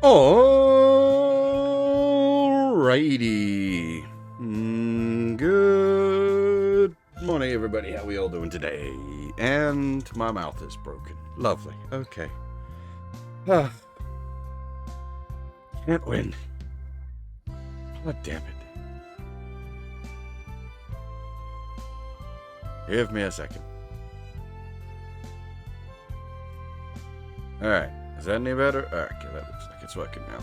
Alrighty. Good morning, everybody. How we all doing today? And my mouth is broken. Lovely. Okay. Can't win. God damn it. Give me a second. Alright. Is that any better? Okay, that looks like it's working now.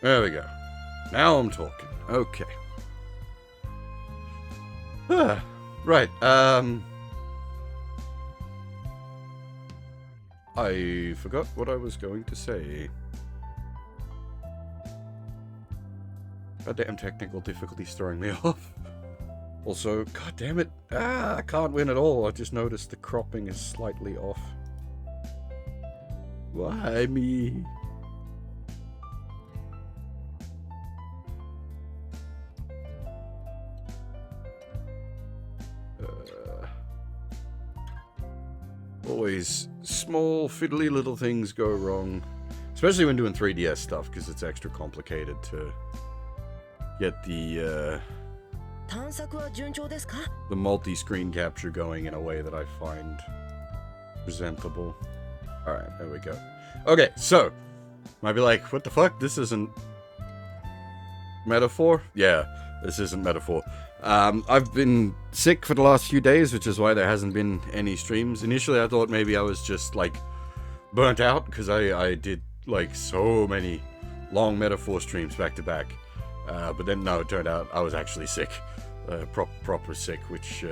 There we go. Now I'm talking. Okay. Right, I forgot what I was going to say. Goddamn technical difficulties throwing me off. Also, god damn it. I can't win at all. I just noticed the cropping is slightly off. Why me? Always small, fiddly little things go wrong. Especially when doing 3DS stuff, because it's extra complicated to get the multi-screen capture going in a way that I find presentable. Alright, there we go. Okay, so, might be like, what the fuck? This isn't metaphor? Yeah, this isn't metaphor. I've been sick for the last few days, which is why there hasn't been any streams. Initially, I thought maybe I was just, like, burnt out, because I did, like, so many long metaphor streams back to back. But then, no, it turned out I was actually sick. Proper sick, which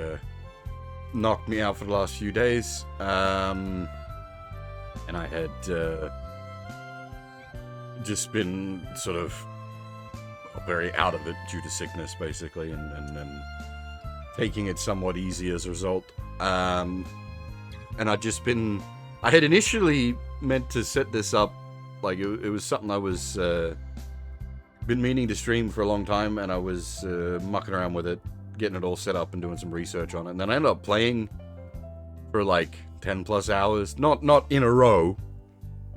knocked me out for the last few days. And I had just been sort of very out of it due to sickness, basically, and taking it somewhat easy as a result. And I'd just been... I had initially meant to set this up, like, it was something I was... been meaning to stream for a long time, and I was mucking around with it, getting it all set up and doing some research on it. And then I ended up playing for, like, 10 plus hours. Not in a row,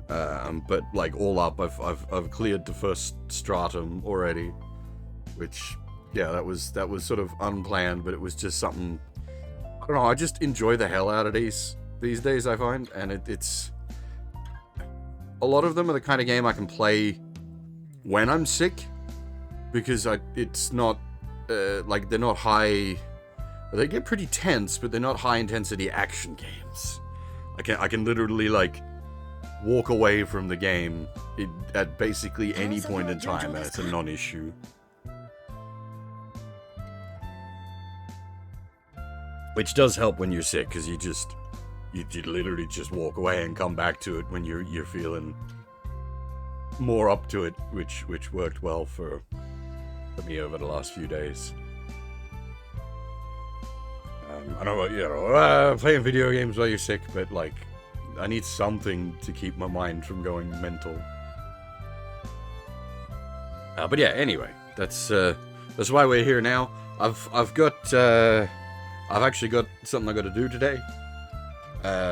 but like all up, I've cleared the first stratum already, which, yeah, that was sort of unplanned, but it was just something. I don't know. I just enjoy the hell out of these days, I find, and it's a lot of them are the kind of game I can play when I'm sick, because it's not like they're not high. They get pretty tense, but they're not high intensity action games. I can literally, like, walk away from the game at basically any point in time, and it's a non-issue. Which does help when you're sick, because you literally just walk away and come back to it when you're feeling more up to it, which worked well for me over the last few days. I know, playing video games while you're sick, but, like, I need something to keep my mind from going mental. But yeah, anyway, that's why we're here now. I've actually got something I got to do today.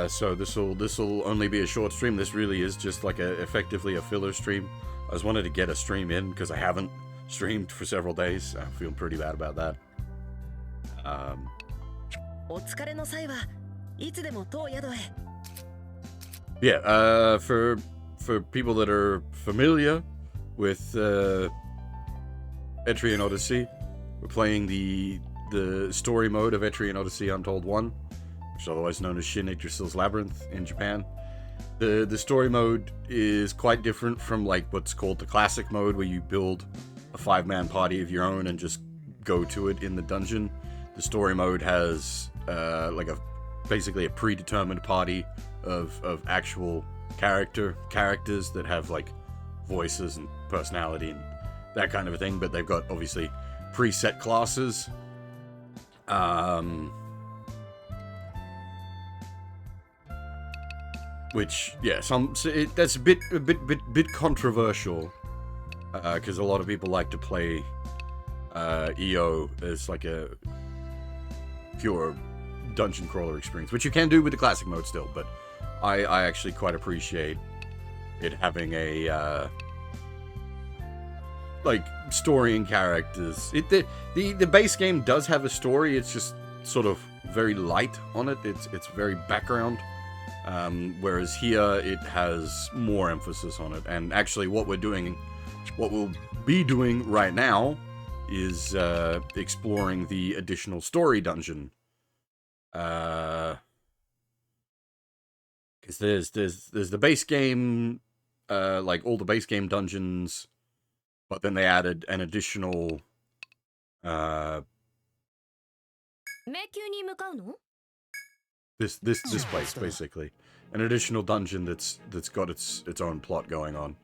So this will only be a short stream. This really is just like effectively a filler stream. I just wanted to get a stream in because I haven't streamed for several days. I'm feeling pretty bad about that. Yeah, for people that are familiar with Etrian Odyssey, we're playing the story mode of Etrian Odyssey Untold 1, which is otherwise known as Shin Yggdrasil's Labyrinth in Japan. The story mode is quite different from, like, what's called the classic mode, where you build a 5-man party of your own and just go to it in the dungeon. The story mode has like basically a predetermined party of actual characters that have, like, voices and personality and that kind of a thing, but they've got obviously preset classes. Which, yeah, that's a bit controversial, because a lot of people like to play EO as like a pure dungeon crawler experience, which you can do with the classic mode still, but I actually quite appreciate it having a like story and characters. The base game does have a story. It's just sort of very light on it. It's very background. Whereas here it has more emphasis on it. And actually, what we'll be doing right now is exploring the additional story dungeon. Because there's the base game, like all the base game dungeons, but then they added an additional this place basically, an additional dungeon that's got its own plot going on.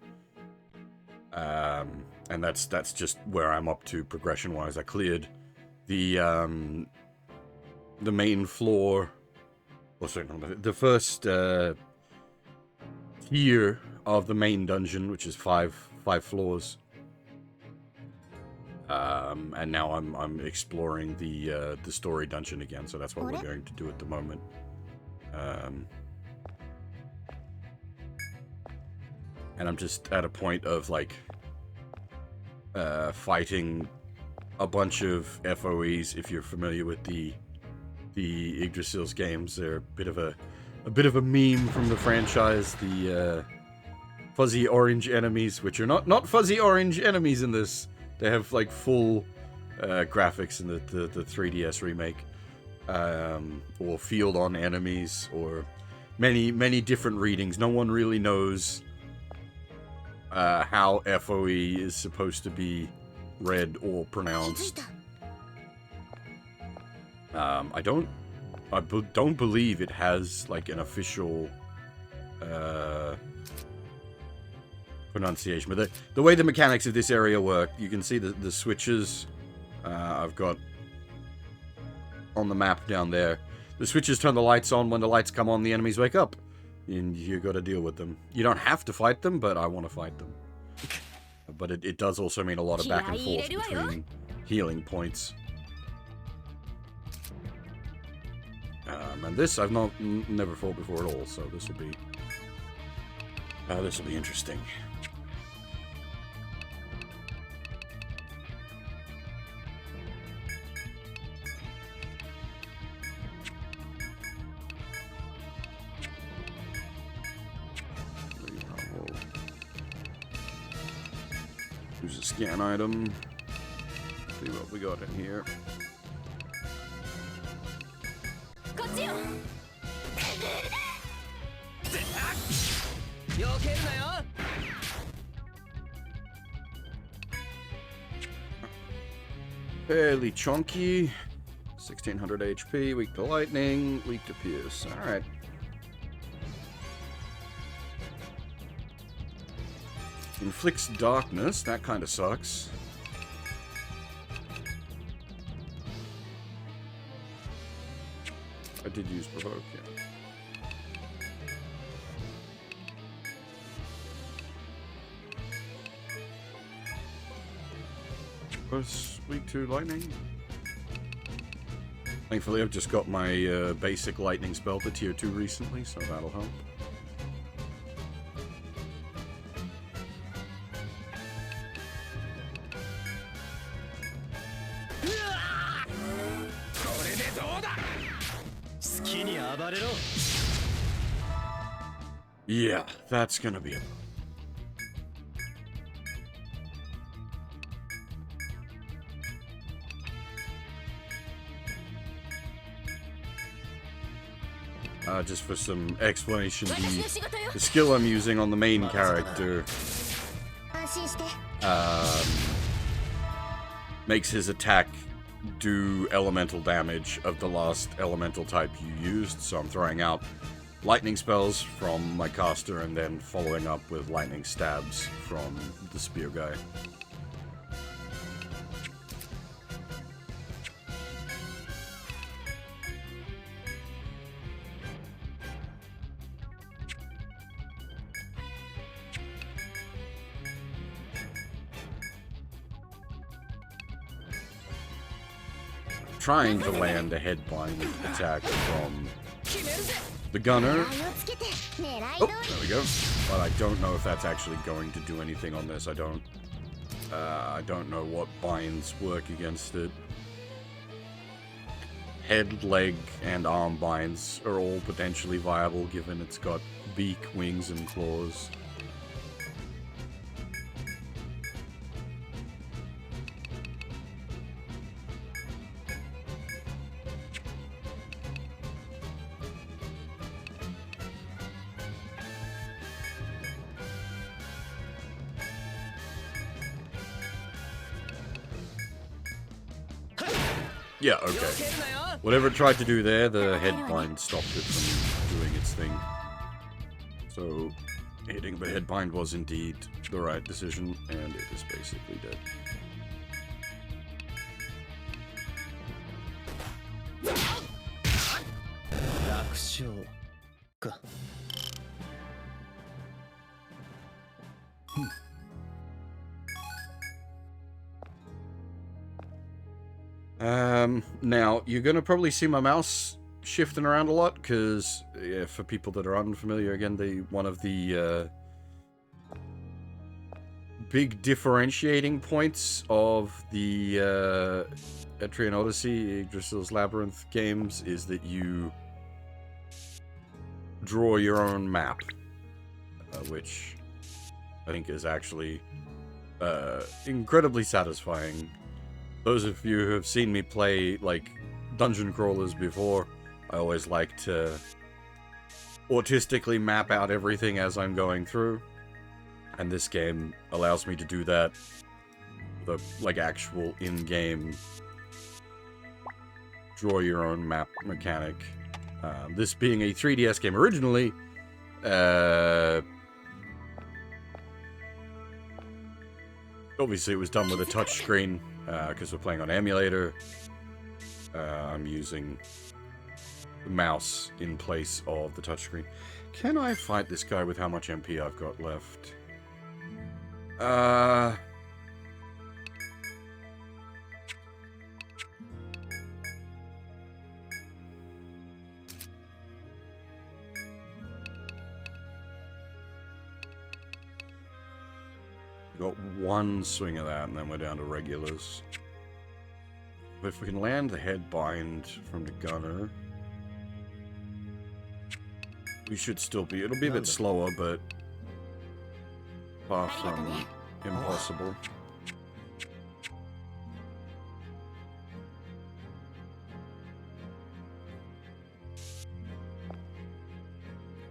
And that's just where I'm up to progression wise. I cleared the main floor. Well, sorry, no, the first tier of the main dungeon, which is five floors. And now I'm exploring the story dungeon again, so that's what we're going to do at the moment. And I'm just at a point of like fighting a bunch of FOEs. If you're familiar with the Yggdrasil's games, they're a bit of a meme from the franchise. The fuzzy orange enemies, which are not fuzzy orange enemies in this. They have like full graphics in the 3DS remake, or field on enemies, or many different readings. No one really knows how FOE is supposed to be read or pronounced. I don't believe it has like an official pronunciation, but the way the mechanics of this area work, you can see the switches I've got on the map down there. The switches turn the lights on. When the lights come on, the enemies wake up, and you got to deal with them. You don't have to fight them, but I want to fight them. But it does also mean a lot of back and forth between healing points. And this I've never fought before at all, so this will be interesting. Use a scan item. See what we got in here. Fairly chunky. 1600 HP, weak to lightning, weak to pierce. Alright. Inflicts darkness, that kind of sucks. I did use provoke, yeah. Was weak to lightning. Thankfully, I've just got my basic lightning spell to tier 2 recently, so that'll help. Yeah, that's gonna be it. Just for some explanation, the skill I'm using on the main character makes his attack do elemental damage of the last elemental type you used, so I'm throwing out lightning spells from my caster and then following up with lightning stabs from the spear guy. trying to land a headbind attack from the gunner. Oh, there we go. But I don't know if that's actually going to do anything on this. I don't know what binds work against it. Head, leg, and arm binds are all potentially viable given it's got beak, wings, and claws. Yeah, okay. Whatever it tried to do there, the headbind stopped it from doing its thing. So, hitting the headbind was indeed the right decision, and it is basically dead. Now, you're gonna probably see my mouse shifting around a lot, because, yeah, for people that are unfamiliar, again, one of the, big differentiating points of the, Etrian Odyssey, Yggdrasil's Labyrinth games, is that you draw your own map, which I think is actually, incredibly satisfying. Those of you who have seen me play, like, dungeon crawlers before, I always like to autistically map out everything as I'm going through. And this game allows me to do that. The, like, actual in-game draw your own map mechanic. This being a 3DS game originally, obviously it was done with a touchscreen. Because we're playing on emulator, I'm using the mouse in place of the touchscreen. Can I fight this guy with how much MP I've got left? Got one swing of that, and then we're down to regulars. But if we can land the headbind from the gunner, we should still be. It'll be a bit slower, but far from impossible.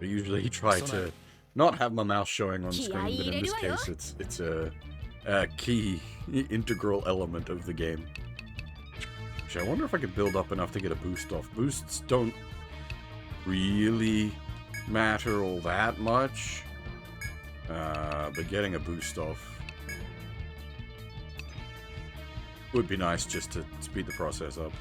I usually try to not have my mouse showing on screen, but in this case it's a key integral element of the game. Actually, I wonder if I could build up enough to get a boost off. Boosts don't really matter all that much, but getting a boost off would be nice just to speed the process up.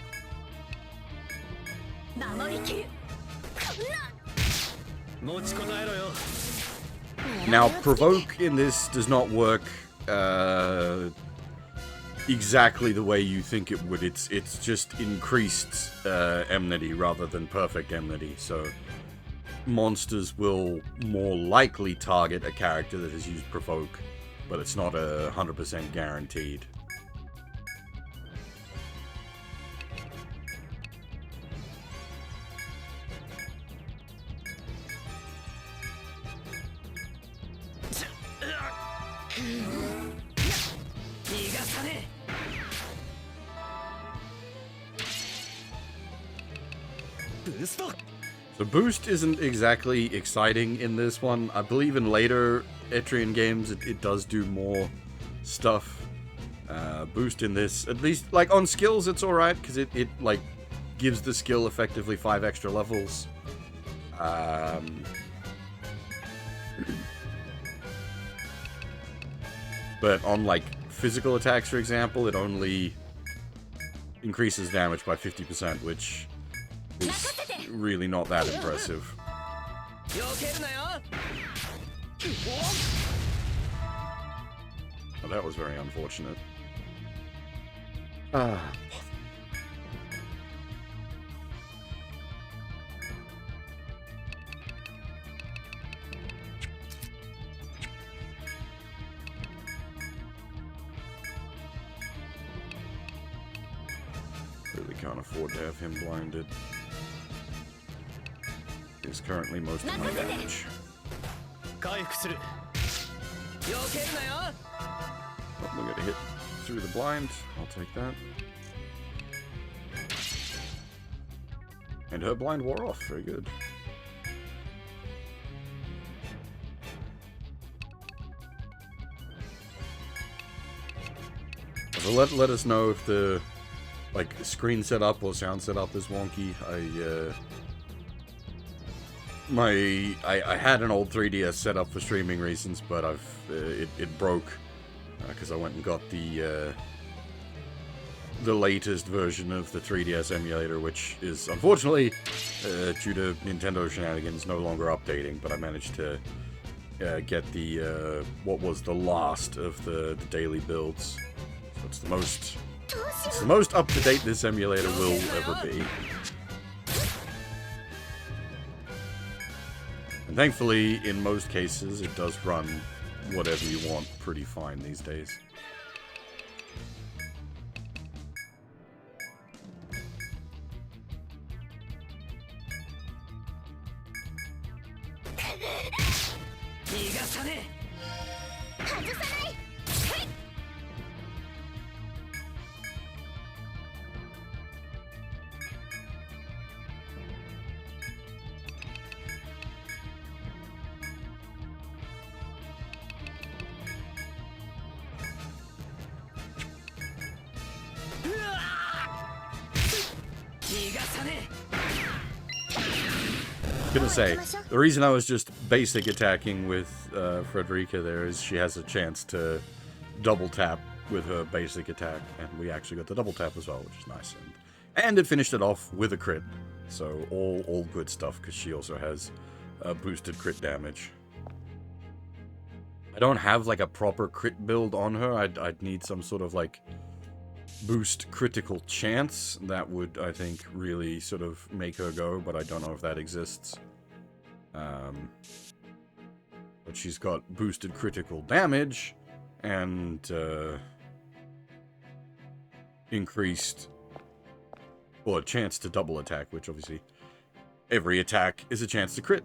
Now, provoke in this does not work exactly the way you think it would. It's just increased enmity rather than perfect enmity. So monsters will more likely target a character that has used provoke, but it's not 100% guaranteed. The boost isn't exactly exciting in this one. I believe in later Etrian games it does do more stuff. Boost in this, at least, like, on skills it's alright, because it like gives the skill effectively 5 extra levels. But on, like, physical attacks, for example, it only increases damage by 50%, which is really not that impressive. Well, that was very unfortunate. can't afford to have him blinded. He's currently most of my damage. Oh, we're gonna hit through the blind. I'll take that. And her blind wore off. Very good. So let us know if the screen setup or sound setup is wonky. I had an old 3DS set up for streaming reasons, but it broke because I went and got the latest version of the 3DS emulator, which is unfortunately due to Nintendo shenanigans no longer updating. But I managed to get the what was the last of the daily builds. So it's the most up to date this emulator will ever be. And thankfully, in most cases, it does run whatever you want pretty fine these days. Gonna say, the reason I was just basic attacking with Frederica there is she has a chance to double tap with her basic attack, and we actually got the double tap as well, which is nice. And it finished it off with a crit, so all good stuff, because she also has boosted crit damage. I don't have like a proper crit build on her. I'd need some sort of like boost critical chance. That would, I think, really sort of make her go, but I don't know if that exists. But she's got boosted critical damage and increased, well, a chance to double attack, which obviously every attack is a chance to crit.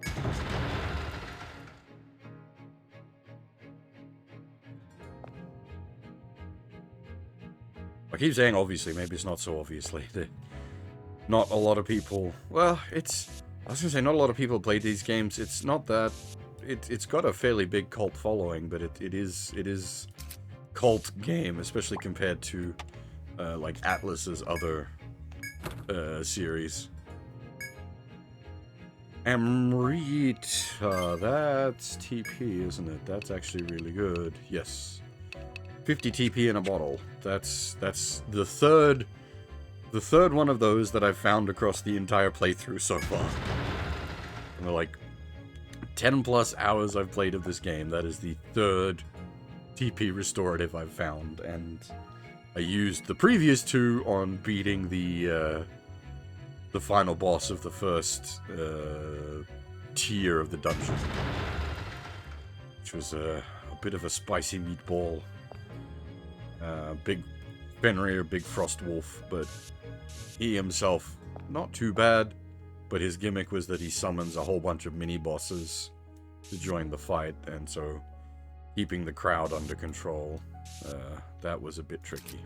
I keep saying obviously, maybe it's not so obviously. Not a lot of people, well, I was gonna say not a lot of people play these games. It's not that, it's got a fairly big cult following, but it is cult game, especially compared to like Atlus's other series. Amrita, that's TP, isn't it? That's actually really good. Yes. 50 TP in a bottle. That's the third one of those that I've found across the entire playthrough so far. In the like 10 plus hours I've played of this game, that is the third TP restorative I've found, and I used the previous two on beating the final boss of the first tier of the dungeon, which was a bit of a spicy meatball. Big Fenrir, Big Frost Wolf, but he himself, not too bad, but his gimmick was that he summons a whole bunch of mini-bosses to join the fight, and so keeping the crowd under control, that was a bit tricky.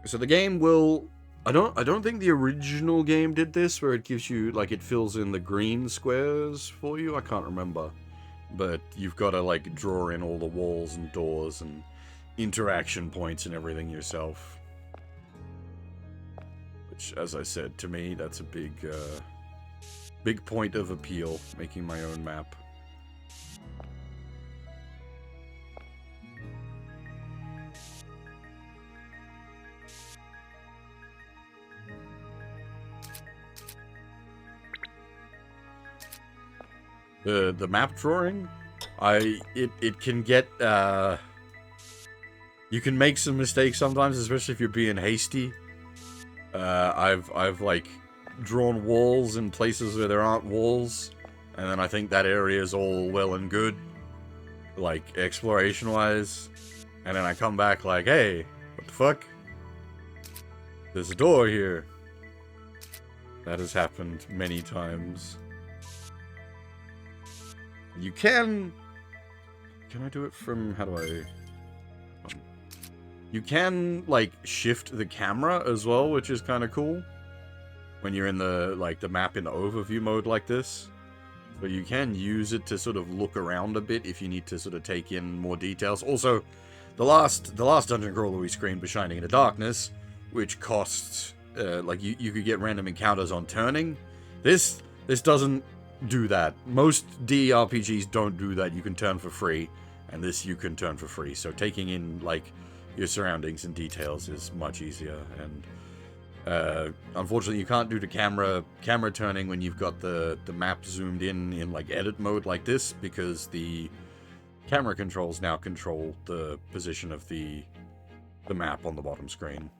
So the game will... I don't think the original game did this, where it gives you, like, it fills in the green squares for you. I can't remember. But you've got to, like, draw in all the walls and doors and interaction points and everything yourself. Which, as I said, to me, that's a big point of appeal, making my own map. The map drawing, it can get, you can make some mistakes sometimes, especially if you're being hasty. I've like drawn walls in places where there aren't walls, and then I think that area is all well and good, like, exploration-wise, and then I come back like, hey, what the fuck? There's a door here. That has happened many times. You can I do it from, how do I... You can, like, shift the camera as well, which is kind of cool. When you're in the, like, the map in the overview mode like this. But you can use it to sort of look around a bit if you need to sort of take in more details. Also, the last dungeon crawler we screened was Shining in the Darkness, which costs, like, you could get random encounters on turning. This doesn't do that. Most DRPGs don't do that. You can turn for free, and this you can turn for free. So taking in, like, your surroundings and details is much easier, and unfortunately you can't do the camera turning when you've got the map zoomed in like edit mode like this, because the camera controls now control the position of the map on the bottom screen.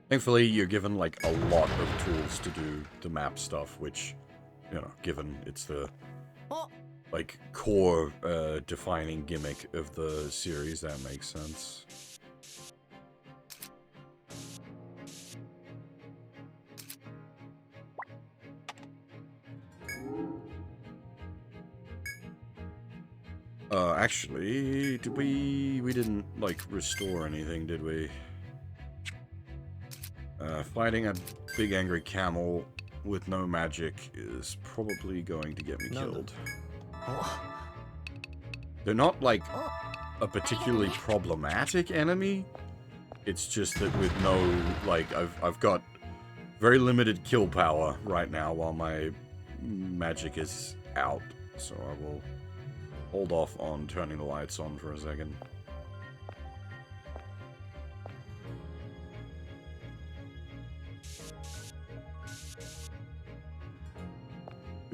Thankfully, you're given like a lot of tools to do the map stuff, which, you know, given it's the, like, core defining gimmick of the series, that makes sense. Actually, did we didn't, like, restore anything, did we? Fighting a big angry camel with no magic is probably going to get me killed. They're not, like, a particularly problematic enemy. It's just that with no, like, I've got very limited kill power right now while my magic is out. So I will hold off on turning the lights on for a second.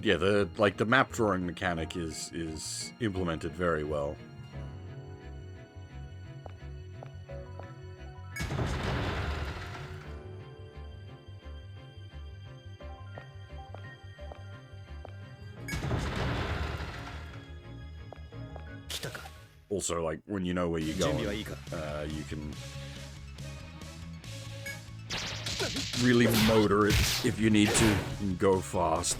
Yeah, the map drawing mechanic is implemented very well. Also, like, when you know where you're going, you can really motor it if you need to and go fast.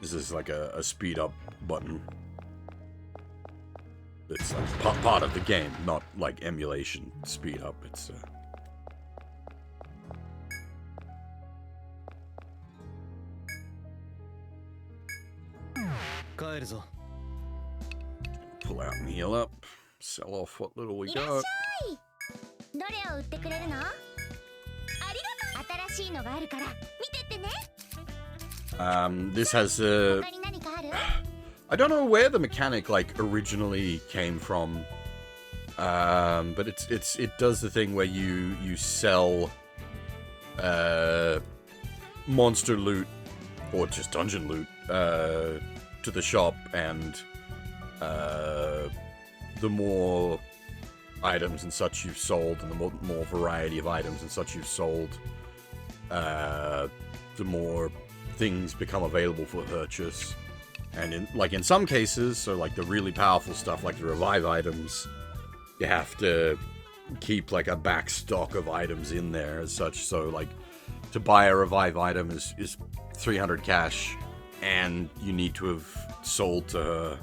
This is like a speed up button. It's like part of the game, not like emulation speed up. It's pull out and heal up. Sell off what little we got. This has I don't know where the mechanic like originally came from, but it does the thing where you sell monster loot or just dungeon loot to the shop, and the more items and such you've sold, and the more variety of items and such you've sold, the more things become available for purchase. And in some cases, so like the really powerful stuff like the revive items, you have to keep like a back stock of items in there as such. So like to buy a revive item is 300 cash, and you need to have sold to her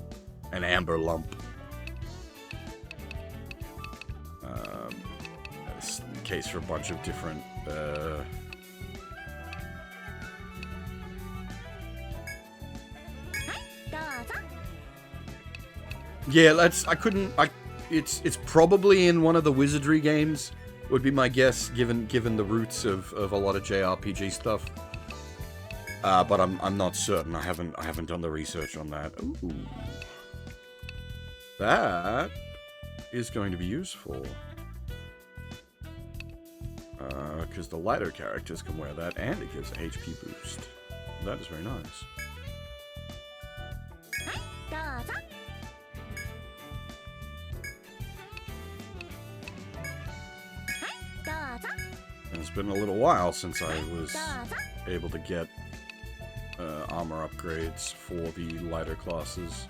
an amber lump. That's the case for a bunch of different yeah, it's probably in one of the wizardry games, would be my guess, given the roots of a lot of JRPG stuff. But I'm not certain. I haven't done the research on that. Ooh. That is going to be useful. Because the lighter characters can wear that, and it gives a HP boost. That is very nice. it's been a little while since I was able to get armor upgrades for the lighter classes.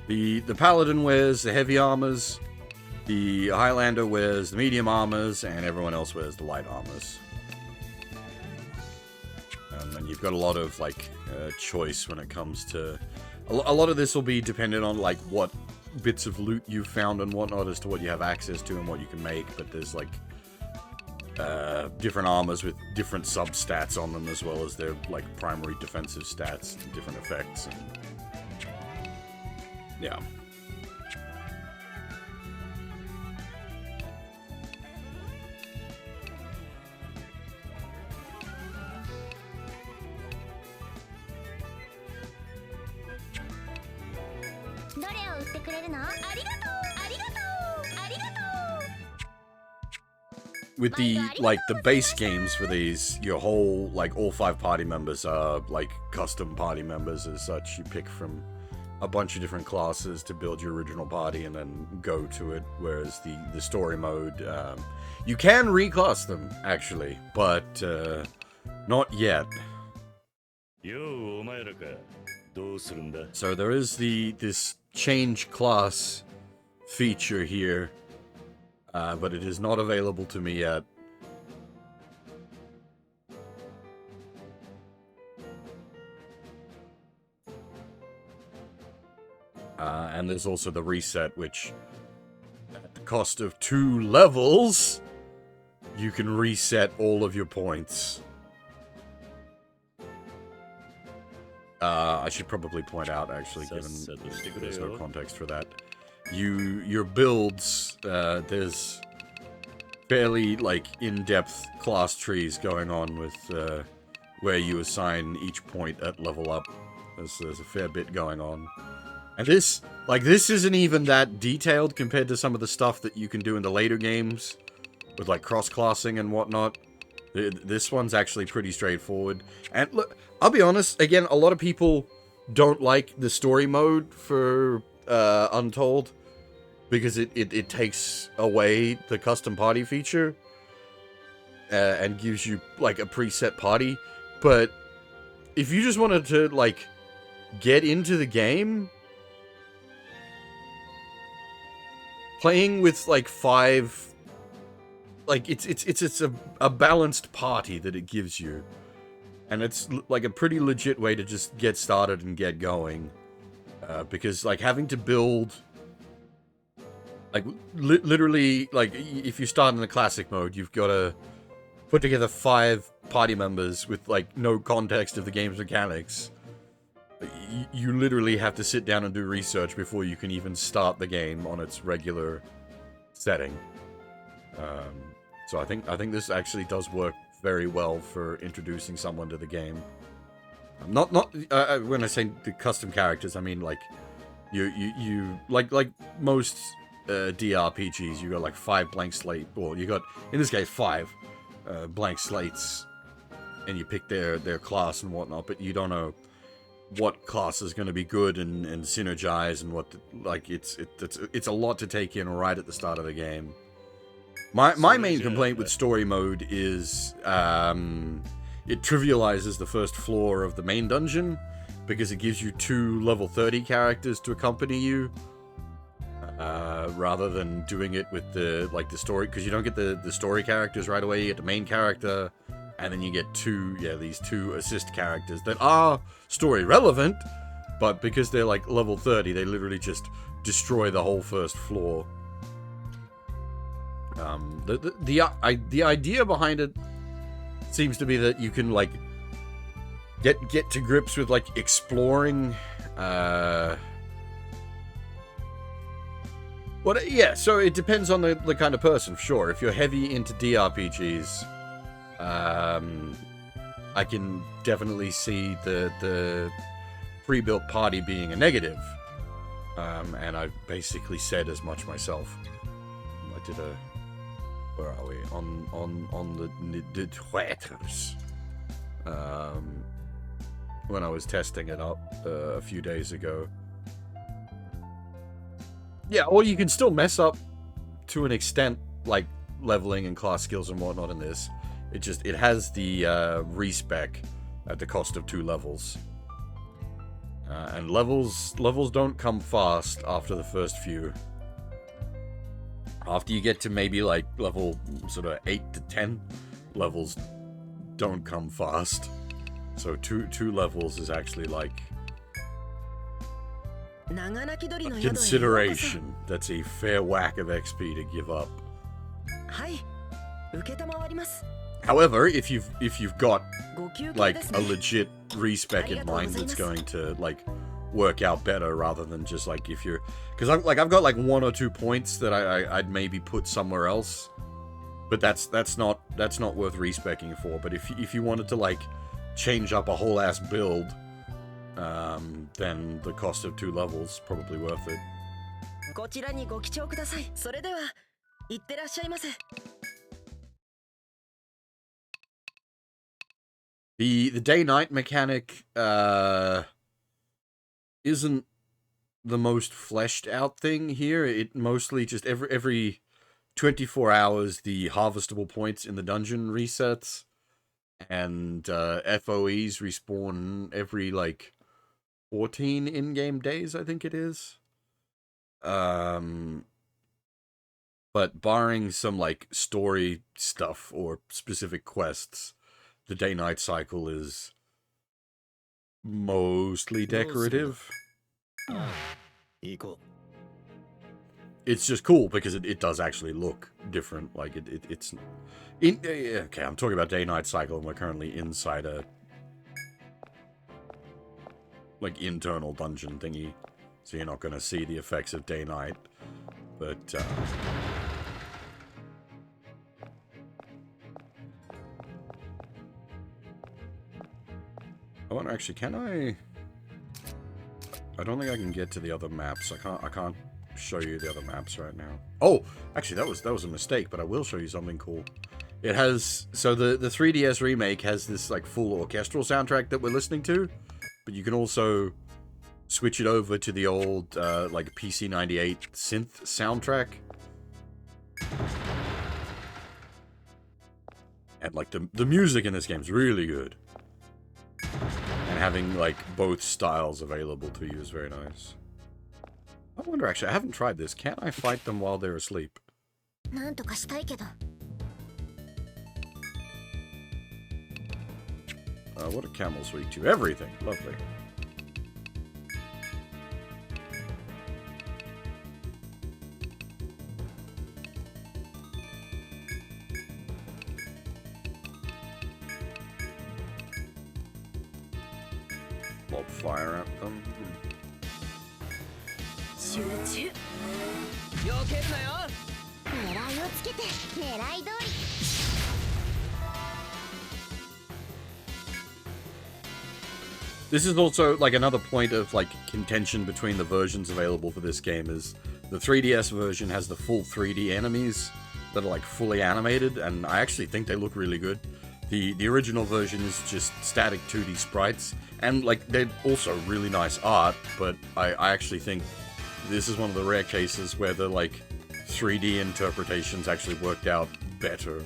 The Paladin wears the heavy armors, the Highlander wears the medium armors, and everyone else wears the light armors. And you've got a lot of, like, choice when it comes to... A lot of this will be dependent on, like, what bits of loot you've found and whatnot as to what you have access to and what you can make, but there's, like, different armors with different sub-stats on them, as well as their, like, primary defensive stats and different effects, and... yeah. With the, like, the base games for these, your whole, like, all 5 party members are, like, custom party members as such. You pick from a bunch of different classes to build your original party and then go to it, whereas the story mode, you can reclass them, actually, but, not yet. So there is this change class feature here, but it is not available to me yet. And there's also the reset, which, at the cost of 2 levels, you can reset all of your points. I should probably point out, actually, given there's no context for that. Your builds, there's fairly, like, in-depth class trees going on with, where you assign each point at level up. There's a fair bit going on. And this isn't even that detailed compared to some of the stuff that you can do in the later games, with, like, cross-classing and whatnot. This one's actually pretty straightforward. And look, I'll be honest, again, a lot of people don't like the story mode for Untold, because it takes away the custom party feature, and gives you, like, a preset party. But if you just wanted to, like, get into the game, playing with, like, 5... like, it's a balanced party that it gives you. And it's, like, a pretty legit way to just get started and get going. Because, like, having to build... like, literally, like, if you start in the classic mode, you've got to put together 5 party members with, like, no context of the game's mechanics. You literally have to sit down and do research before you can even start the game on its regular setting. So I think this actually does work very well for introducing someone to the game. Not when I say the custom characters, I mean, like, you like most DRPGs, you got, like, 5 blank slate, or you got, in this case, 5 blank slates, and you pick their class and whatnot, but you don't know what class is going to be good and synergize, and what like it's a lot to take in right at the start of the game. My main complaint with story mode is it trivializes the first floor of the main dungeon, because it gives you 2 level 30 characters to accompany you, rather than doing it with the story, because you don't get the story characters right away. You get the main character, and then you get these 2 assist characters that are story relevant, but because they're, like, level 30, they literally just destroy the whole first floor. The idea behind it seems to be that you can, like, get to grips with, like, exploring, so it depends on the kind of person, sure. If you're heavy into DRPGs, I can definitely see the pre-built party being a negative. And I basically said as much myself. I did a... where are we? On the Traitors. When I was testing it up a few days ago. Yeah, or you can still mess up to an extent, like leveling and class skills and whatnot in this. It has the respec at the cost of 2 levels. And levels don't come fast after the first few. After you get to maybe like level sort of 8 to 10, levels don't come fast. So two levels is actually like a consideration. That's a fair whack of XP to give up. However, if you've got like a legit respec in mind that's going to like work out better rather than just like if you're, because I've got like 1 or 2 points that I'd maybe put somewhere else, but that's not worth respecing for. But if you wanted to like change up a whole ass build, then the cost of 2 levels probably worth it. The day-night mechanic isn't the most fleshed out thing here. It mostly just every 24 hours the harvestable points in the dungeon resets, and FOEs respawn every like 14 in-game days, I think it is. But barring some like story stuff or specific quests, the day-night cycle is mostly decorative. It's just cool because it does actually look different. Like it's okay, I'm talking about day-night cycle, and we're currently inside a like internal dungeon thingy, so you're not going to see the effects of day-night. But I wonder, actually, can I don't think I can get to the other maps. I can't show you the other maps right now. Oh, actually, that was a mistake, but I will show you something cool. It has, so the 3DS remake has this like full orchestral soundtrack that we're listening to, but you can also switch it over to the old like PC-98 synth soundtrack. And like the music in this game is really good. And having like both styles available to you is very nice. I wonder, actually, I haven't tried this. Can I fight them while they're asleep? What are camels weak to? Everything. Lovely. Lob fire at them. This is also like another point of like contention between the versions available for this game. Is the 3DS version has the full 3D enemies that are like fully animated, and I actually think they look really good. The original version is just static 2D sprites, and like they're also really nice art, but I actually think this is one of the rare cases where the like 3D interpretations actually worked out better.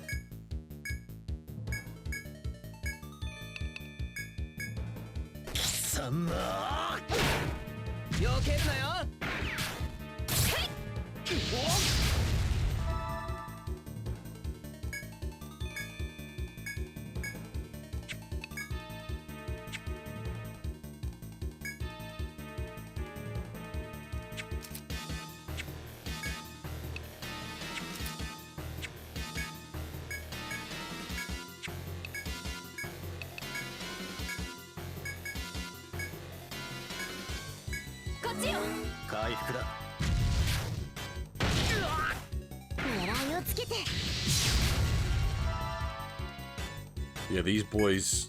Yeah, these boys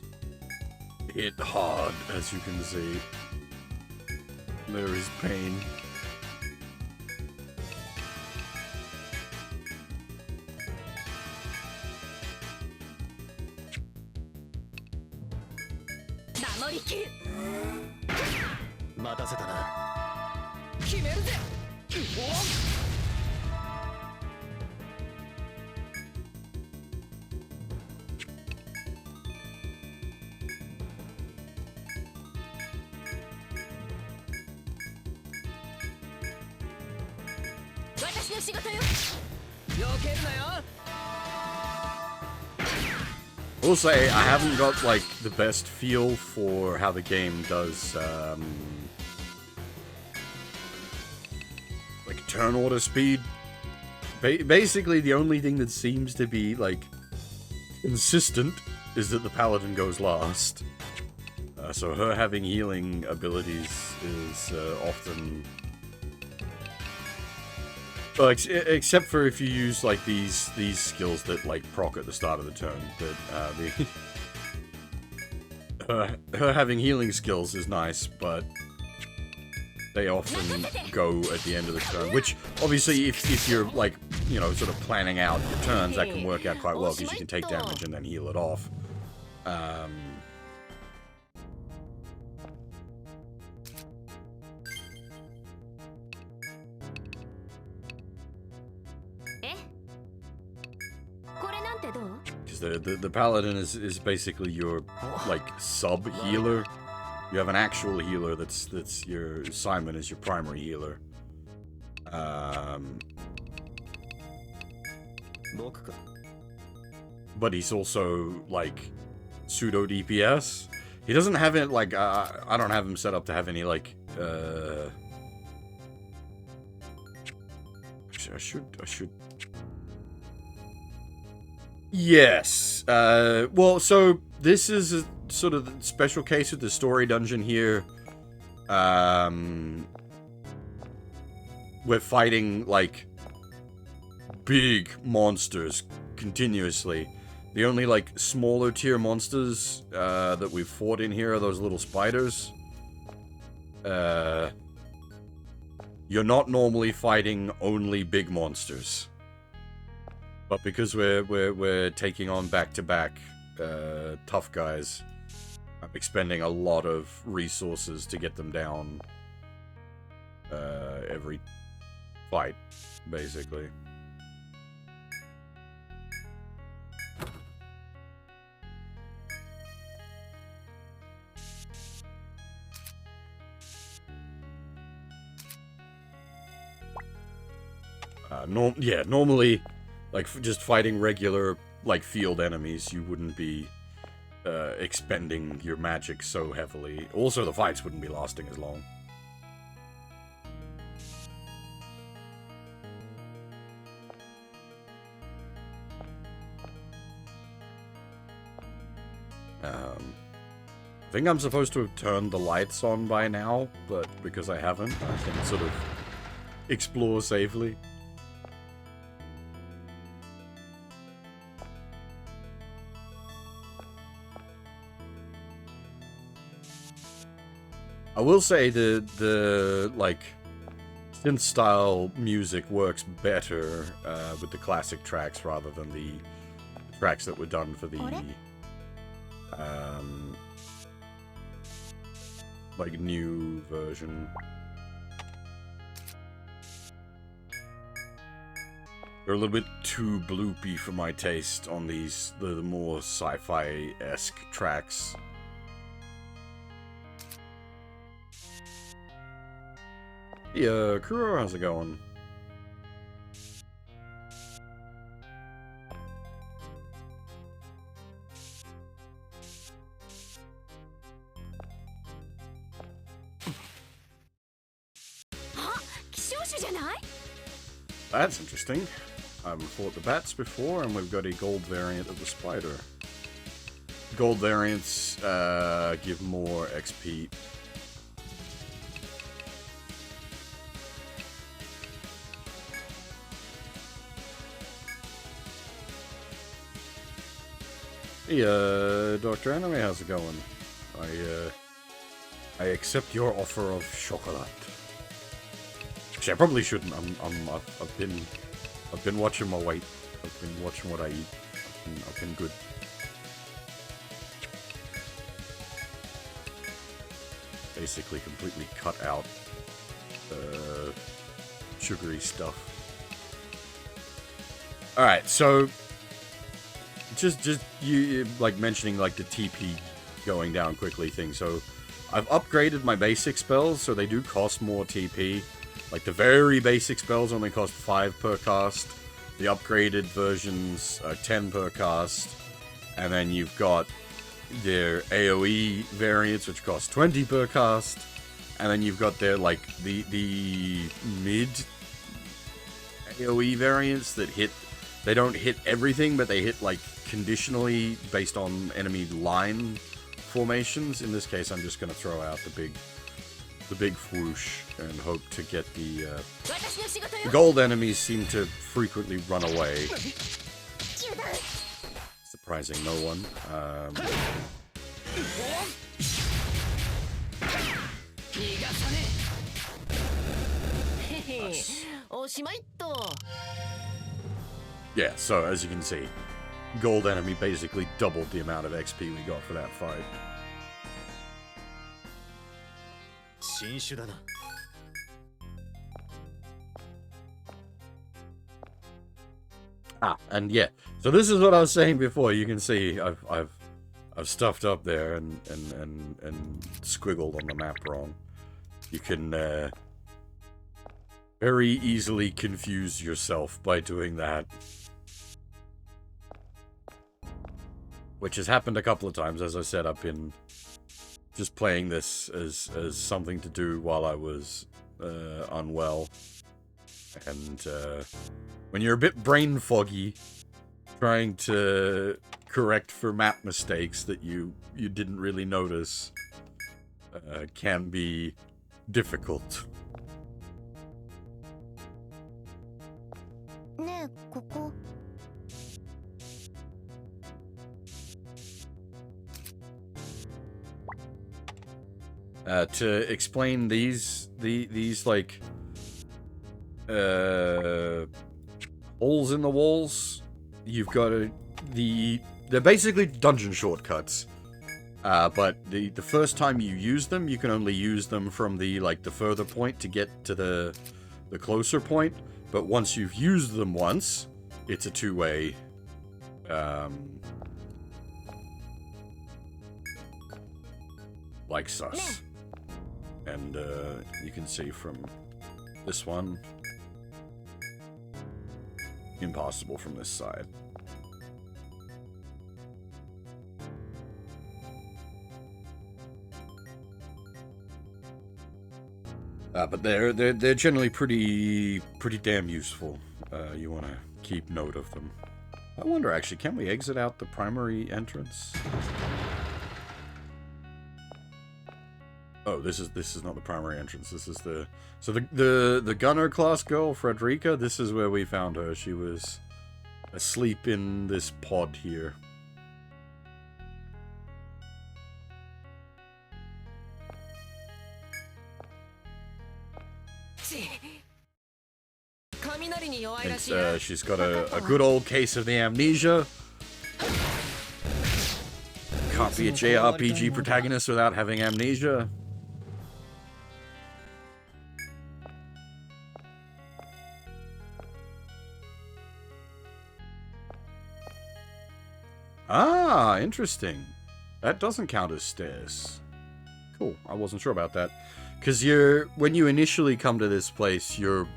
hit hard, as you can see. There is pain. I will say, I haven't got, like, the best feel for how the game does, like, turn order speed. Basically, the only thing that seems to be, like, consistent is that the paladin goes last. So her having healing abilities is often... Well, except for if you use, like, these skills that, like, proc at the start of the turn. But, her having healing skills is nice, but they often go at the end of the turn. Which, obviously, if you're, like, you know, sort of planning out your turns, that can work out quite well, because you can take damage and then heal it off. Because the paladin is basically your, like, sub-healer. You have an actual healer that's your... Simon is your primary healer. But he's also, like, pseudo DPS. He doesn't have it, like, I don't have him set up to have any, like, I should... Yes. Well, so this is a sort of special case with the story dungeon here. We're fighting, like, big monsters continuously. The only, like, smaller tier monsters that we've fought in here are those little spiders. You're not normally fighting only big monsters. But because we're taking on back-to-back tough guys, I'm expending a lot of resources to get them down every fight, basically. Normally, like, just fighting regular, like, field enemies, you wouldn't be expending your magic so heavily. Also, the fights wouldn't be lasting as long. I think I'm supposed to have turned the lights on by now, but because I haven't, I can sort of explore safely. I will say the like, synth-style music works better with the classic tracks rather than the tracks that were done for the like, new version. They're a little bit too bloopy for my taste on these, the more sci-fi-esque tracks. Yeah, Kuro, how's it going? That's interesting. I haven't fought the bats before, and we've got a gold variant of the spider. Gold variants give more XP. Hey, Dr. Anime, how's it going? I accept your offer of chocolate. Actually, I probably shouldn't. I've been watching my weight. I've been watching what I eat. I've been good. Basically, completely cut out sugary stuff. All right, so just you like mentioning like the TP going down quickly thing. So I've upgraded my basic spells, so they do cost more TP. Like, the very basic spells only cost 5 per cast. The upgraded versions are 10 per cast. And then you've got their AoE variants, which cost 20 per cast. And then you've got their, like, the mid AoE variants that hit... They don't hit everything, but they hit, like, conditionally based on enemy line formations. In this case, I'm just going to throw out the big whoosh and hope to get the gold enemies seem to frequently run away. Surprising no one. Yeah, so as you can see, gold enemy basically doubled the amount of XP we got for that fight. And yeah, so this is what I was saying before. You can see I've stuffed up there and squiggled on the map wrong. You can very easily confuse yourself by doing that. Which has happened a couple of times. As I said, I've been just playing this as something to do while I was unwell. And when you're a bit brain foggy, trying to correct for map mistakes that you didn't really notice can be difficult. To explain these like holes in the walls, you've got they're basically dungeon shortcuts. But the first time you use them, you can only use them from the further point to get to the closer point. But once you've used them once, it's a two-way like sus. And you can see from this one, impossible from this side. But they're generally pretty damn useful. You want to keep note of them. I wonder, actually, can we exit out the primary entrance? Oh, this is not the primary entrance. This is the gunner class girl, Frederica. This is where we found her. She was asleep in this pod here. And, she's got a good old case of the amnesia. Can't be a JRPG protagonist without having amnesia. Ah, interesting. That doesn't count as stairs. Cool. I wasn't sure about that. Because when you initially come to this place, you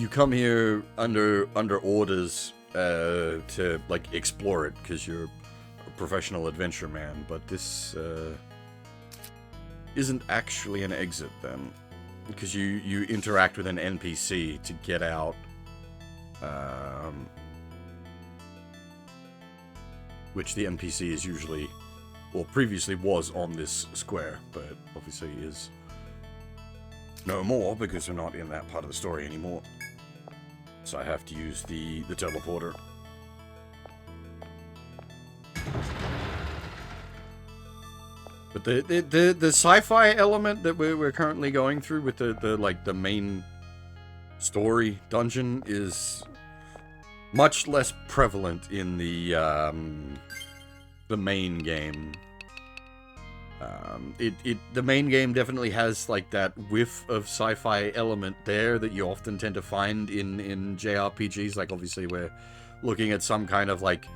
come here under orders to like explore it because you're a professional adventure man. But this isn't actually an exit then, because you interact with an NPC to get out. Which the NPC is usually, well, previously was on this square, but obviously is no more because we're not in that part of the story anymore. So I have to use the teleporter. But the sci-fi element that we're currently going through with the main story dungeon is much less prevalent in the main game. The main game definitely has like that whiff of sci-fi element there that you often tend to find in JRPGs. Like obviously we're looking at some kind of like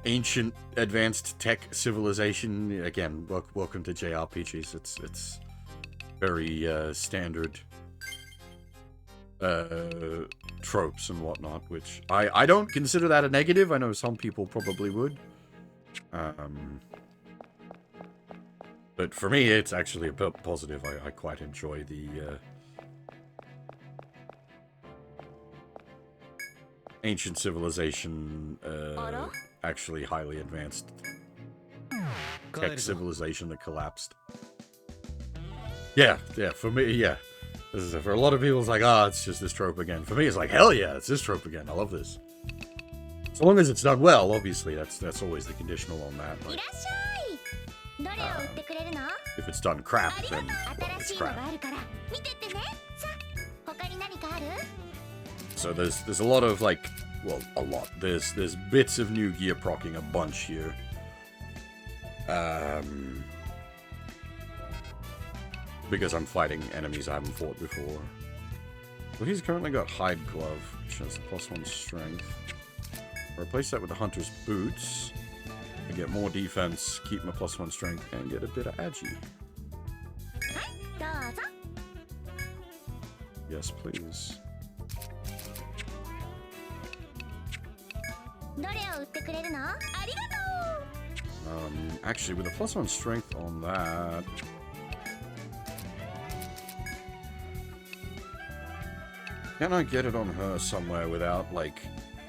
ancient advanced tech civilization. Again, welcome to JRPGs. It's very standard tropes and whatnot, which I don't consider that a negative. I know some people probably would. But for me, it's actually a bit positive. I quite enjoy the ancient civilization, actually highly advanced tech civilization that collapsed. Yeah, for me, yeah. This is, for a lot of people, it's like, it's just this trope again. For me, it's like, hell yeah, it's this trope again. I love this. So long as it's done well, obviously, that's always the conditional on that. Like, if it's done crap, then well, it's crap. So there's a lot of, like, well, a lot. There's bits of new gear procking a bunch here. Because I'm fighting enemies I haven't fought before. Well, he's currently got Hide Glove, which has +1 strength. Replace that with the Hunter's Boots. I get more defense, keep my +1 strength, and get a bit of agi. Yes, please. Actually, with a +1 strength on that... Can I get it on her somewhere without, like,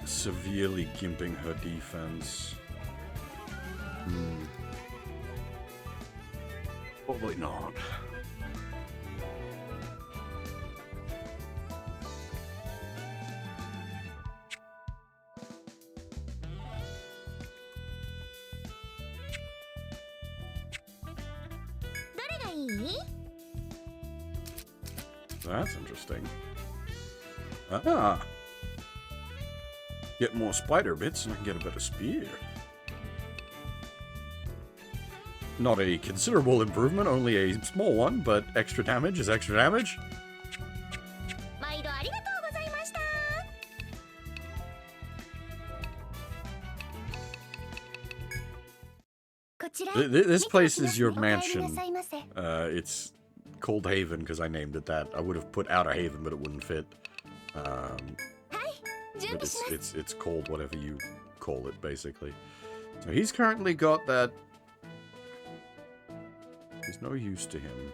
severely gimping her defense? Probably not. That's interesting. Get more spider bits and I can get a better spear. Not a considerable improvement, only a small one, but extra damage is extra damage. This place is your mansion. It's Cold Haven because I named it that. I would have put Outer Haven, but it wouldn't fit. But it's called whatever you call it, basically. So he's currently got that. There's no use to him.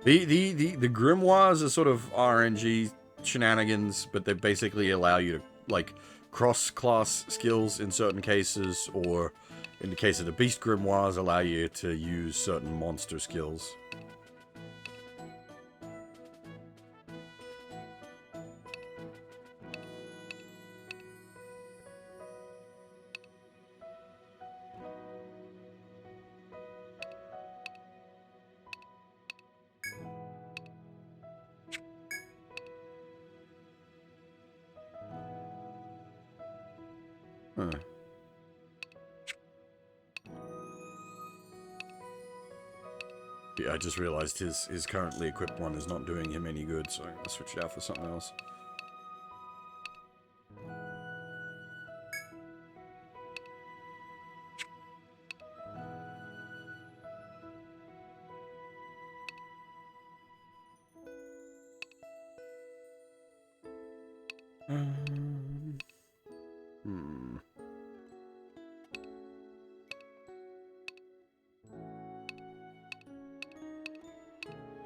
The grimoires are sort of RNG shenanigans, but they basically allow you to, like, cross-class skills in certain cases, or in the case of the beast grimoires, allow you to use certain monster skills. Yeah, I just realized his currently equipped one is not doing him any good, so I'm gonna switch it out for something else.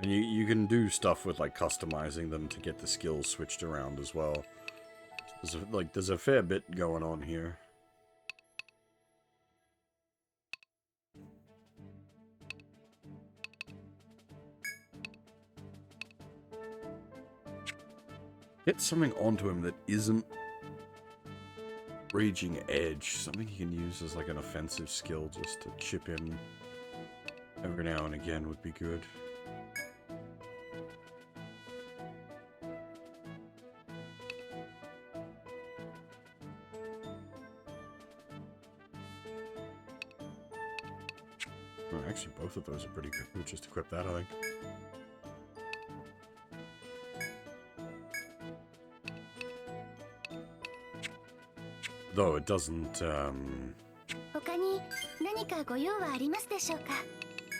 And you can do stuff with, like, customizing them to get the skills switched around as well. There's a fair bit going on here. Get something onto him that isn't Raging Edge. Something he can use as, like, an offensive skill just to chip in every now and again would be good. Actually, both of those are pretty good. We'll just equip that, I think. Though it doesn't, 何かご用はありますでしょうか。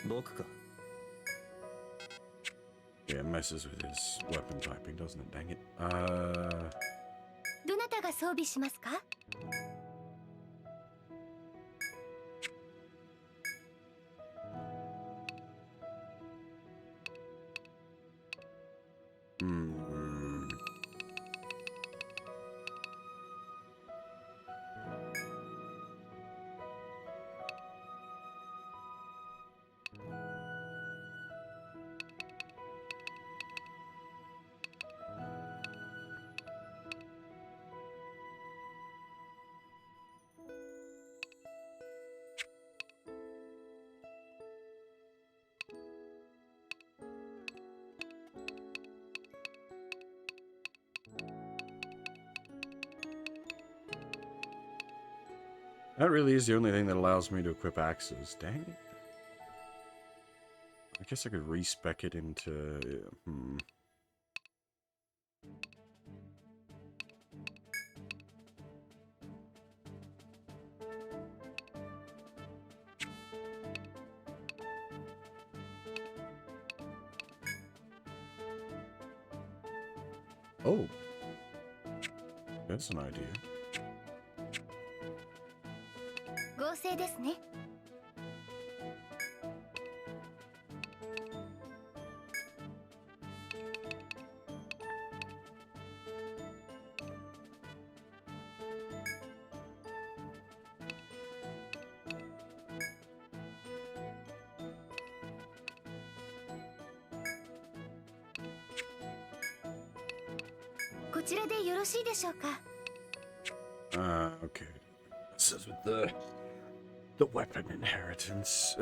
僕か。 Yeah, it messes with his weapon typing, doesn't it? Dang it. どなたが装備しますか。That really is the only thing that allows me to equip axes. Dang it. I guess I could respec it into... Oh. That's an idea. 合成ですね。こちらでよろしいでしょうか。Okay. This is with the weapon inheritance.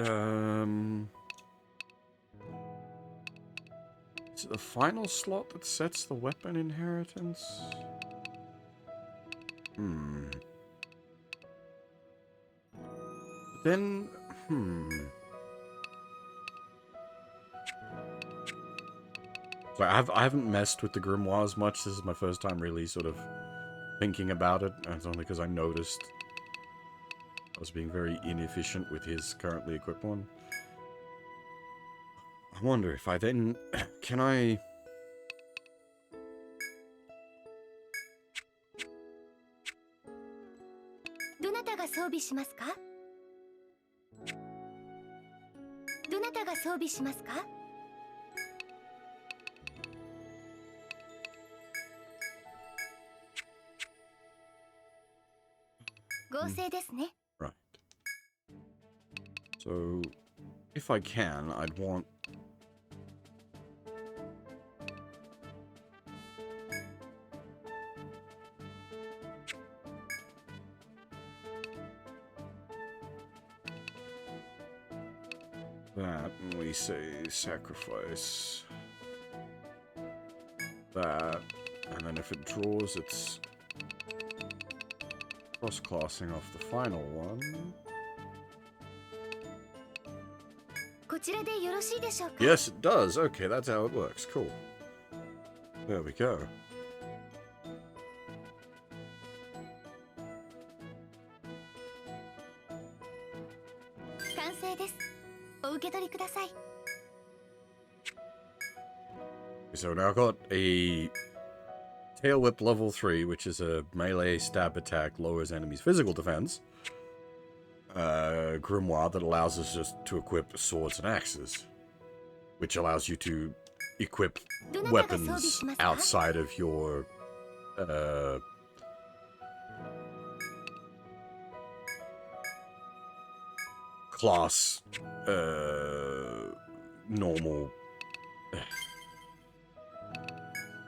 Is it the final slot that sets the weapon inheritance? Then, So I haven't messed with the grimoires much. This is my first time really sort of thinking about it. And it's only because I noticed I was being very inefficient with his currently equipped one. I wonder if I then... Can I...どなたが装備しますか。どなたが装備しますか。合成ですね。Right. So, if I can, I'd want... that, and we say sacrifice that, and then if it draws, it's cross-classing off the final one. こちらでよろしいでしょうか。 Yes, it does. Okay, that's how it works. Cool. There we go. 完成です。お受け取りください。 So now I've got a Tail Whip level 3, which is a melee stab attack, lowers enemies' physical defense. Grimoire that allows us just to equip swords and axes, which allows you to equip weapons outside of your class normal.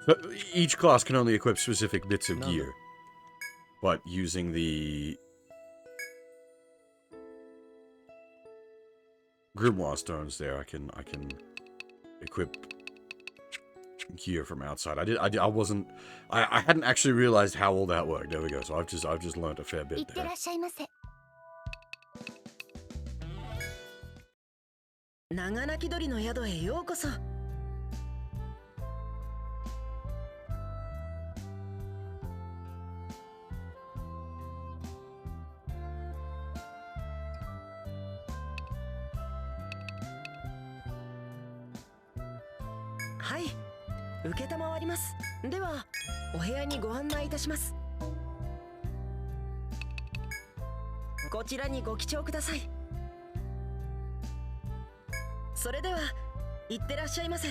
So each class can only equip specific bits of gear, but using the Grimoire stones there, I can equip gear from outside. I wasn't, I hadn't actually realized how all that worked. There we go. So I've just learned a fair い bit って there. らっしゃいませ。長泣き鳥の宿へようこそ。はい、承ります。ではお部屋にご案内いたします。こちらにご記帳ください。それでは行ってらっしゃいませ。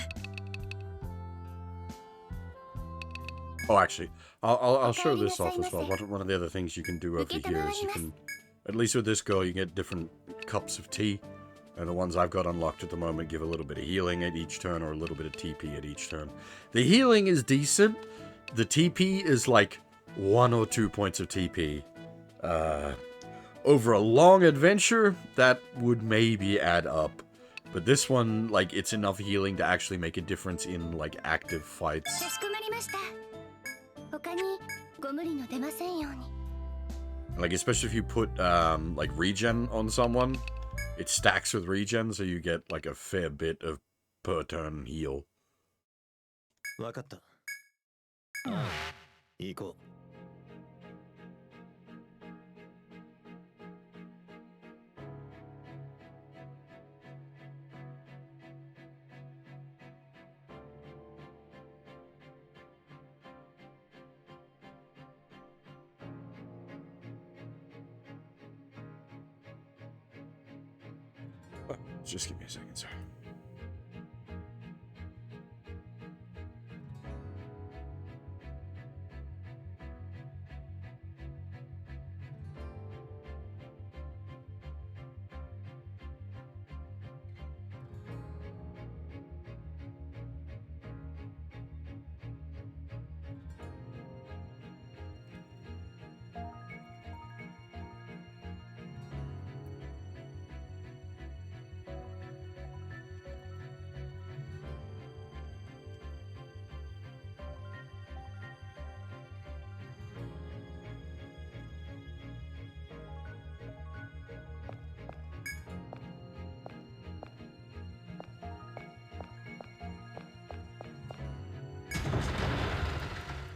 Oh, actually, I'll show this off as well. One of the other things you can do over here is you can, at least with this girl, you get different cups of tea. And the ones I've got unlocked at the moment give a little bit of healing at each turn or a little bit of TP at each turn. The healing is decent. The TP is like 1 or 2 points of TP. Over a long adventure, that would maybe add up. But this one, like, it's enough healing to actually make a difference in, like, active fights. Like, especially if you put, like, regen on someone, it stacks with regen, so you get, like, a fair bit of per turn heal. わかった。ああ、行こう。Just give me a second, sir.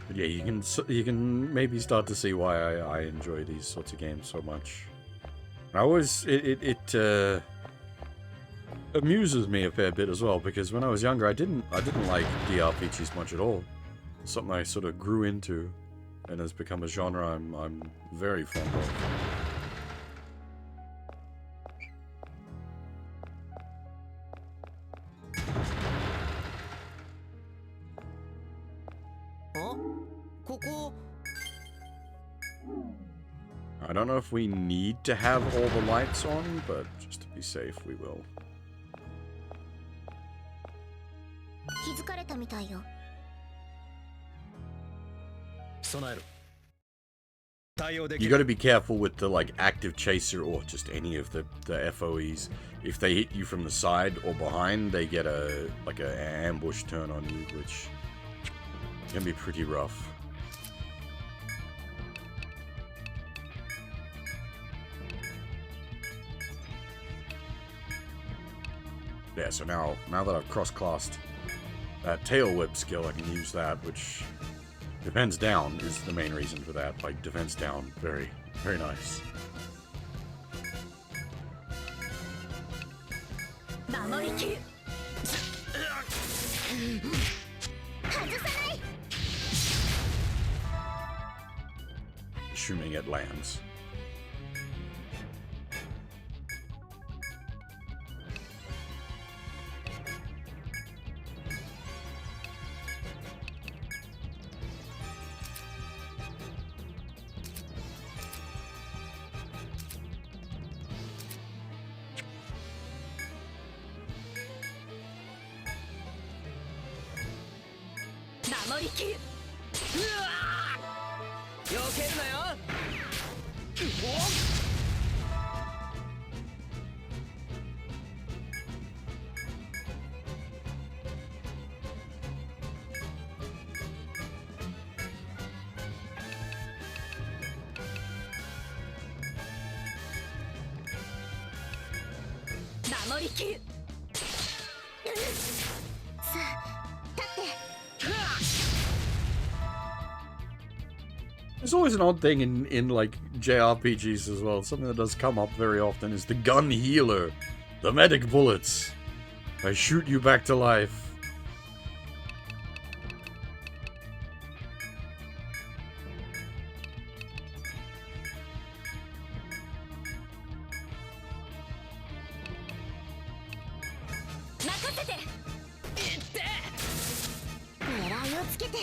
But yeah, you can maybe start to see why I enjoy these sorts of games so much. I always it amuses me a fair bit as well, because when I was younger I didn't like DRPGs much at all. It's something I sort of grew into and has become a genre I'm very fond of. I don't know if we need to have all the lights on, but just to be safe, we will. You gotta be careful with the, like, active chaser or just any of the FOEs. If they hit you from the side or behind, they get a ambush turn on you, which can be pretty rough. Yeah, so now that I've cross-classed that tail whip skill, I can use that, which defense down is the main reason for that. Like, defense down, very, very nice. Assuming it lands. There's always an odd thing in like JRPGs as well. Something that does come up very often is the gun healer, the medic bullets. I shoot you back to life. せて。狙いをつけて。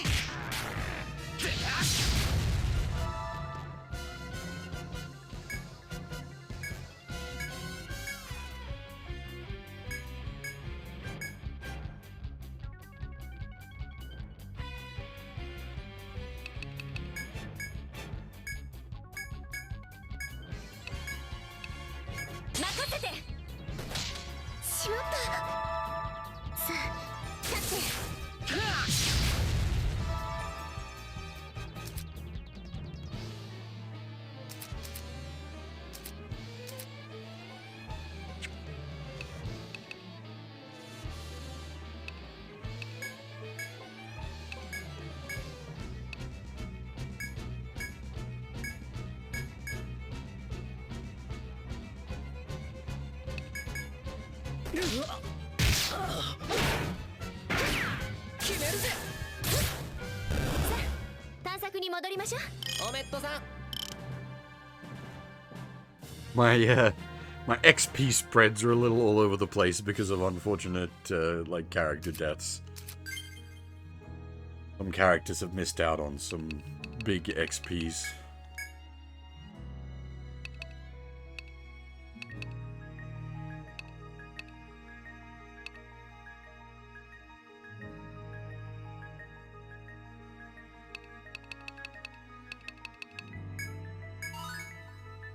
任せて。しまった。さあ立って。決めるぜ。さあ探索に戻りましょう。おめっとさん。My XP spreads are a little all over the place because of unfortunate like character deaths. Some characters have missed out on some big XPs.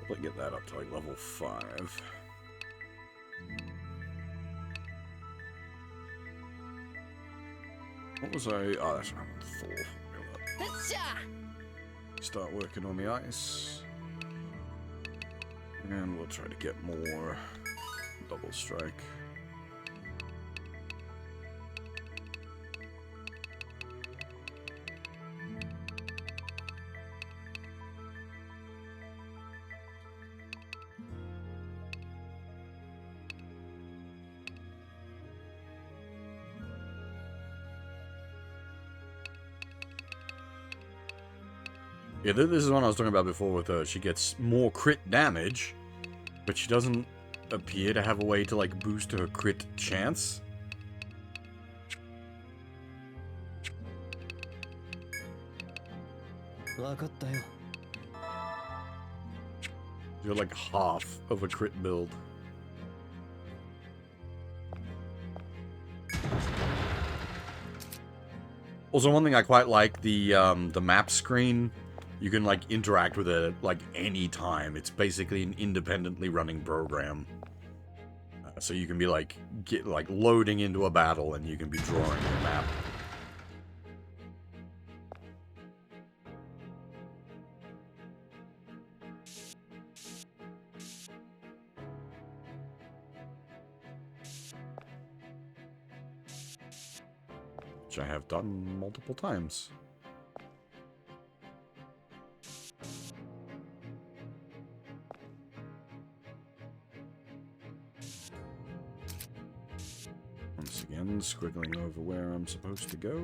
Probably get that up to like level 5. What was I? Oh, that's right. Thor. Start working on the ice. And we'll try to get more double strike. Yeah, this is one I was talking about before with her. She gets more crit damage, but she doesn't appear to have a way to, like, boost her crit chance. You're like half of a crit build. Also, one thing I quite like, the map screen. You can, like, interact with it, like, any time. It's basically an independently running program. So you can be, like, loading into a battle, and you can be drawing your map. Which I have done multiple times. Once again, squiggling over where I'm supposed to go.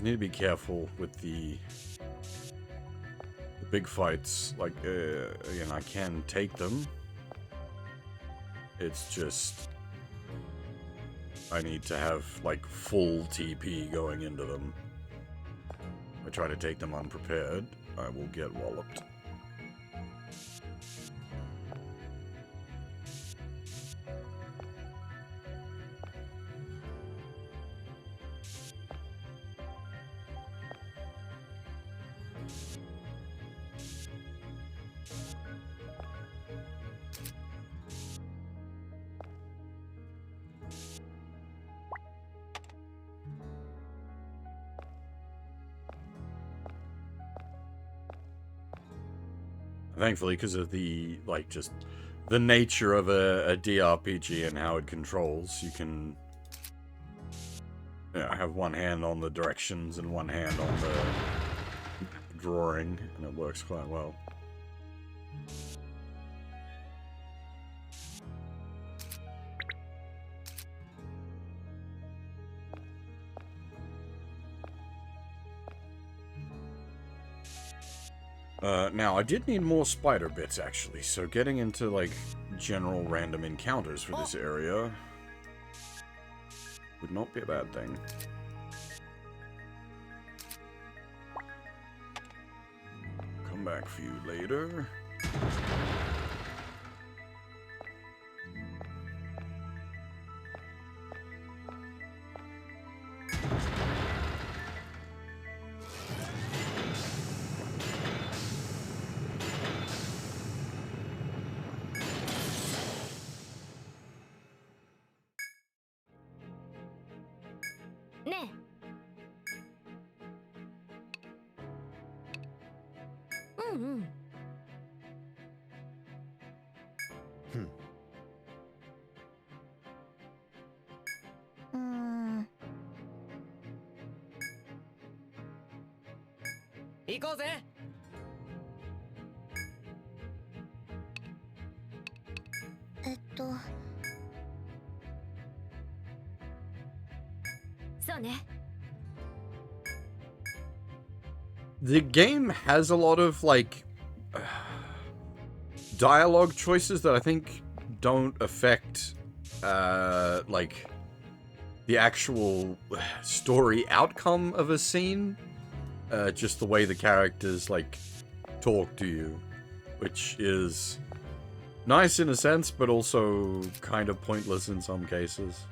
Need to be careful with the big fights. Like, again, I can take them. It's just I need to have like full TP going into them. If I try to take them unprepared, I will get walloped. Thankfully, because of the, like, just the nature of a DRPG and how it controls, you can have one hand on the directions and one hand on the drawing, and it works quite well. Now, I did need more spider bits, actually, so getting into, like, general random encounters for this area would not be a bad thing. Come back for you later.ねえ。うんうん。行こうぜ。そうね。The game has a lot of, like, dialogue choices that I think don't affect, like, the actual story outcome of a scene. Just the way the characters, like, talk to you. Which is nice in a sense, but also kind of pointless in some cases.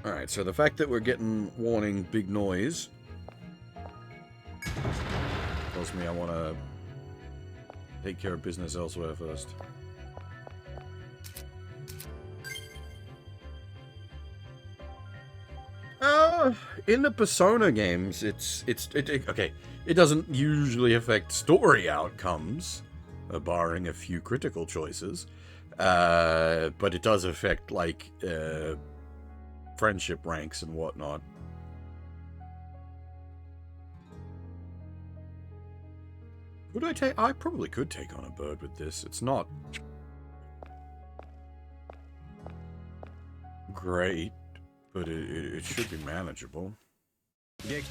Alright, so the fact that we're getting warning big noise tells me I want to take care of business elsewhere first. In the Persona games, okay, it doesn't usually affect story outcomes, barring a few critical choices, but it does affect, like, friendship ranks and whatnot. Would I take? I probably could take on a bird with this. It's not great, but it should be manageable. Okay,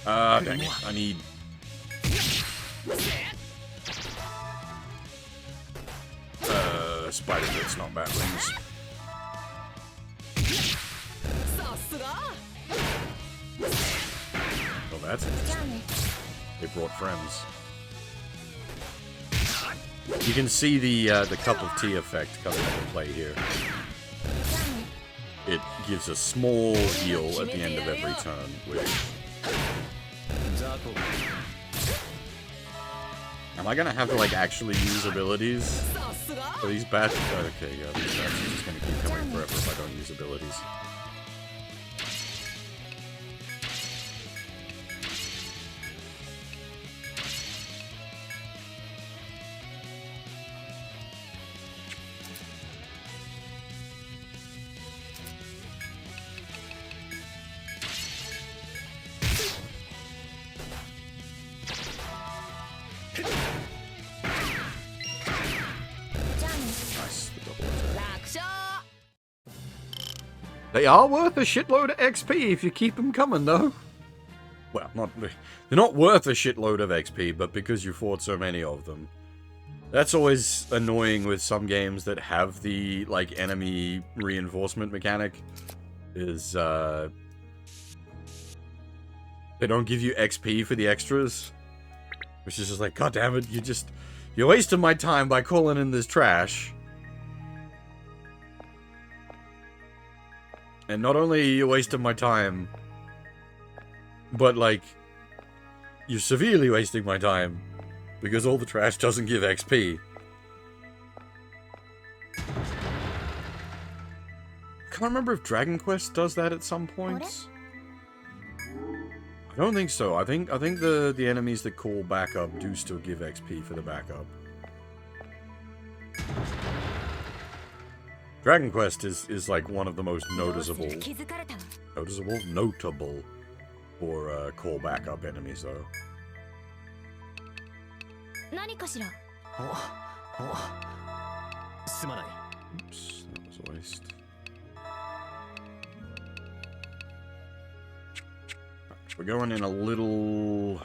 I need... spider bits, not bat wings. Well, that's interesting. They brought friends. You can see the cup of tea effect coming into play here. It gives a small heal at the end of every turn, which... Am I gonna have to, like, actually use abilities for these bats? Okay, yeah, these bats are just gonna keep coming forever if I don't use abilities. They are worth a shitload of XP if you keep them coming, though. Well, they're not worth a shitload of XP, but because you fought so many of them. That's always annoying with some games that have the, like, enemy reinforcement mechanic. Is, they don't give you XP for the extras. Which is just like, god damn it, you're wasting my time by calling in this trash. And not only are you wasting my time, but, like, you're severely wasting my time, because all the trash doesn't give XP. I can't remember if Dragon Quest does that at some points. I don't think so. I think the enemies that call backup do still give XP for the backup. Dragon Quest is like one of the most noticeable Noticeable? Notable for call backup enemies, though. 何かしら。すまない。 Oops, that was a waste. We're going in a little...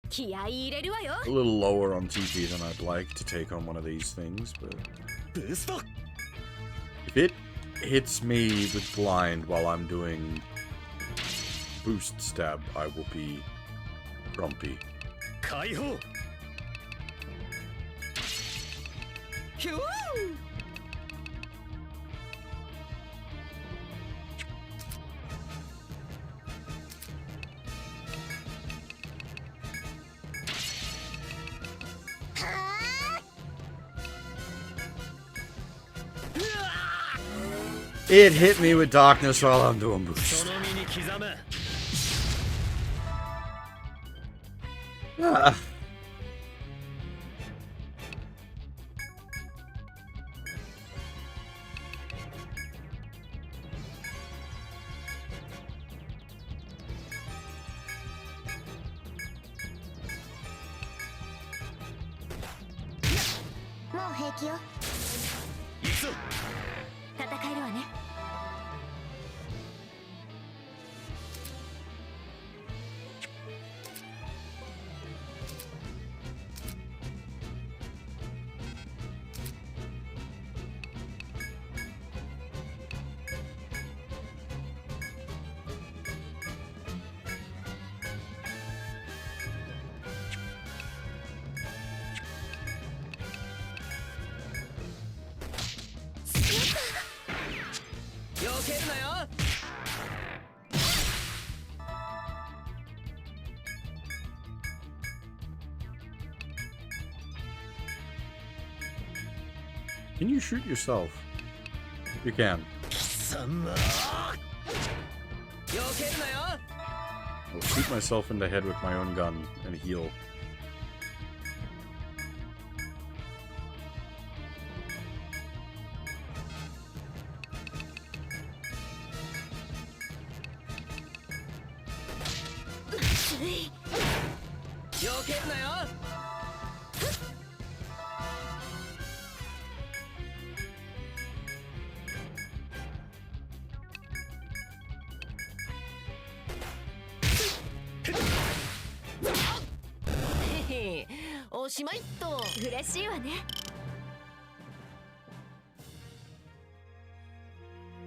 気合い入れるわよ。 a little lower on TP than I'd like to take on one of these things, but ブースト if it hits me with blind while I'm doing boost stab, I will be grumpy. 解放 ヒュー It hit me with darkness while I'm doing そ boost. の身に刻む Ah. Mo 平気よ。 行くぞ 戦えるわね。 避けるなよ Can you shoot yourself? You can. さま 避けるなよ I'll shoot myself in the head with my own gun and heal.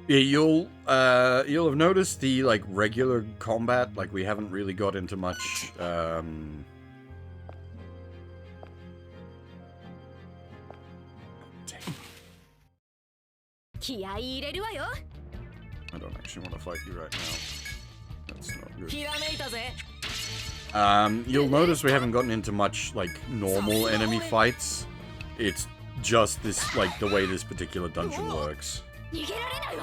Yeah, you'll have noticed the like regular combat, like we haven't really got into much気合い入れるわよ。 I don't actually want to fight you right now. That's not good. ひらめいたぜ You'll notice we haven't gotten into much like normal enemy fights. It's just this like the way this particular dungeon works. 逃げられないわ。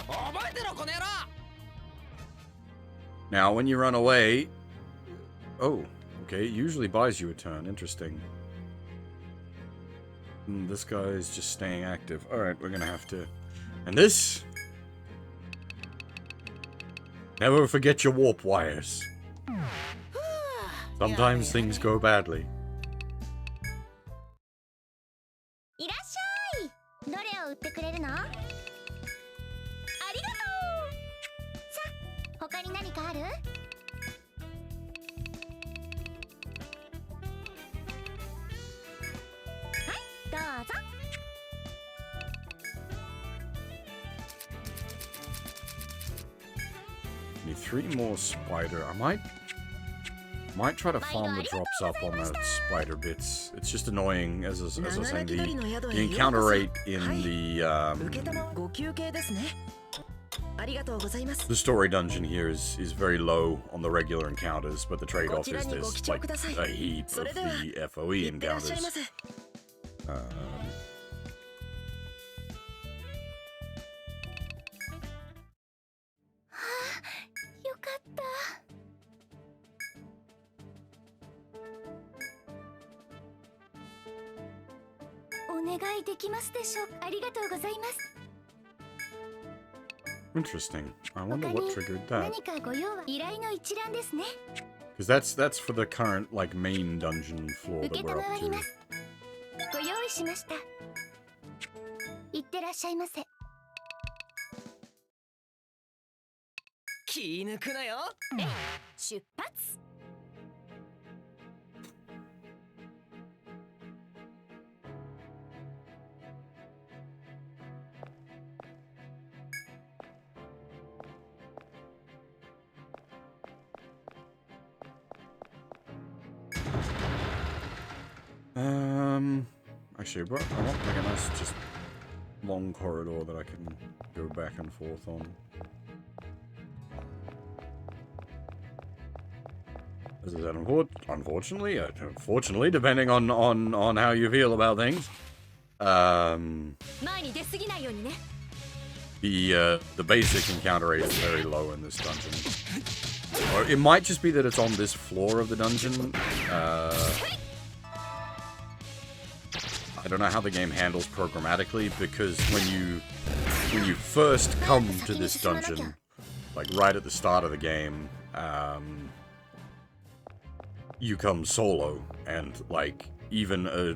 覚えてろこの野郎 Now, when you run away, oh, okay, it usually buys you a turn. Interesting. This guy is just staying active. All right, we're gonna have to. And this. Never forget your warp wires. Sometimes things go badly. いらっしゃい。どれを売ってくれるの？ありがとう。さあ、他に何かある？はい、どうぞ。 Need 3 more spider. I might try to farm the drops up on the spider bits. It's just annoying, as I was saying, the encounter rate in 受けたまご休憩ですねありがとうございます the story dungeon here is very low on the regular encounters, but the trade-off is there's like a heap of the FOE いってらっしゃい encounters. ませ よかった。お願いできますでしょう。ありがとうございます。 Interesting. I wonder what triggered that. 何かご用は依頼の一覧ですね。 Because that's for the current like main dungeon floor 受 that けた we're まわ up り to. ます。ご用意しました。いってらっしゃいませ。気抜くなよ。出発。Actually, I want like a nice, just long corridor that I can go back and forth on. As I said, unfortunately, fortunately, depending on how you feel about things, 前に出過ぎないようにね。 the basic encounter rate is very low in this dungeon. Or it might just be that it's on this floor of the dungeon. I don't know how the game handles programmatically, because when you first come to this dungeon, like right at the start of the game, you come solo, and like even a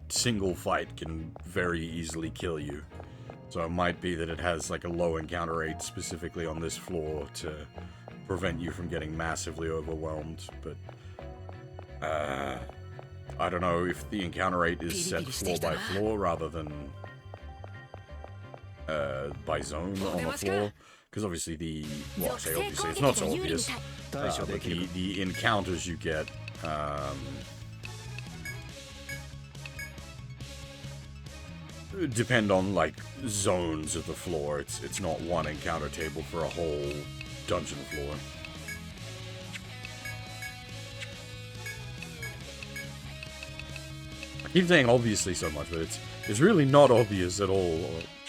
single fight can very easily kill you. So it might be that it has like a low encounter rate specifically on this floor to prevent you from getting massively overwhelmed, but I don't know if the encounter rate is set floor by floor rather than by zone on the floor, because obviously well, I say obviously, it's not so obvious, but the encounters you get depend on like zones of the floor. It's not one encounter table for a whole dungeon floor. I keep saying obviously so much, but it's really not obvious at all.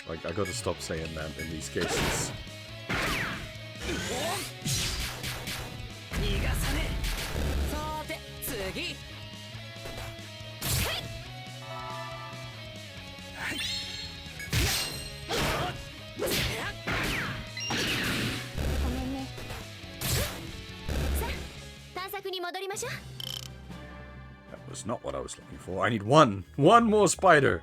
Like, I gotta stop saying that in these cases. That was not what I was looking for. I need one more spider.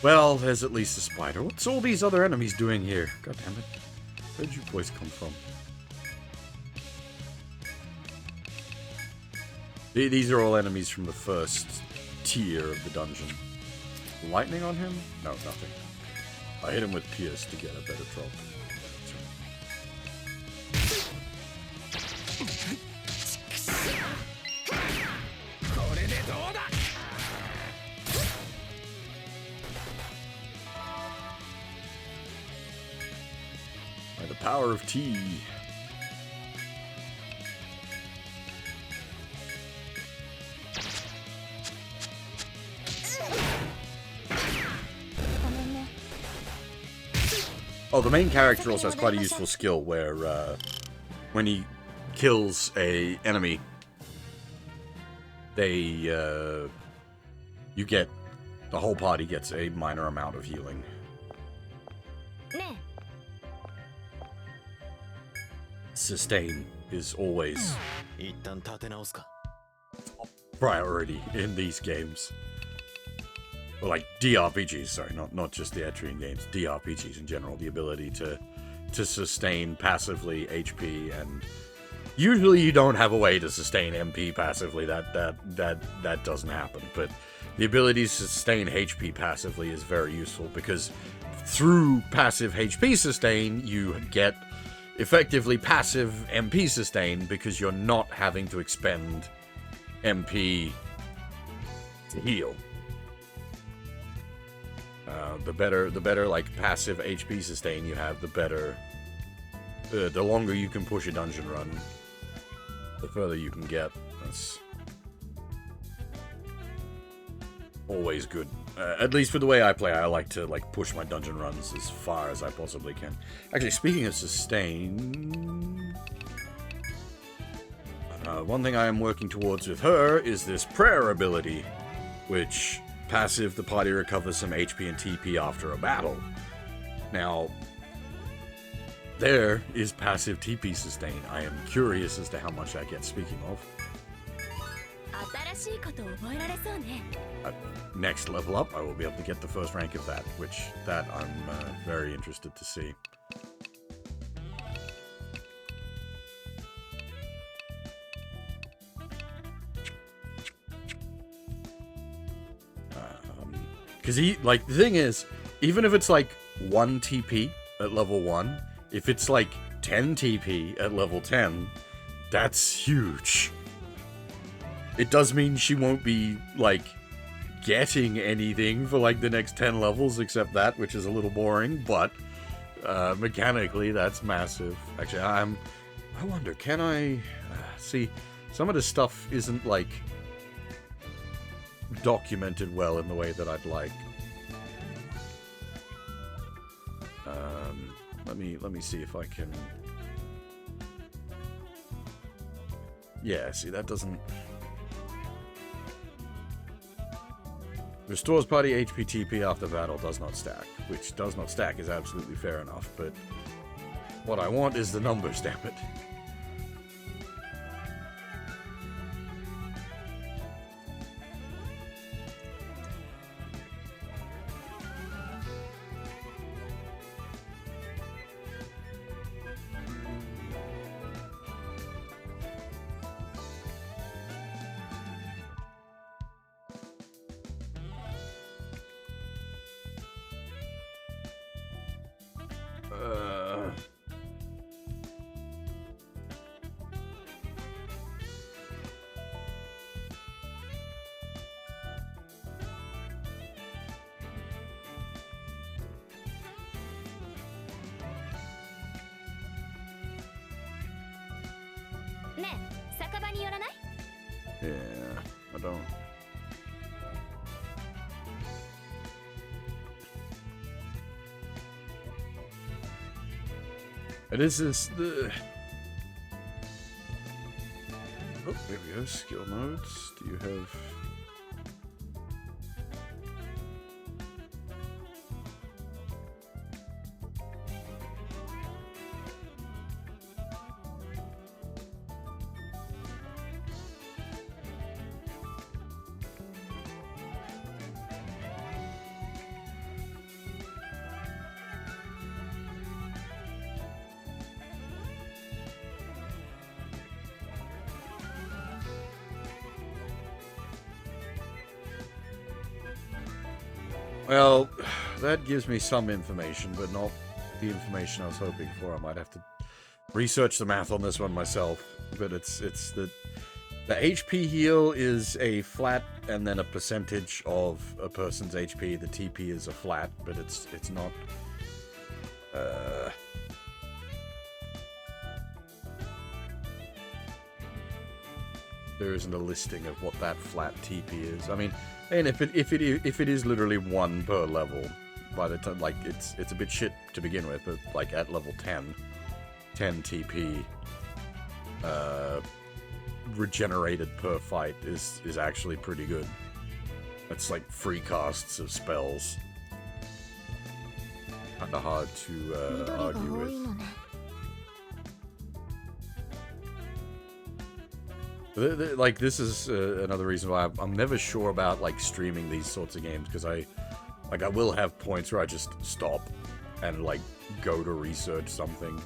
Well, there's at least a spider. What's all these other enemies doing here? God damn it. Where'd you boys come from? These are all enemies from the first tier of the dungeon. Lightning on him? No, nothing. I hit him with Pierce to get a better drop. By the power of tea. Oh, the main character also has quite a useful skill where when he kills a enemy, the whole party gets a minor amount of healing. Sustain is always priority in these games. Well, like DRPGs, sorry, not just the Etrian games, DRPGs in general, the ability to sustain passively HP, and usually you don't have a way to sustain MP passively. That doesn't happen, but the ability to sustain HP passively is very useful, because through passive HP sustain you get effectively passive MP sustain, because you're not having to expend MP to heal. The better like passive HP sustain you have, the better, the longer you can push a dungeon run, the further you can get. That's always good. At least for the way I play, I like to like push my dungeon runs as far as I possibly can. Actually, speaking of sustain, one thing I am working towards with her is this prayer ability, which passive the party recovers some HP and TP after a battle. Now, there is passive TP sustain. I am curious as to how much that gets. Speaking of. Next level up, I will be able to get the first rank of that, which I'm very interested to see. Because the thing is, even if it's like 1 TP at level 1, if it's like 10 TP at level 10, that's huge. It does mean she won't be, like, getting anything for, like, the next 10 levels except that, which is a little boring, but mechanically, that's massive. Actually, I wonder, can I... see, some of this stuff isn't, like, documented well in the way that I'd like. Let me see if I can... Yeah, see, that doesn't... Restores party HP TP after battle, does not stack. Which does not stack is absolutely fair enough, but what I want is the numbers, damn it. Yeah, I don't. It is this the. Oh, there we go. Skill modes. Do you have? Well, that gives me some information, but not the information I was hoping for. I might have to research the math on this one myself. But it's the HP heal is a flat and then a percentage of a person's HP. The TP is a flat, but it's not. There isn't a listing of what that flat TP is. I mean, and if it is literally 1 per level, by the time, like, it's a bit shit to begin with, but like at level 10 TP regenerated per fight is actually pretty good. That's like free casts of spells. Kinda hard to argue with. Like, this is another reason why I'm never sure about, like, streaming these sorts of games, because I will have points where I just stop and, like, go to research something.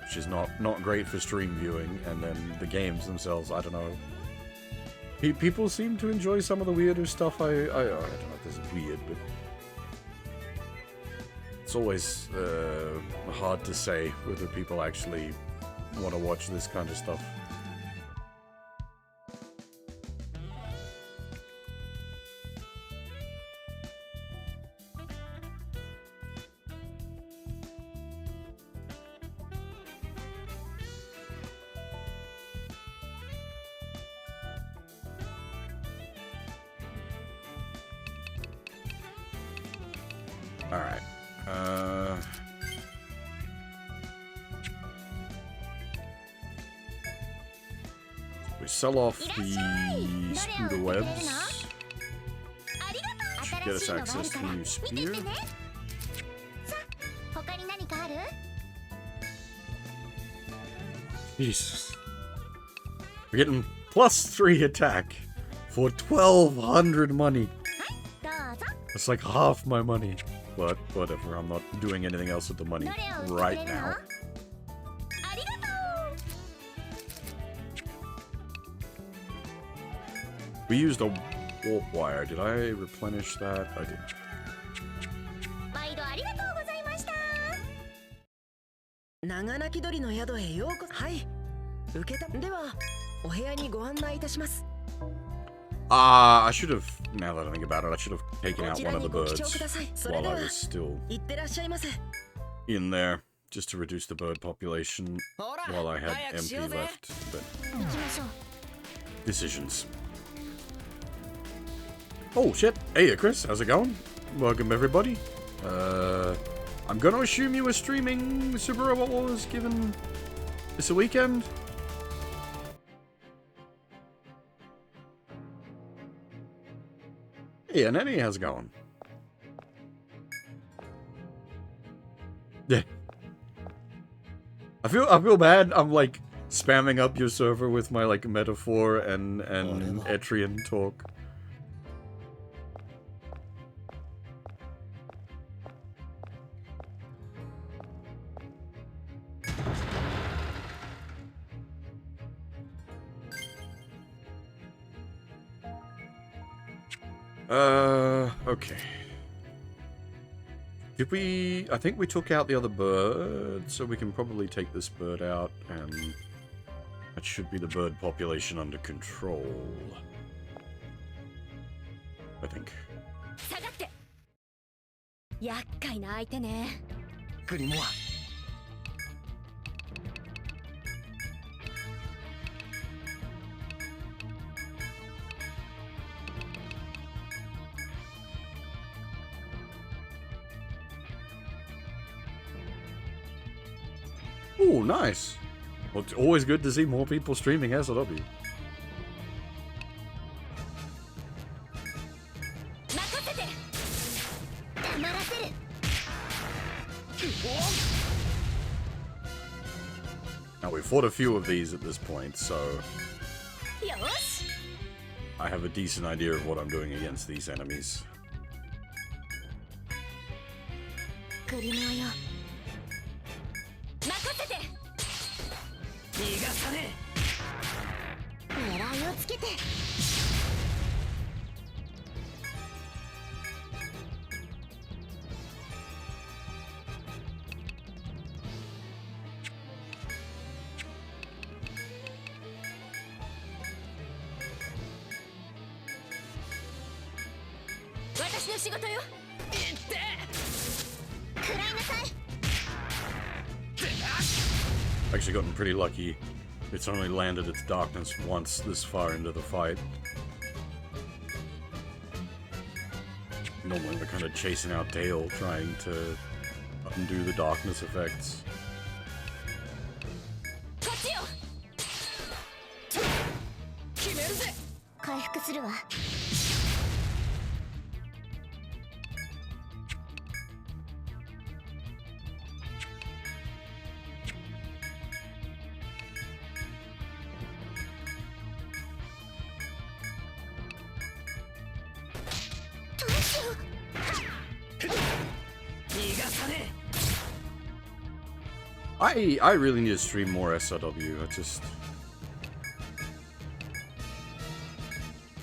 Which is not great for stream viewing, and then the games themselves, I don't know. People seem to enjoy some of the weirder stuff. I don't know if this is weird, but... It's always hard to say whether people actually want to watch this kind of stuff. Alright. We sell off the spider webs. Should get us access to the new spear. Jesus. We're getting +3 attack for 1,200 money. That's like half my money. But whatever, I'm not doing anything else with the money right now. We used a warp wire. Did I replenish that? I did. 長鳴き鳥の宿へようこそ。はい。受けた。では、お部屋にご案内いたします。I should have, now that I think about it, I should have taken out one of the birds while I was still in there, just to reduce the bird population while I had MP left. But decisions. Oh shit! Hey there, Chris. How's it going? Welcome everybody. I'm gonna assume you were streaming Super Robot Wars, given it's a weekend. Yeah, Nenny, how's it going? Yeah. I feel bad. I'm like spamming up your server with my like metaphor and Etrian talk. Okay. Did we... I think we took out the other bird, so we can probably take this bird out, and that should be the bird population under control. I think. Oh, nice. Well, it's always good to see more people streaming SLW. Now, we fought a few of these at this point, so I have a decent idea of what I'm doing against these enemies. Actually gotten pretty lucky. It's only landed its darkness once this far into the fight. Normally we're kind of chasing our tail, trying to undo the darkness effects. I really need to stream more SLW. I just...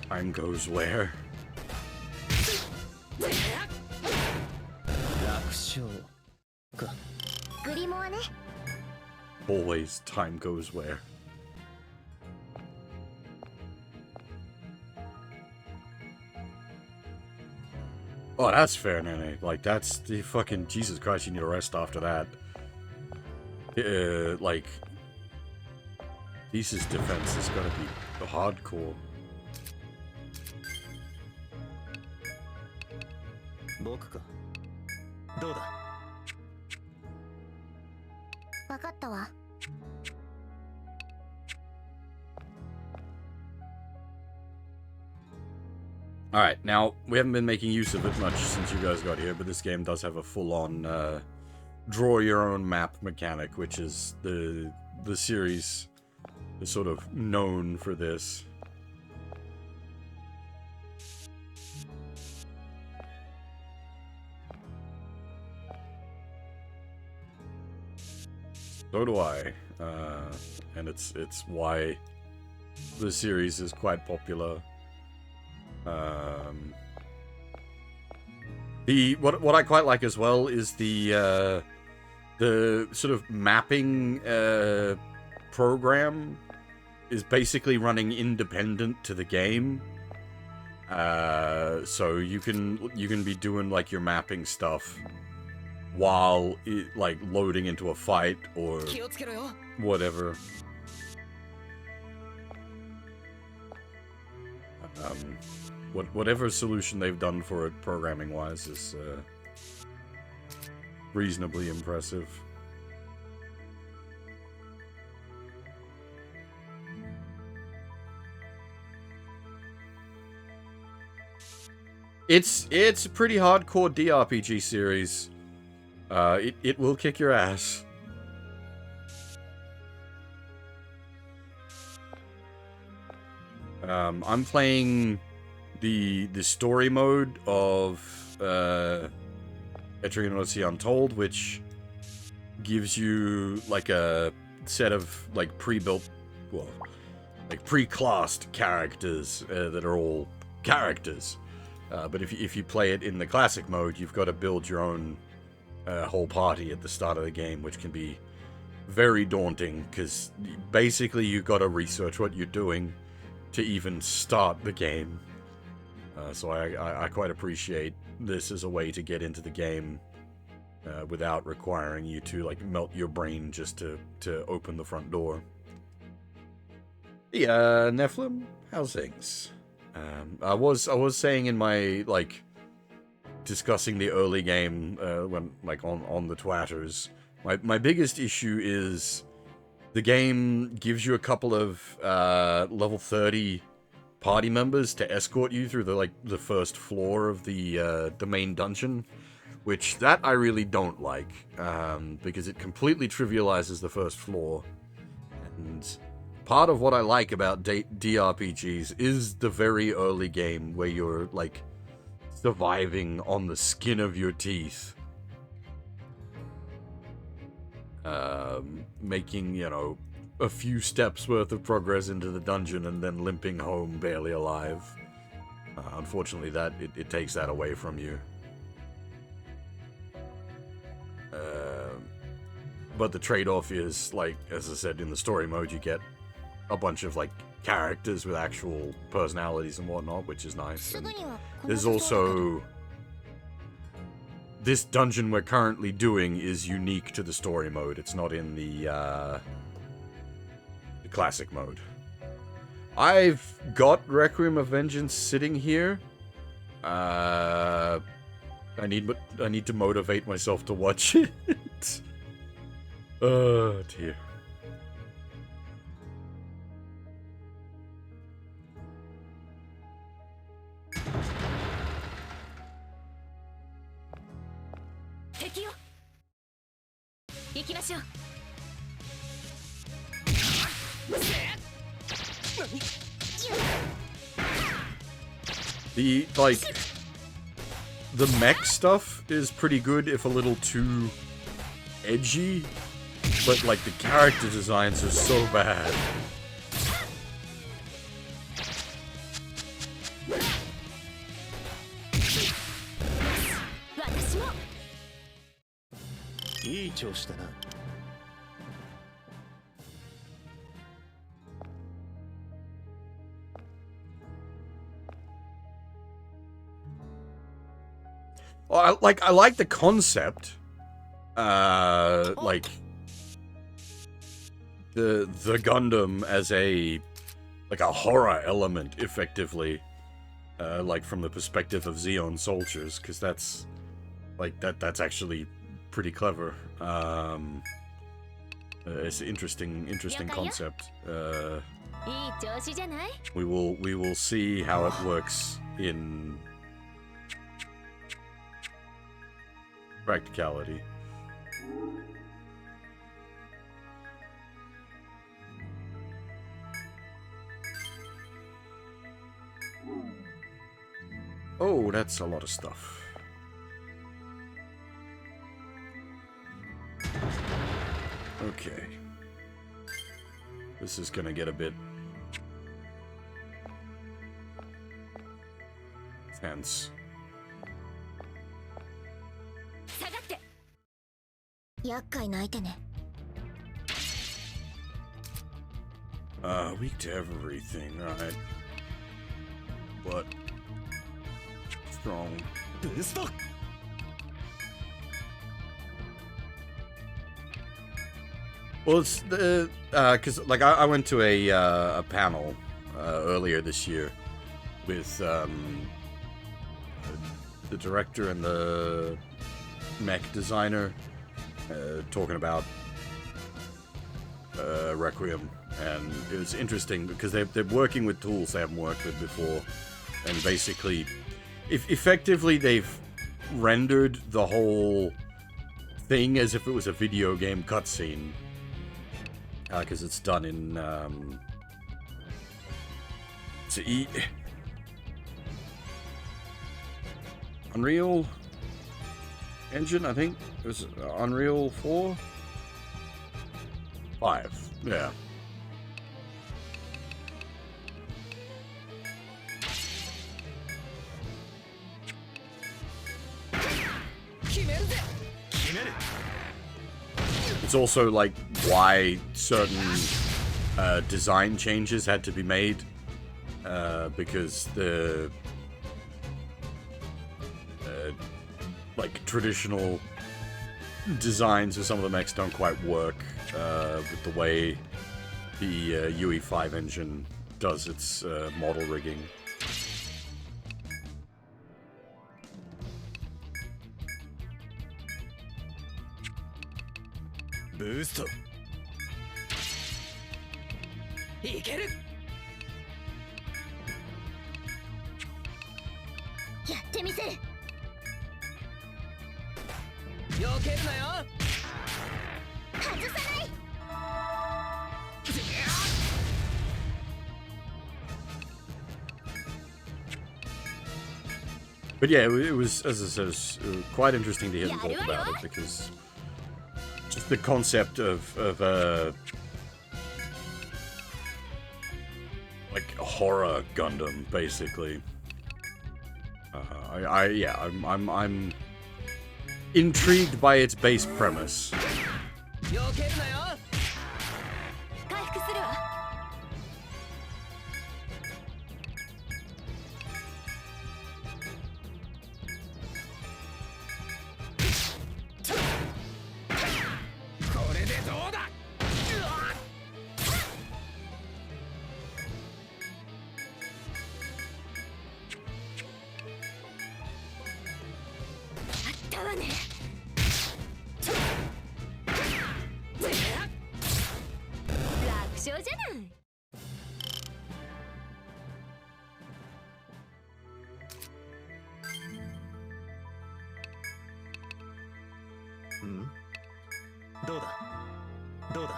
Time goes where? Always time goes where. Oh, that's fair, Nene. Like, that's the fucking... Jesus Christ, you need a rest after that. Like... Thesis defense is gonna be hardcore. どうだ。分かったわ。Alright, now, we haven't been making use of it much since you guys got here, but this game does have a full-on, draw-your-own-map mechanic, which is the series is sort of known for this. So do I, and it's why the series is quite popular. What I quite like as well is the sort of mapping program is basically running independent to the game. So you can be doing like your mapping stuff while like loading into a fight or whatever. Whatever solution they've done for it programming-wise is reasonably impressive. It's a pretty hardcore DRPG series. It will kick your ass. I'm playing the story mode of Etrian Odyssey Untold, which gives you like a set of like pre-built, well, like pre-classed characters that are all characters. But if you play it in the classic mode, you've got to build your own whole party at the start of the game, which can be very daunting because basically you've got to research what you're doing to even start the game. So I quite appreciate this as a way to get into the game without requiring you to like melt your brain just to open the front door. Yeah, Nephilim, how's things? I was saying in my like discussing the early game when like on the twatters, my biggest issue is the game gives you a couple of level 30 party members to escort you through the first floor of the main dungeon, which that I really don't like because it completely trivializes the first floor. And part of what I like about DRPGs is the very early game where you're like surviving on the skin of your teeth, making, you know, a few steps worth of progress into the dungeon and then limping home barely alive. Unfortunately, it takes that away from you. But the trade-off is, like, as I said, in the story mode, you get a bunch of, like, characters with actual personalities and whatnot, which is nice. And there's also... This dungeon we're currently doing is unique to the story mode. It's not in the classic mode. I've got Requiem of Vengeance sitting here. I need to motivate myself to watch it. Oh dear. The mech stuff is pretty good, if a little too edgy, but like the character designs are so bad. Well, I like the concept. Like the Gundam as a horror element, effectively, like from the perspective of Zeon soldiers, because that's Like that's actually pretty clever. It's an interesting concept. いい調子じゃない? We will see how it works in practicality. Oh, that's a lot of stuff. Okay. This is gonna get a bit tense. 下がって。厄介な相手ね。Weak to everything, alright. But strong. Well, it's the because like I went to a panel earlier this year with the director and the mech designer talking about Requiem, and it was interesting because they're working with tools they haven't worked with before, and basically, effectively they've rendered the whole thing as if it was a video game cutscene. Because it's done in Unreal Engine, I think it was Unreal 4, 5, yeah. It's also like why certain design changes had to be made because the like traditional designs of some of the mechs don't quite work with the way the UE5 engine does its model rigging. Boost. いける。やってみせる。避けるなよ。外さない。But yeah, it was, as I said, it was quite interesting to hear them talk about it because just the concept of like a horror Gundam, basically. I'm intrigued by its base premise. 避けるなよ。回復するわ。これでどうだ。あったわね。楽勝じゃない。どうだ。どうだ。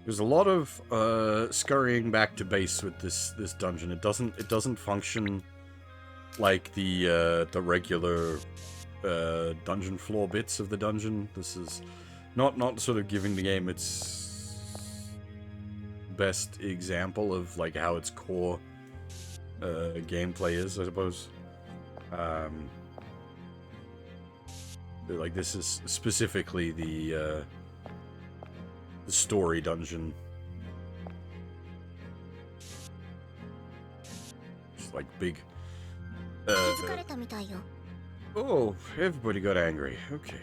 There's a lot of scurrying back to base with this dungeon. It doesn't function like the regular dungeon floor bits of the dungeon. This is not sort of giving the game its best example of like how its core gameplay is, I suppose. Like this is specifically the story dungeon. Just like big. 気づかれたみたいよ。 Oh, everybody got angry. Okay.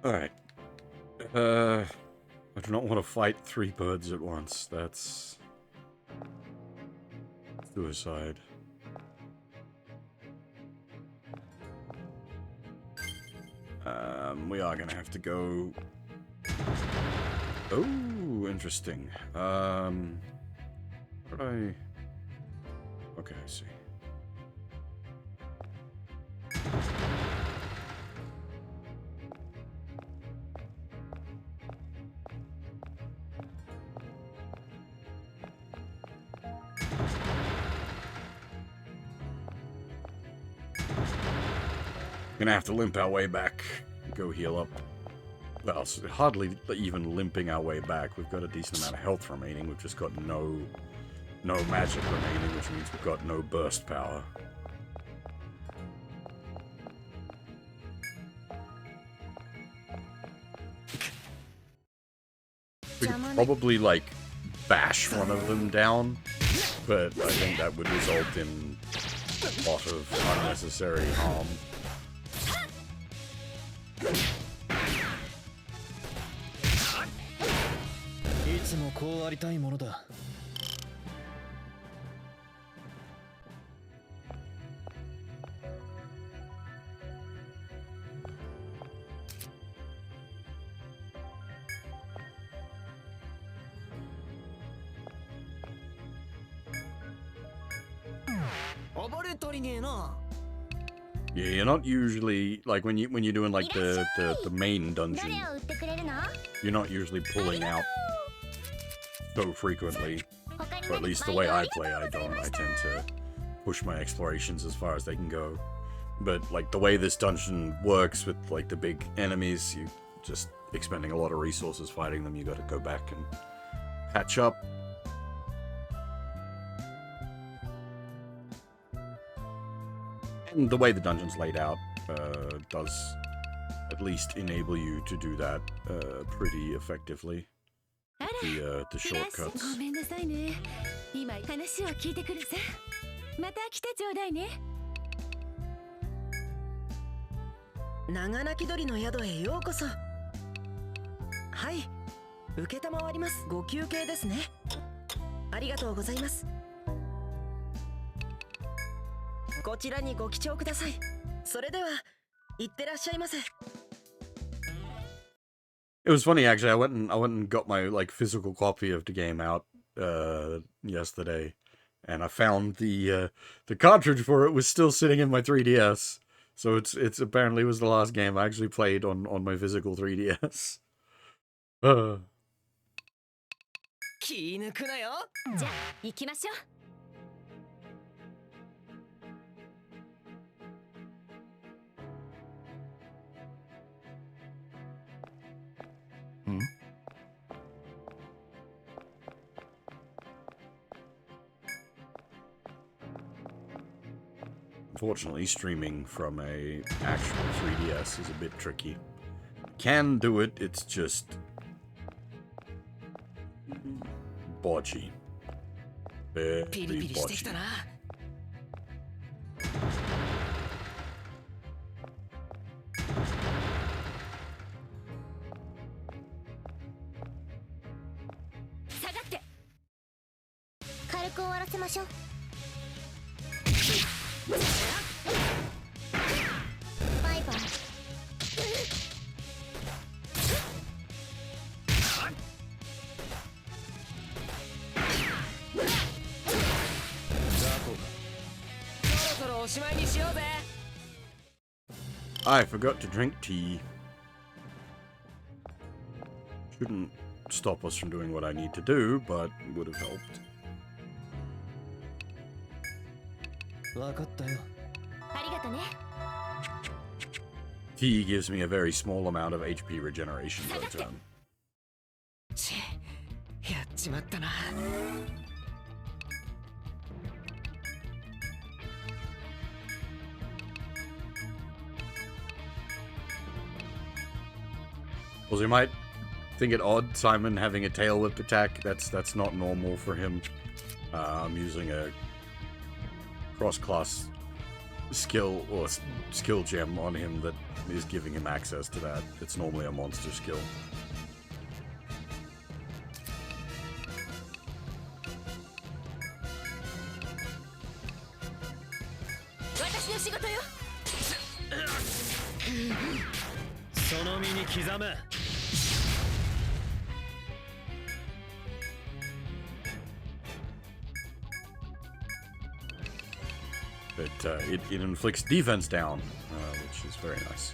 Alright. I do not want to fight 3 birds at once. That's suicide. We are gonna have to go. Oh, interesting. What did I? Okay, I see. Gonna have to limp our way back. Go heal up. Well, hardly even limping our way back. We've got a decent amount of health remaining. We've just got no magic remaining, which means we've got no burst power. We could probably, like, bash one of them down, but I think that would result in a lot of unnecessary harm. いつもこうありたいものだ。暴れ足りねえな。 Yeah, you're not usually like when you're doing like the main dungeon. 誰を売ってくれるの？ You're not usually pulling out so frequently, or at least the way I play, I don't. I tend to push my explorations as far as they can go. But like the way this dungeon works with like the big enemies, you just expending a lot of resources fighting them. You got to go back and patch up. And the way the dungeon's laid out does at least enable you to do that pretty effectively. The shortcuts. ごめんなさいね。今話を聞いてくるさ。また来てちょうだいね。長鳴き鳥の宿へようこそ。はい、承ります。ご休憩ですね。ありがとうございます。こちらにご記帳ください。それでは、いってらっしゃいませ。 It was funny actually. I went and got my like physical copy of the game out yesterday, and I found the cartridge for it was still sitting in my 3DS. So it's apparently was the last game I actually played on my physical 3DS. 気抜くなよ。じゃあ行きましょう。 Unfortunately, streaming from a actual 3DS is a bit tricky. Can do it, it's just botchy. Very ピリピリしてきた botchy. な。 下がって。軽く終わらせましょう。バイバイ。 そろそろおしまいにしようぜ。 I forgot to drink tea. Shouldn't stop us from doing what I need to do, but would have helped. わかったよ。ありがとね。 Tea gives me a very small amount of HP regeneration per turn. ちやっちまったな。 Well, you might think it odd, Simon having a tail whip attack. That's not normal for him. I'm using a cross-class skill or skill gem on him that is giving him access to that. It's normally a monster skill. It inflicts defense down, which is very nice.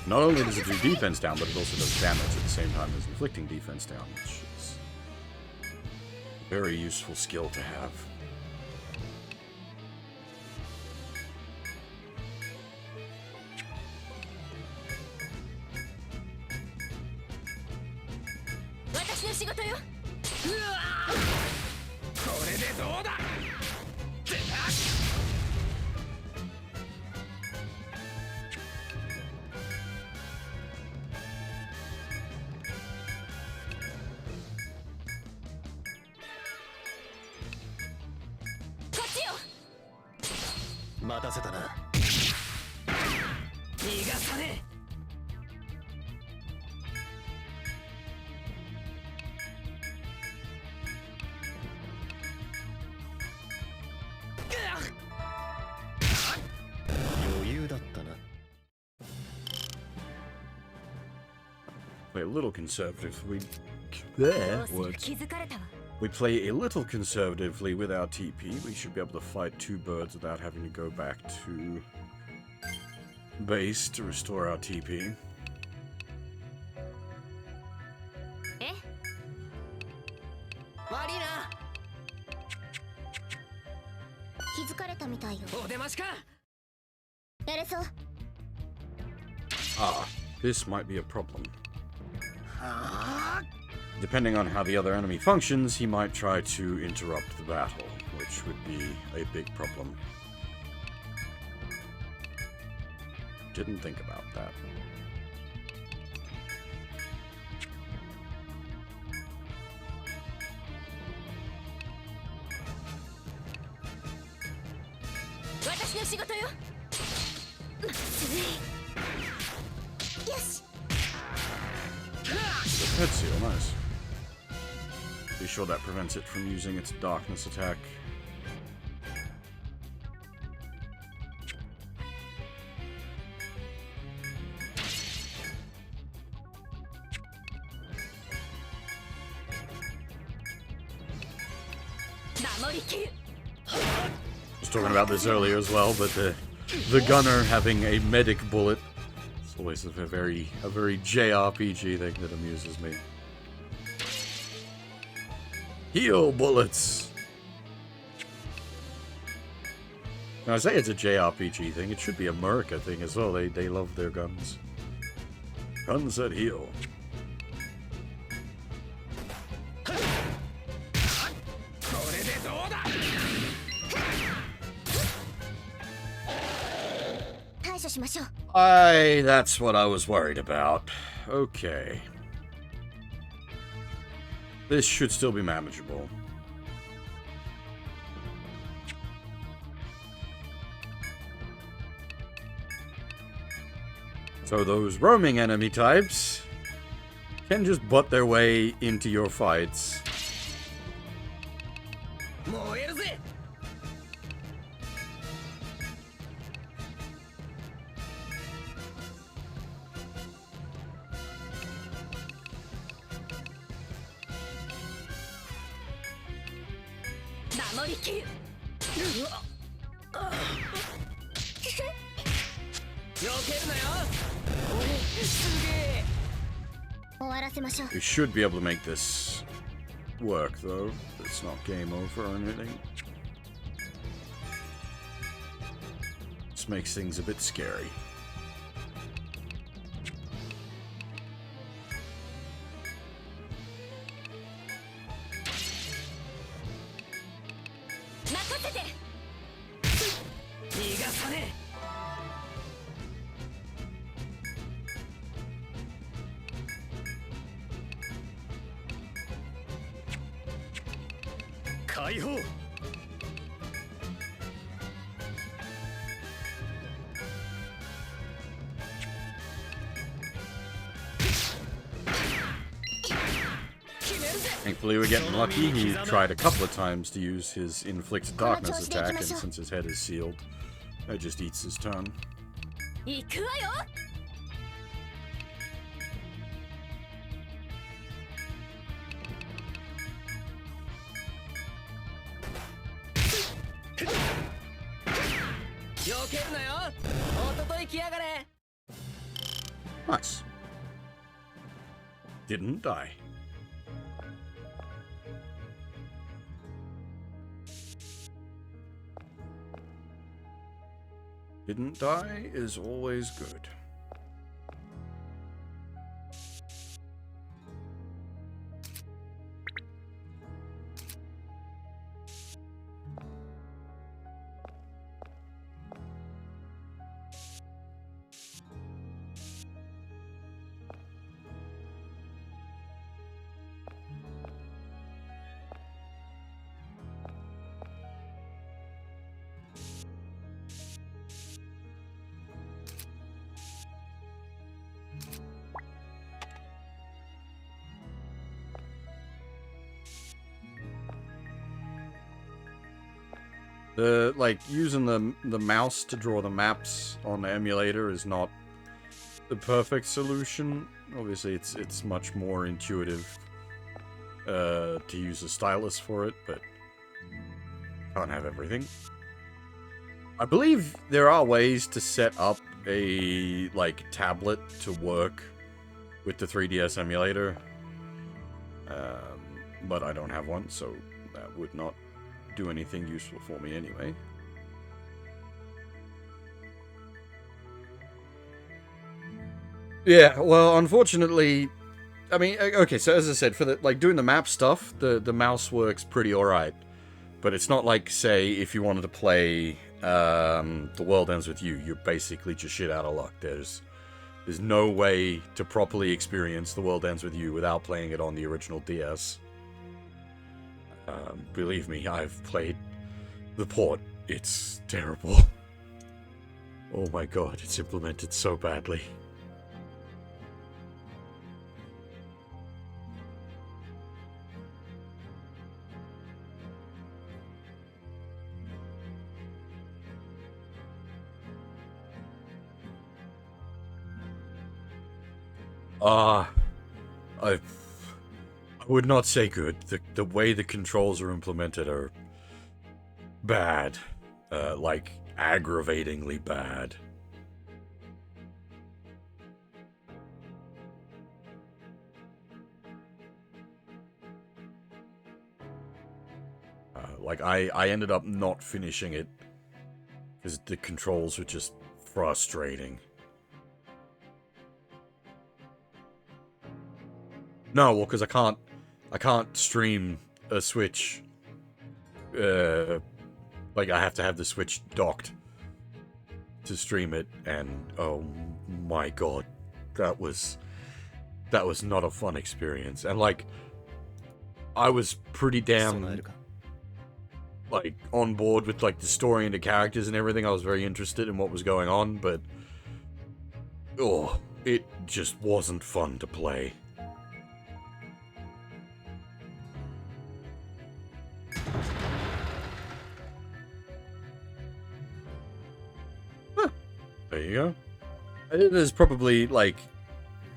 Not only does it do defense down, but it also does damage at the same time as inflicting defense down, which is a very useful skill to have. Play a little conservative. We play a little conservatively with our TP. We should be able to fight two birds without having to go back to base to restore our TP. 気づかれたみたいよ。お出ましか。やれそう。Ah, this might be a problem. Depending on how the other enemy functions, he might try to interrupt the battle, which would be a big problem. Didn't think about that. Head seal, nice. Be sure that prevents it from using its darkness attack. I was talking about this earlier as well, but the gunner having a medic bullet is always a very JRPG thing that amuses me. Heal bullets! Now I say it's a JRPG thing, it should be a America thing as well. They love their guns. Guns that heal. That's what I was worried about. Okay. This should still be manageable. So those roaming enemy types can just butt their way into your fights. We should be able to make this work, though. It's not game over or anything. This makes things a bit scary. 解放 Thankfully, we're getting lucky. He tried a couple of times to use his Inflict Darkness attack, and since his head is sealed, that just eats his turn. 行くわよ Nice. Didn't die. Didn't die is always good. Using the mouse to draw the maps on the emulator is not the perfect solution. Obviously, it's much more intuitive to use a stylus for it, but can't have everything. I believe there are ways to set up a tablet to work with the 3DS emulator, but I don't have one, so that would not do anything useful for me anyway. Yeah, well, unfortunately, I mean, okay, so as I said, for the doing the map stuff, the mouse works pretty alright, but it's not like, say, if you wanted to play The World Ends With You, you're basically just shit out of luck. There's no way to properly experience The World Ends With You without playing it on the original DS. Believe me, I've played the port. It's terrible. Oh my god, it's implemented so badly. I would not say good. The way the controls are implemented are bad. Aggravatingly bad. I ended up not finishing it because the controls were just frustrating. No, well, because I can't stream a Switch. I have to have the Switch docked to stream it, and oh my god, that was not a fun experience. And I was pretty damn on board with the story and the characters and everything. I was very interested in what was going on, but it just wasn't fun to play. There you go. There's probably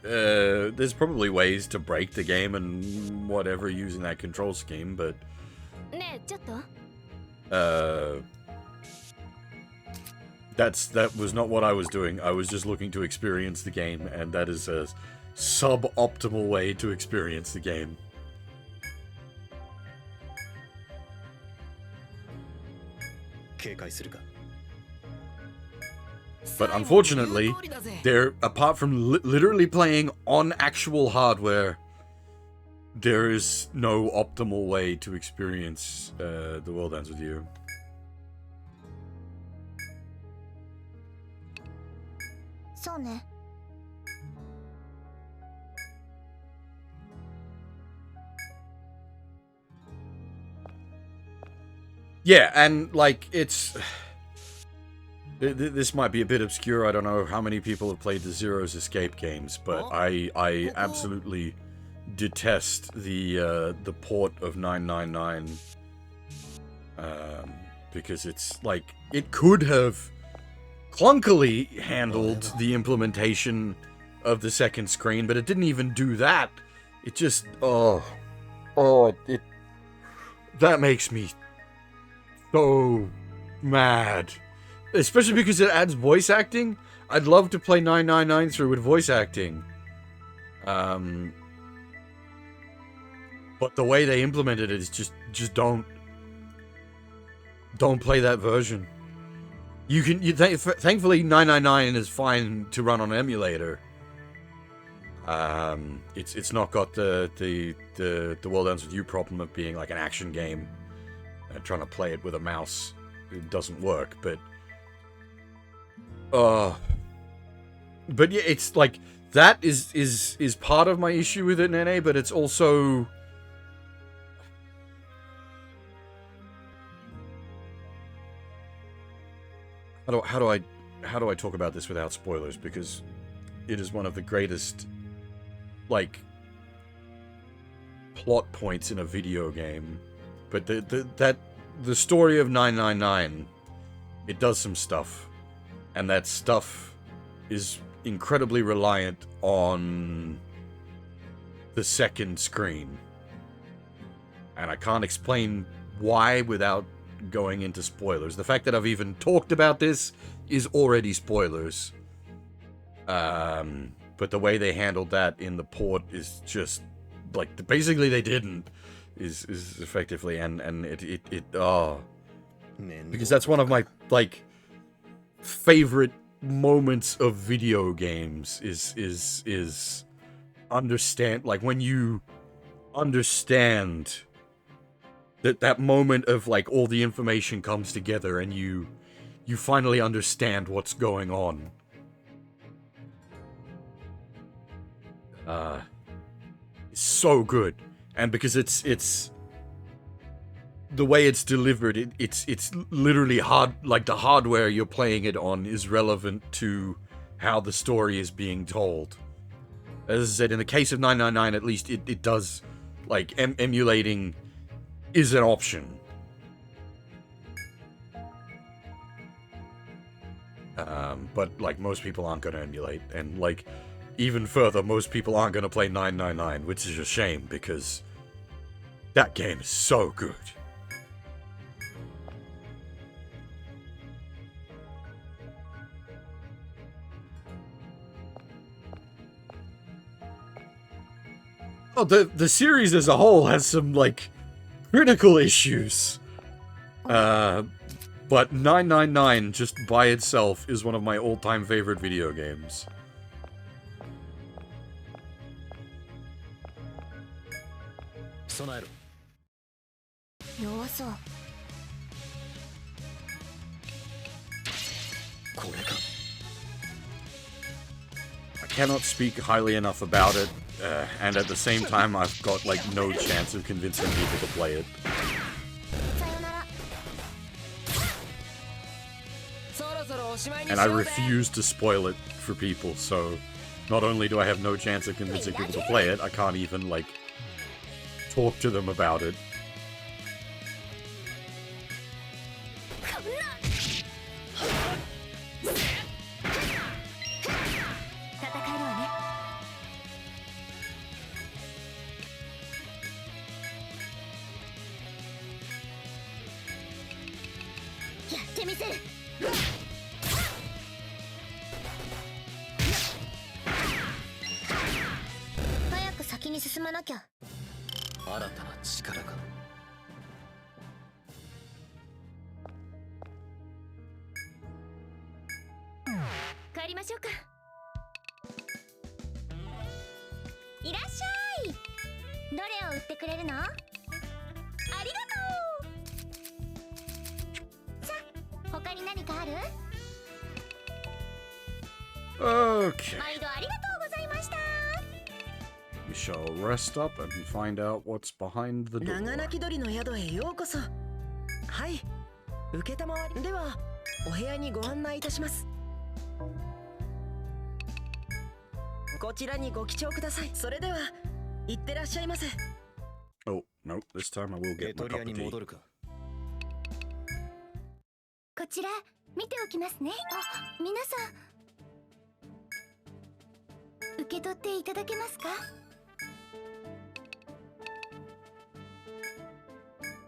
there's probably ways to break the game and whatever using that control scheme, but that was not what I was doing. I was just looking to experience the game, and that is a suboptimal way to experience the game. But unfortunately, apart from literally playing on actual hardware, there is no optimal way to experience The World Ends With You. Yeah, and like it's this might be a bit obscure. I don't know how many people have played the Zero's Escape games, but I absolutely detest the port of 999 because it's like it could have clunkily handled the implementation of the second screen, but it didn't even do that. It just that makes me so mad. Especially because it adds voice acting. I'd love to play 999 through with voice acting. But the way they implemented it is just don't play that version. Thankfully 999 is fine to run on an emulator. It's not got the World Ends With You problem of being like an action game and trying to play it with a mouse. It doesn't work, but yeah, it's like that is part of my issue with it, Nene, but it's also how do I talk about this without spoilers, because it is one of the greatest like plot points in a video game. But the story of 999, it does some stuff, and that stuff is incredibly reliant on the second screen. And I can't explain why without going into spoilers. The fact that I've even talked about this is already spoilers. But the way they handled that in the port is just like basically they didn't is effectively and because that's one of my like favorite moments of video games is understand, like when you understand that moment of like all the information comes together and you finally understand what's going on. It's so good, and because it's the way it's delivered, it's literally hard. Like the hardware you're playing it on is relevant to how the story is being told. As I said, in the case of 999, at least it does, like emulating is an option. But like most people aren't going to emulate, and like even further, most people aren't going to play 999, which is a shame because that game is so good. Oh, the series as a whole has some like critical issues. But 999 just by itself is one of my all-time favorite video games. I cannot speak highly enough about it, and at the same time I've got like no chance of convincing people to play it. And I refuse to spoil it for people, so not only do I have no chance of convincing people to play it, I can't even, like, talk to them about it. Okay. We shall rest up and find out what's behind the door. はい、承り。ではお部屋にご案内いたします。こちらにご記帳ください。それでは行ってらっしゃいませ。 Oh, no, this time I will エ get ト my リア cup に of tea. 戻るか。こちら見ておきますね。あ、皆さん受け取っていただけますか？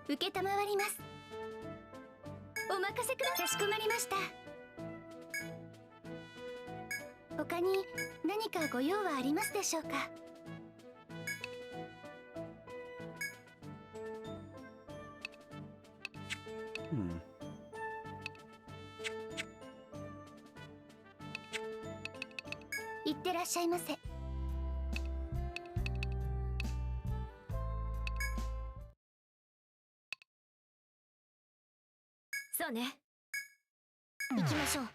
受けたまわります。お任せください。かしこまりました。他に何かご用はありますでしょうか？いってらっしゃいませ。そうね。行きましょう。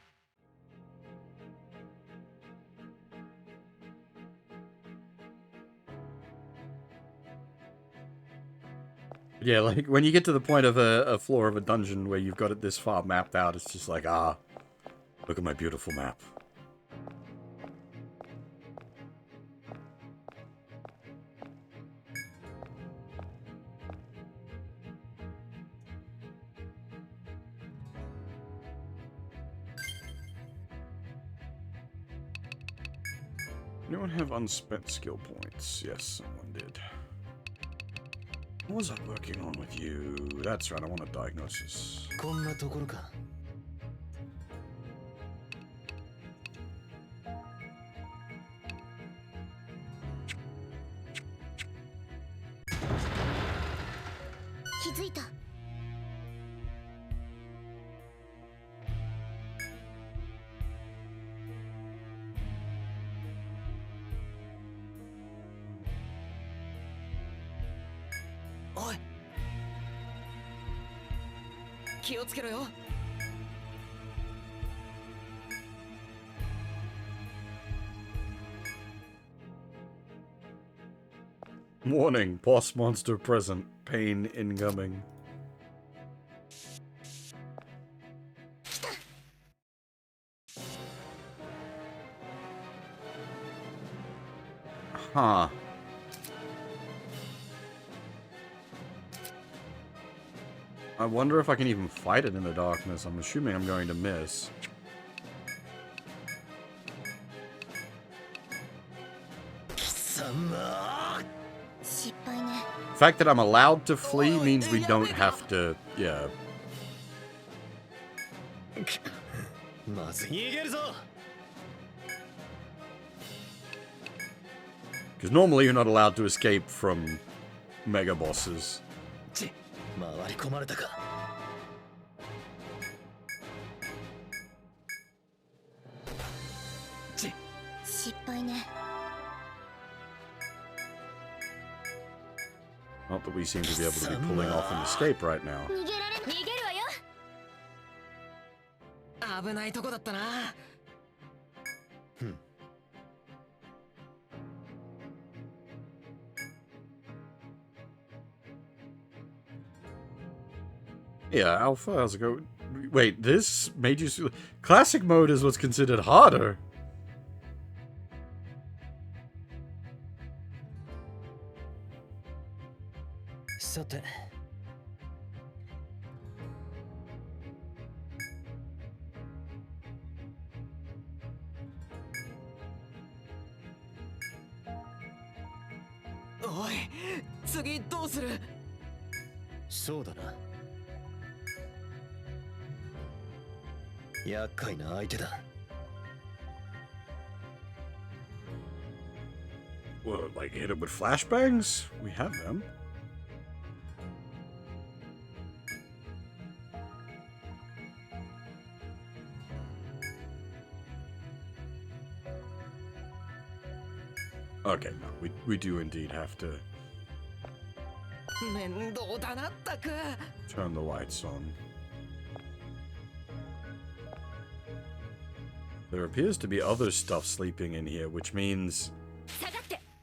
Yeah, like when you get to the point of a floor of a dungeon where you've got it this far mapped out, it's just like, ah, look at my beautiful map. Anyone have unspent skill points? Yes, someone did. What was I working on with you? That's right, I want a diagnosis. こんなところか。気づいた。おい、気をつけろよ。Warning, boss monster present. Pain incoming. Huh. I wonder if I can even fight it in the darkness. I'm assuming I'm going to miss. The fact that I'm allowed to flee means we don't have to, yeah. まずい。逃げるぞ。 Because normally you're not allowed to escape from mega bosses. ち、回り込まれたか。ち、失敗ね。 Not that we seem to be able to be pulling off an escape right now. 逃げるわよ。危ないとこだったな。Yeah, Alpha, how's it go? Wait, this made you... Classic mode is what's considered harder. Sate. Oi, 次どうする？そうだな。厄介な相手だ。 What, like hit him with flashbangs? We have them. Okay, no, we do indeed have to 面倒だなったく。 turn the lights on. There appears to be other stuff sleeping in here, which means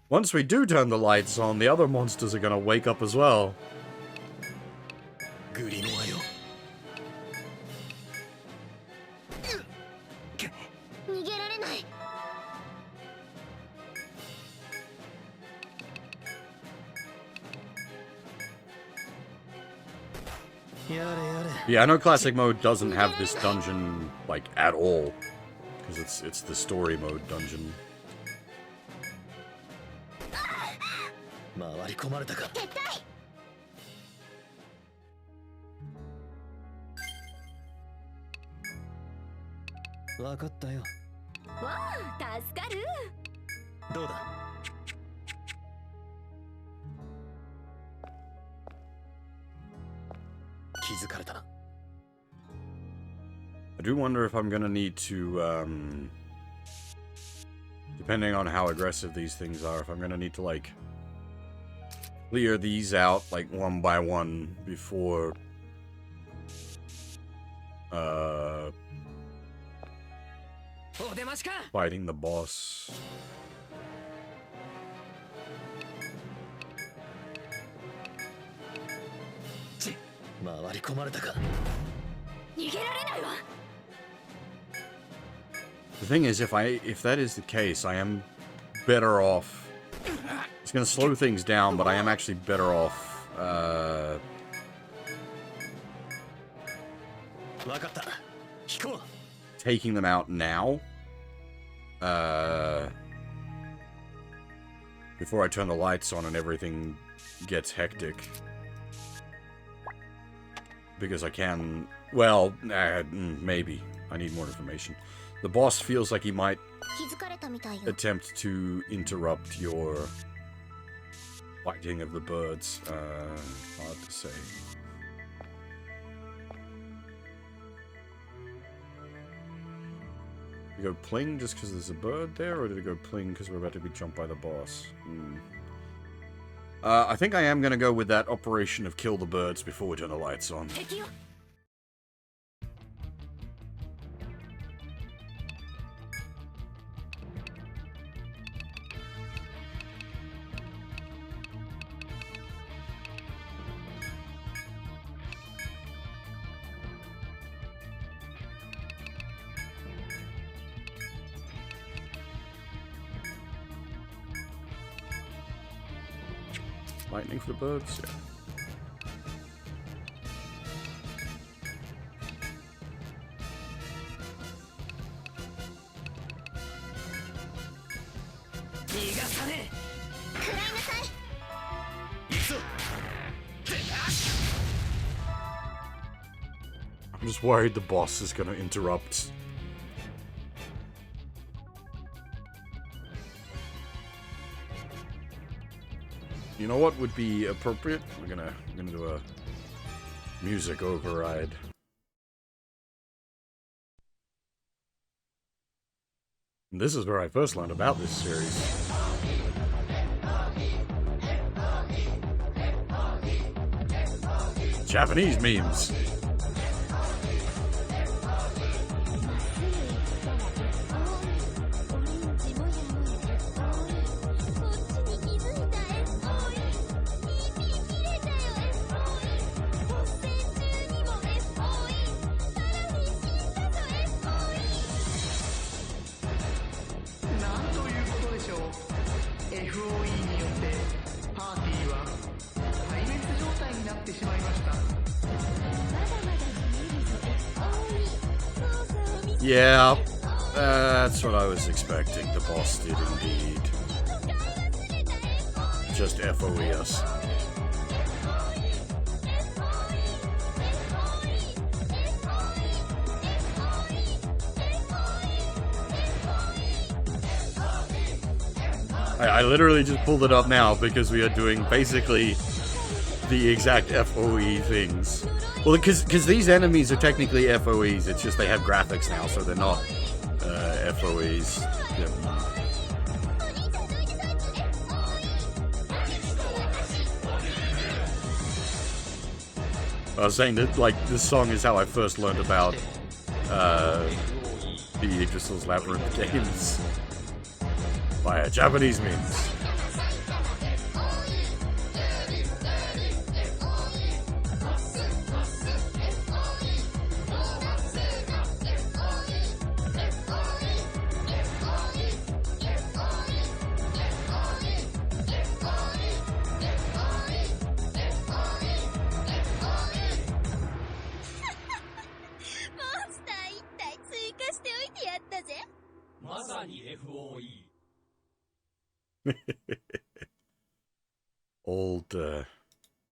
once we do turn the lights on, the other monsters are gonna wake up as well. グリノアよ。Yeah, I know classic mode doesn't have this dungeon, like, at all. Because it's the story mode dungeon. 回り込まれたか。撤退。分かったよ。わあ、助かる。どうだ。気づかれたな。I do wonder if I'm gonna need to, depending on how aggressive these things are, if I'm gonna need to, like, clear these out, like, one by one before, fighting the boss. 回り込まれたか。逃げられないわ。The thing is, if that is the case, I am better off. It's gonna slow things down, but I am actually better off, 分かった。引こう。 taking them out now. Before I turn the lights on and everything gets hectic. Because I can... Well, maybe. I need more information. The boss feels like he might 気づかれたみたいよ。 attempt to interrupt your fighting of the birds. Hard to say. Did it go pling just because there's a bird there, or did it go pling because we're about to be jumped by the boss? I think I am going to go with that operation of kill the birds before we turn the lights on. 敵よ。 Lightning for the birds? Yeah. I'm just worried the boss is gonna interrupt. You know what would be appropriate? We're gonna do a music override. And this is where I first learned about this series. Japanese memes. Yeah, that's what I was expecting. The boss did indeed. Just FOE us. I literally just pulled it up now because we are doing basically the exact FOE things. Well, because these enemies are technically FOEs, it's just they have graphics now, so they're not FOEs. Yep. I was saying that, like, this song is how I first learned about the Yggdrasil's Labyrinth games via Japanese memes.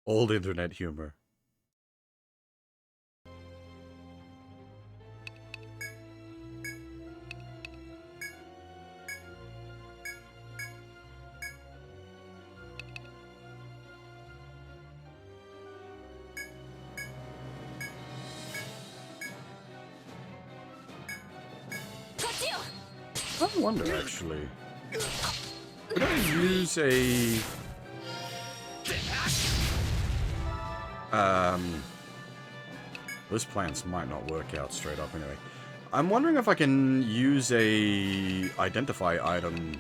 Old internet humor. I wonder, actually. Could I use a... Those plans might not work out straight up anyway. I'm wondering if I can use a... identify item...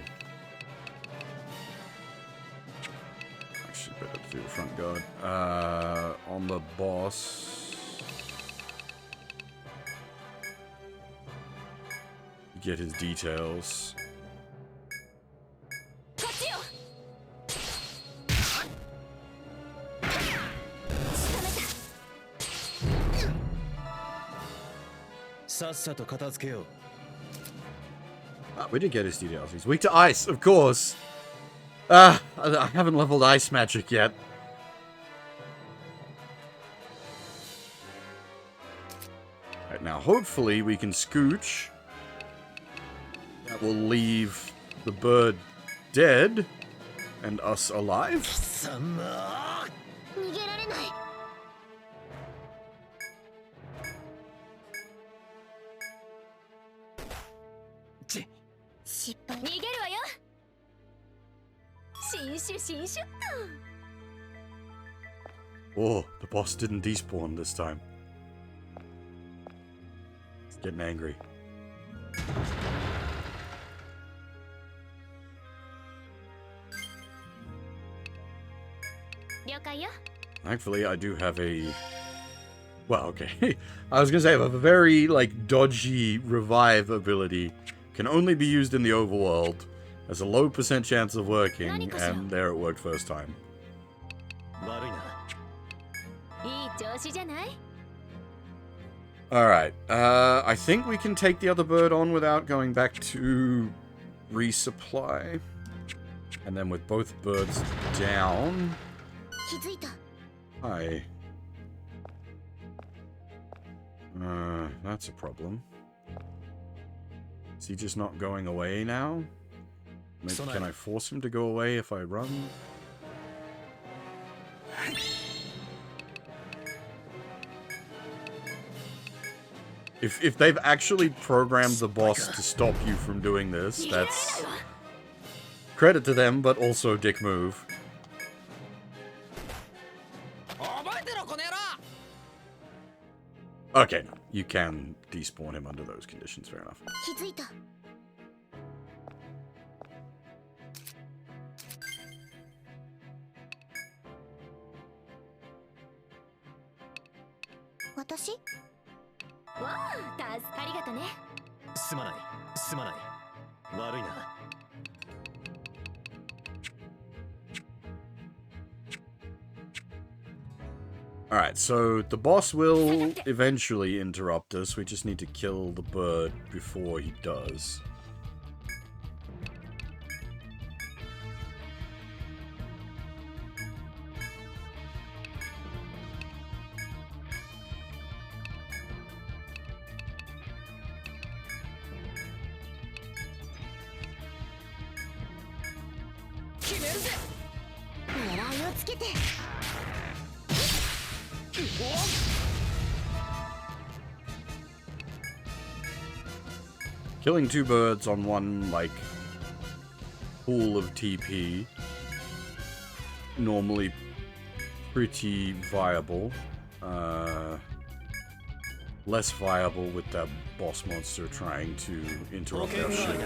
Actually, better to do the front guard. On the boss... Get his details. We did get his details. He's weak to ice, of course. I haven't leveled ice magic yet. Right, now hopefully we can scooch. That will leave the bird dead and us alive. Oh, the boss didn't despawn this time. It's getting angry. Thankfully, I do have a... Well, okay. I was gonna say I have a very, like, dodgy revive ability. Can only be used in the overworld. Has a low % chance of working, and there it worked first time. Alright, I think we can take the other bird on without going back to resupply. And then with both birds down... Hi. That's a problem. Is he just not going away now? Maybe, can I force him to go away if I run? If they've actually programmed the boss to stop you from doing this, that's credit to them, but also dick move. Okay, no, you can despawn him under those conditions, fair enough. Alright, so the boss will eventually interrupt us. We just need to kill the bird before he does. Killing two birds on one, like, pool of TP, normally pretty viable. Less viable with that boss monster trying to interrupt our shit.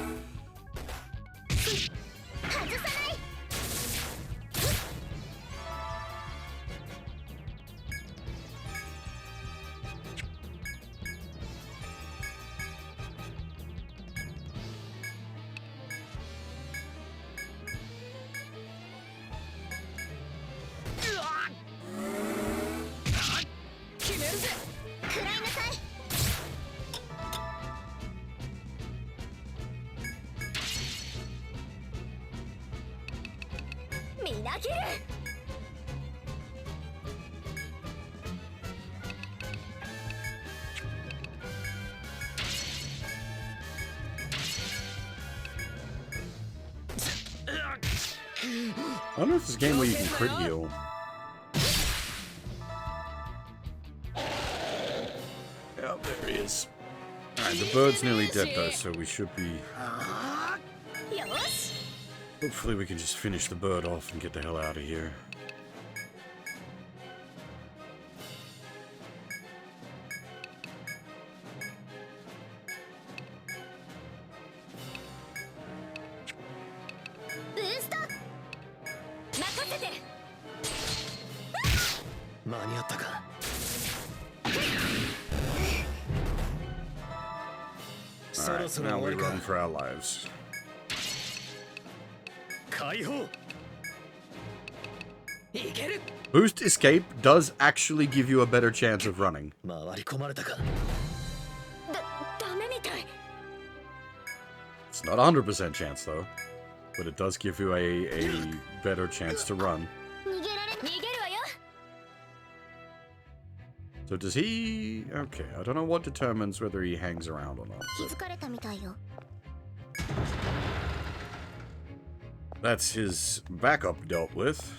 I don't know if there's a game where you can crit heal. Yeah, there he is. Alright, the bird's nearly dead though, so we should be... Hopefully we can just finish the bird off and get the hell out of here. Alright, now we run for our lives. Boost escape does actually give you a better chance of running. It's not 100% chance though, but it does give you a better chance to run. So does he... Okay, I don't know what determines whether he hangs around or not. That's his backup dealt with.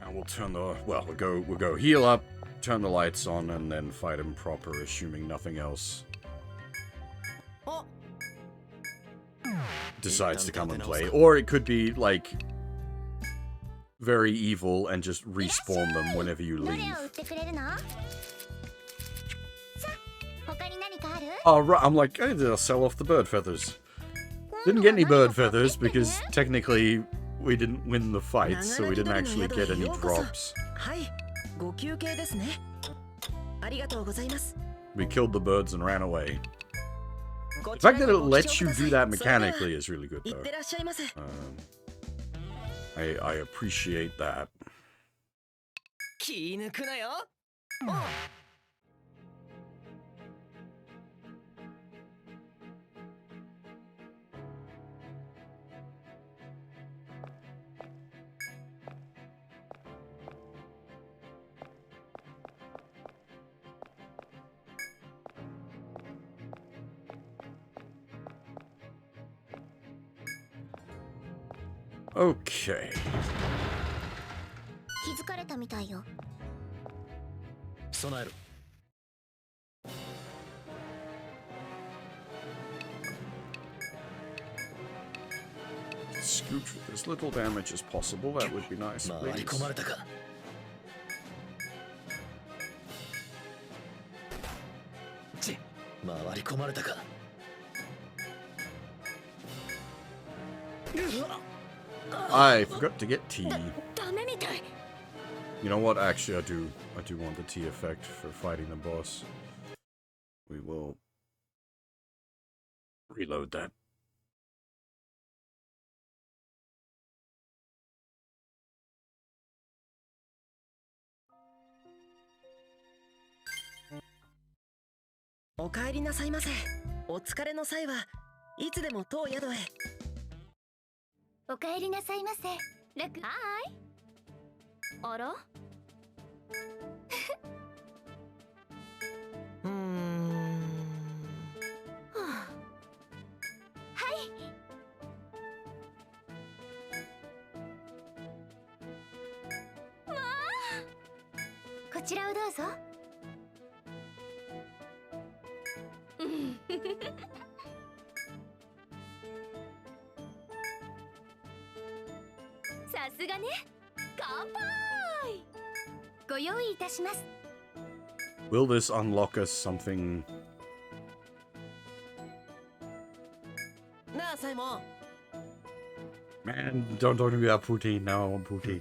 Now we'll turn the... Well, we'll go heal up, turn the lights on, and then fight him proper, assuming nothing else decides to come and play. Or it could be, like, very evil and just respawn them whenever you leave. Oh, right, I'm like, hey, they'll sell off the bird feathers. Didn't get any bird feathers because technically we didn't win the fight, so we didn't actually get any drops. We killed the birds and ran away. The fact that it lets you do that mechanically is really good, though. I appreciate that. Okay. Scoot with as little damage as possible, that would be nice, please. I forgot to get T. You know what? Actually, I do want the T effect for fighting the boss. We will reload that. Will this unlock us something? Man, don't talk to me about poutine now. I want poutine.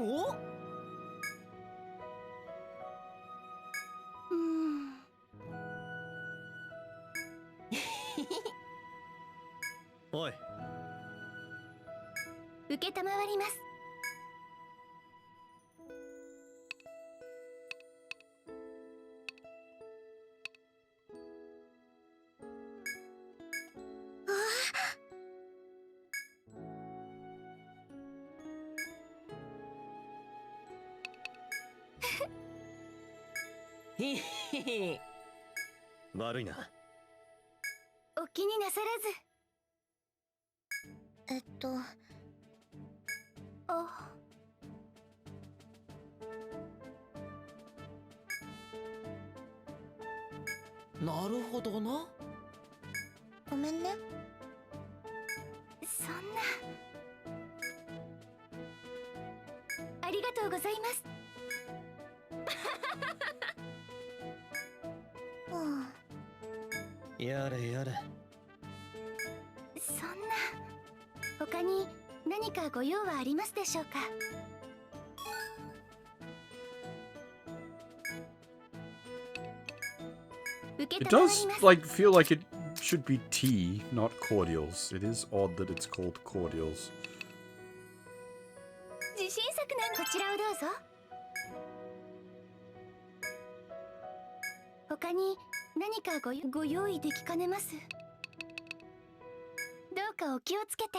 おおい、受けたまわります。ひひひ。悪いな。お気になさらず。あ、なるほどな。ごめんね。そんな。ありがとうございます。やれやれ。そんな。他に何かご用はありますでしょうか。受け It たまわり does ます。 like feel like it should be tea, not cordials. It is odd that it's called cordials. 自信作なんこちらをどうぞ。他に何かご用意できかねます。どうかお気をつけて。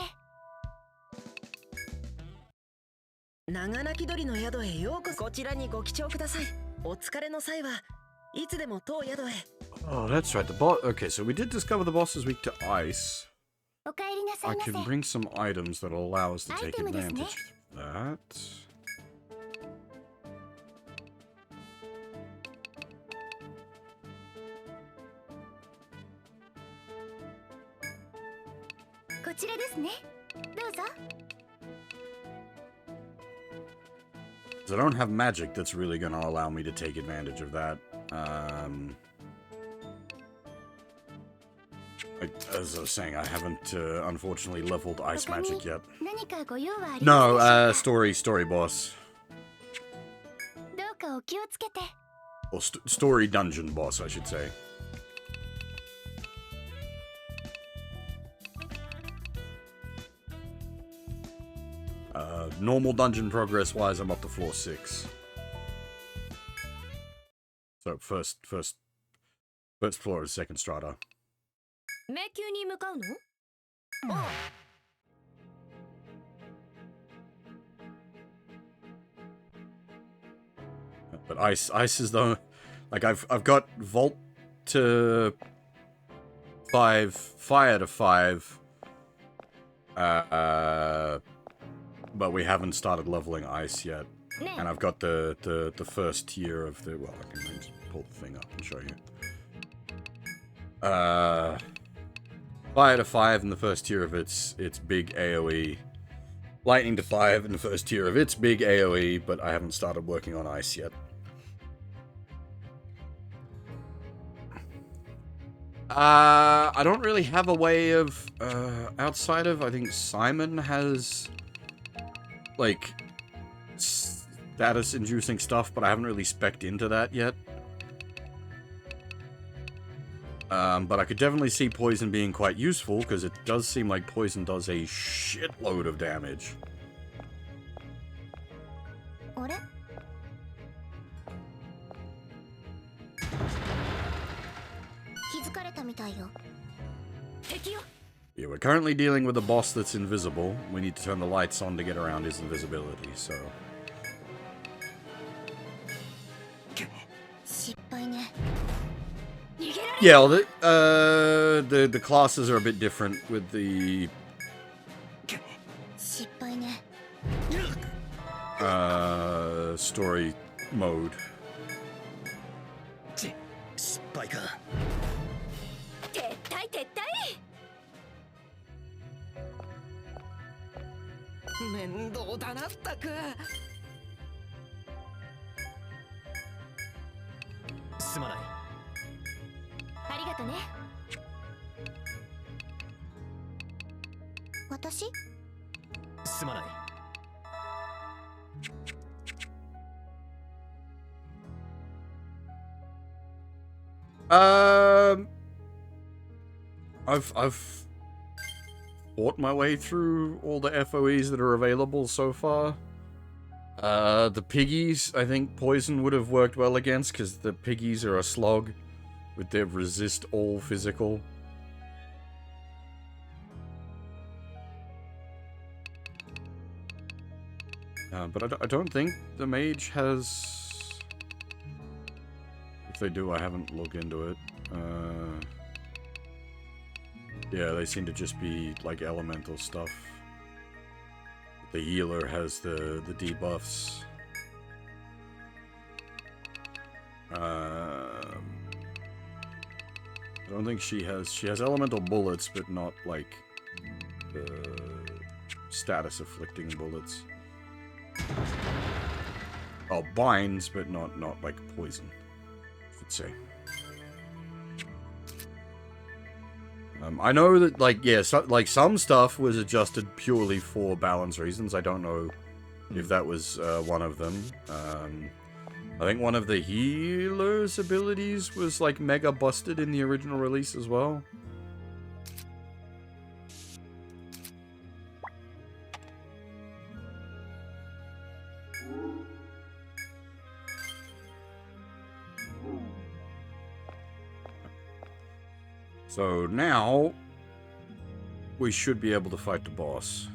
長鳴き鳥の宿へようこそ。こちらにご記帳ください。お疲れの際はいつでも当宿へ。 Oh, that's right. The boss. Okay, so we did discover the boss is weak to ice. お帰りなさ I いませ。 can bring some items that'll allow us to take Itemですね。 advantage of that. こちらですね。どうぞ。 'Cause I don't have magic that's really going to allow me to take advantage of that. As I was saying, I haven't unfortunately leveled ice 他に magic yet. 何かご用はありますでしょう No, か。 story boss. どうかお気をつけて。 Or story dungeon boss, I should say. Normal dungeon progress wise, I'm up to floor 6. So first floor is second strata. 迷宮に向かうの？ But ice is the like I've got vault to 5, fire to 5. But we haven't started leveling ice yet. ね And I've got the first tier of the well, I can just pull the thing up and show you. Fire to 5 in the first tier of its big AoE. Lightning to 5 in the first tier of its big AoE, but I haven't started working on ice yet. I don't really have a way of, outside of, I think Simon has, like, status-inducing stuff, but I haven't really spec'd into that yet. But I could definitely see poison being quite useful, because it does seem like poison does a shitload of damage. あれ？気づかれたみたいよ。敵よ。 Yeah, we're currently dealing with a boss that's invisible. We need to turn the lights on to get around his invisibility, so... 失敗ね。 Yeah, well, the classes are a bit different with the 失敗ね。 story mode. 失敗か。撤退撤退。面倒だなったく。すまない。ありがとね。私？すまない。I've fought my way through all the FOEs that are available so far. The piggies, I think poison would have worked well against, because the piggies are a slog with their resist all physical. But I don't think the mage has... If they do, I haven't looked into it. Yeah, they seem to just be, like, elemental stuff. The healer has the debuffs. I don't think she has elemental bullets, but not, like, status afflicting bullets. Oh, binds, but not like poison, I should say. I know that, like, yeah, like some stuff was adjusted purely for balance reasons. I don't know if that was one of them. I think one of the healer's abilities was, like, mega busted in the original release as well. So now, we should be able to fight the boss.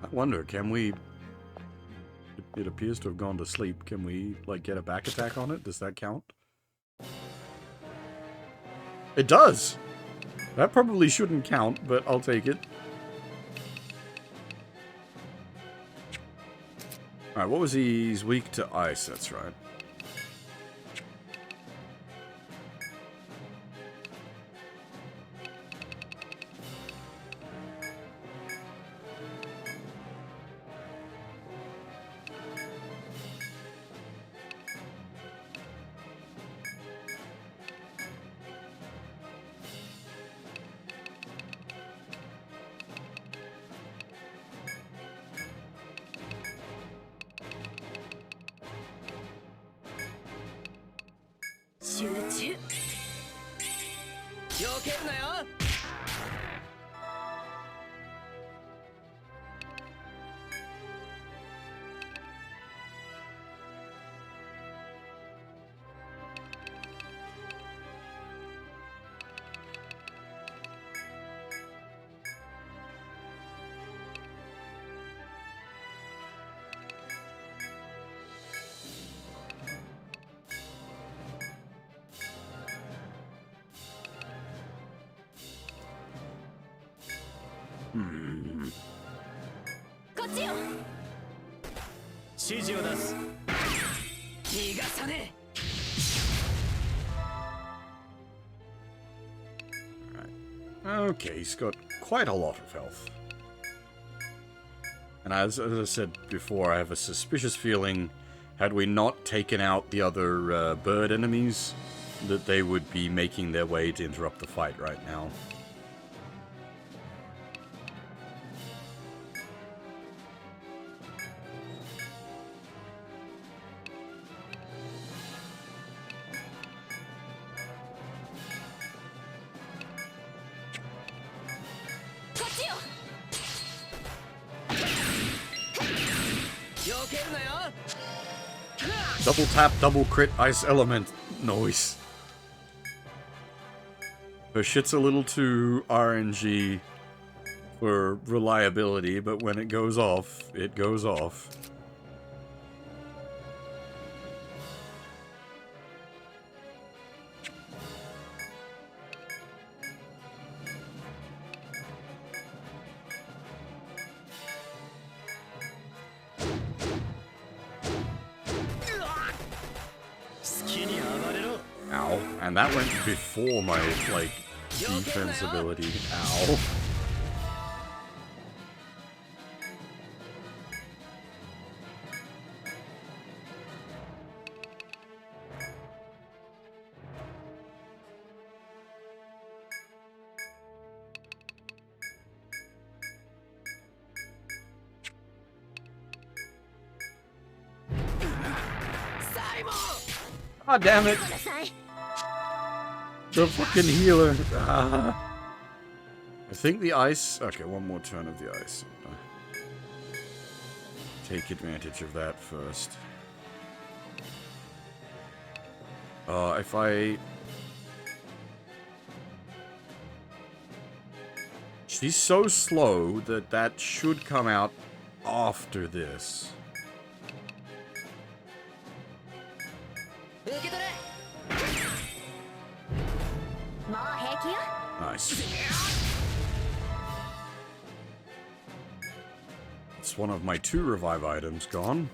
I wonder, can we... It appears to have gone to sleep. Can we, like, get a back attack on it? Does that count? It does! That probably shouldn't count, but I'll take it. Alright, what was he? He's weak to ice, that's right. Okay, he's got quite a lot of health. And as I said before, I have a suspicious feeling, had we not taken out the other bird enemies, that they would be making their way to interrupt the fight right now. Double tap, double crit, ice element. Noise. Her shit's a little too RNG for reliability, but when it goes off, it goes off. Ow. And that went before my, like, defense ability. Ow. Ah, damn it! ください。 The fucking healer. Ah. I think the ice. Okay, one more turn of the ice. Take advantage of that first. If I... She's so slow that that should come out after this. 受け取れ。 もう平気よ。 Nice. It's one of my 2 revive items gone.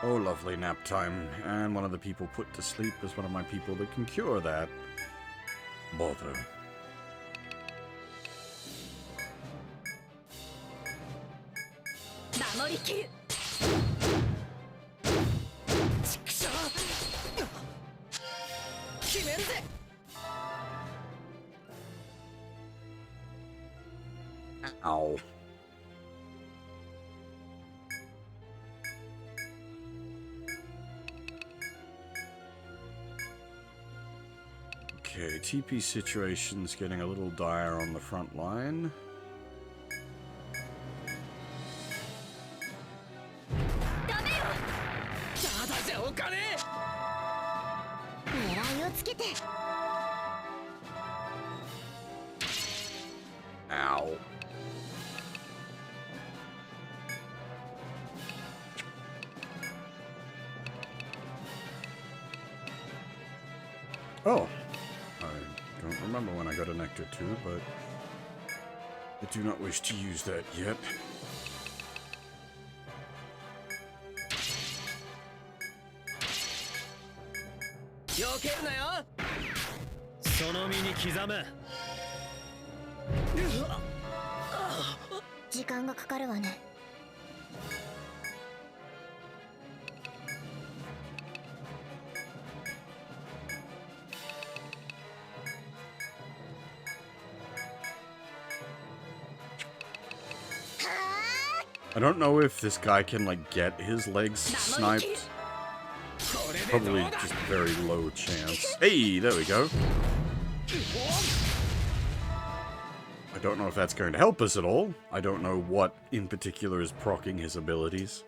Oh, lovely nap time. And one of the people put to sleep is one of my people that can cure that. Bother. Ow. Okay, TP situation's getting a little dire on the front line. 狙いをつけて。 Ow. Oh. I don't remember when I got a Nectar 2, but I do not wish to use that yet. Kizame. 時間がかかるわね。 I don't know if this guy can, like, get his legs sniped. Probably just very low chance. Hey, there we go. I don't know if that's going to help us at all. I don't know what in particular is proccing his abilities.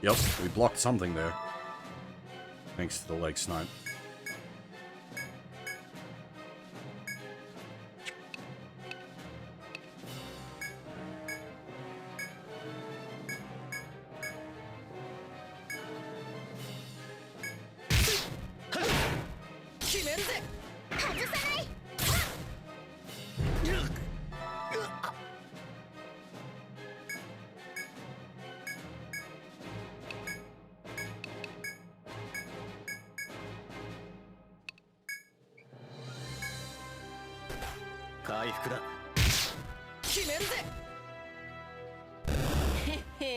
Yep, we blocked something there. Thanks to the leg snipe.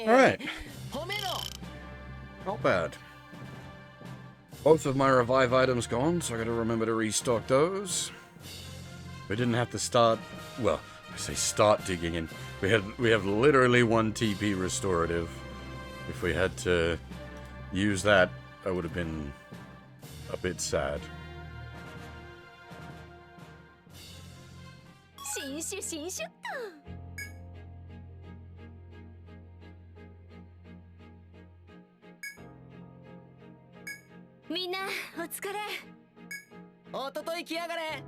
Alright. Not bad. Both of my revive items gone, so I gotta remember to restock those. We didn't have to start, well, I say start digging in. We have literally 1 TP restorative. If we had to use that, that would have been a bit sad. みんなお疲れ。おととい来やがれ。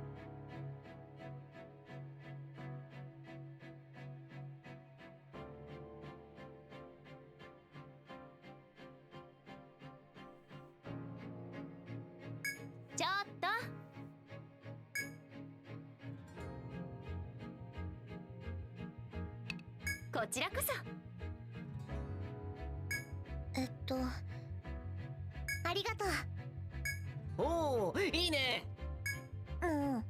ちょっと。こちらこそ。ありがとう。おお、いいね。うん。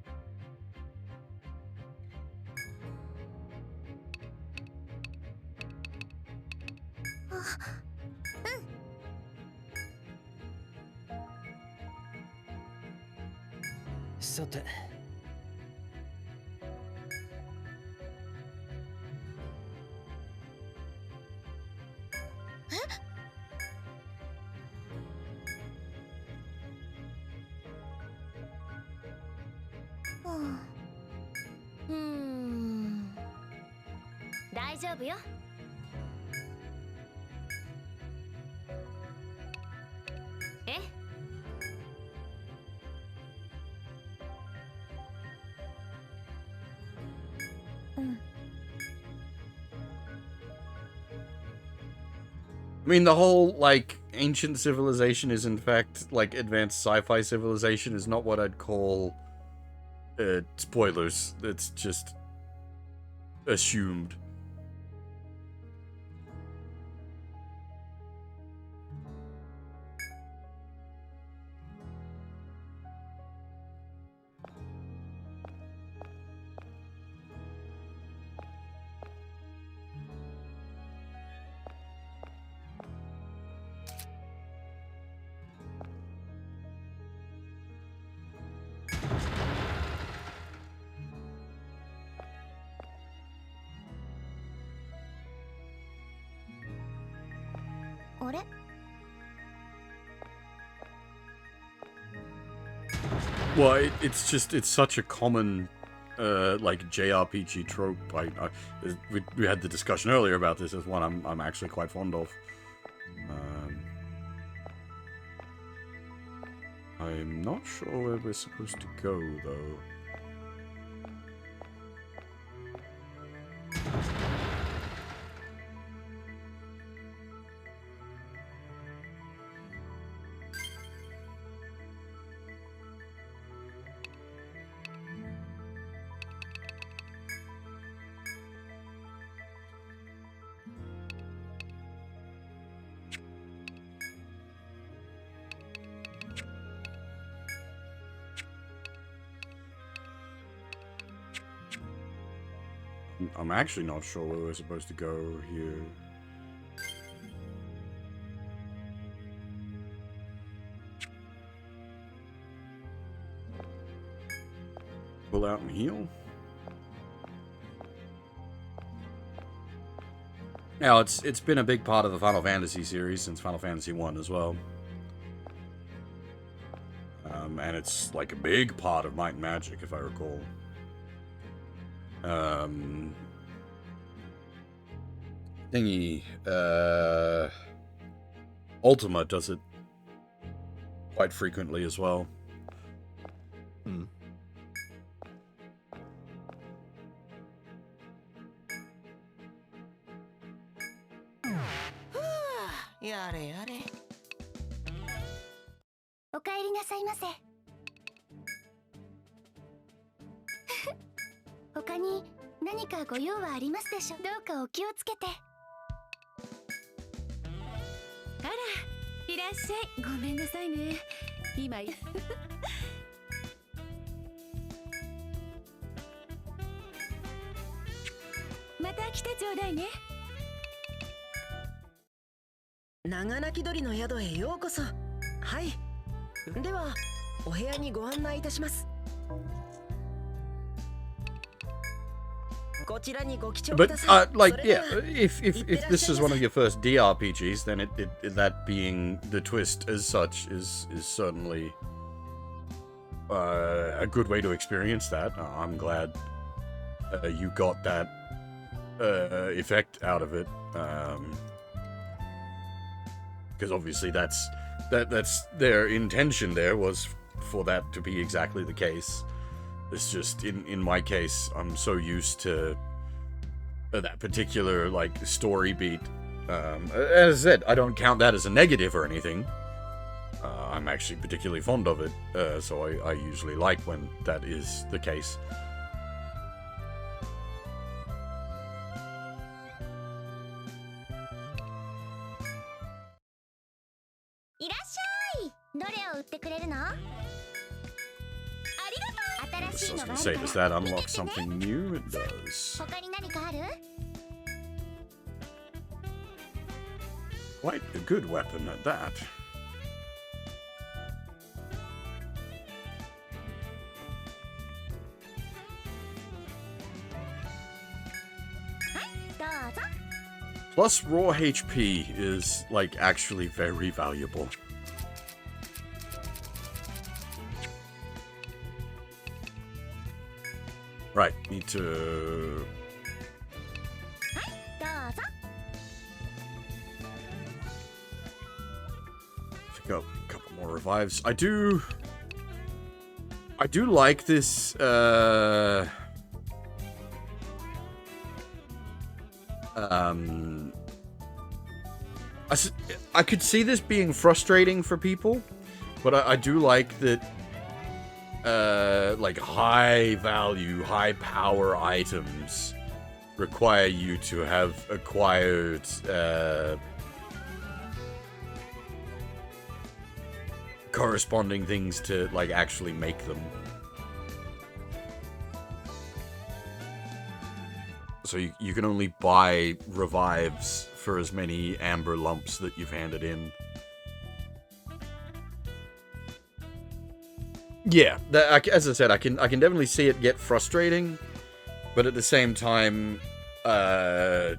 さて。大丈夫よ。え？うん。I mean, the whole, like, ancient civilization is in fact, like, advanced sci-fi civilization is not what I'd call, spoilers. It's just assumed. Well, it's such a common, like, JRPG trope. We had the discussion earlier about this as one I'm actually quite fond of. I'm not sure where we're supposed to go, though. I'm actually not sure where we're supposed to go here. Pull out and heal? Now, it's been a big part of the Final Fantasy series since Final Fantasy 1 as well. And it's like a big part of Might and Magic, if I recall. Ultima does it quite frequently as well. Hmm. Yare. おかえりなさいませ。他に何かご用はありますでしょう。どうかお気をつけて。あら、いらっしゃい。ごめんなさいね。今また来てちょうだいね。長鳴き鳥の宿へようこそ。はい。では、お部屋にご案内いたします。But like, yeah, if this is one of your first DRPGs, then that being the twist as such is certainly a good way to experience that. I'm glad you got that effect out of it, because obviously that's that's their intention. There was for that to be exactly the case. It's just in my case, I'm so used to that particular like story beat. As I said, I don't count that as a negative or anything. I'm actually particularly fond of it, so I usually like when that is the case. I was gonna say, does that unlock something new? It does. Quite a good weapon at that. Plus raw HP is, like, actually very valuable. Right, need to... pick up a couple more revives. I do like this, I could see this being frustrating for people, but I do like that, like, high value, high power items require you to have acquired, corresponding things to, like, actually make them. So you can only buy revives for as many amber lumps that you've handed in. Yeah, as I said, I can definitely see it get frustrating, but at the same time, I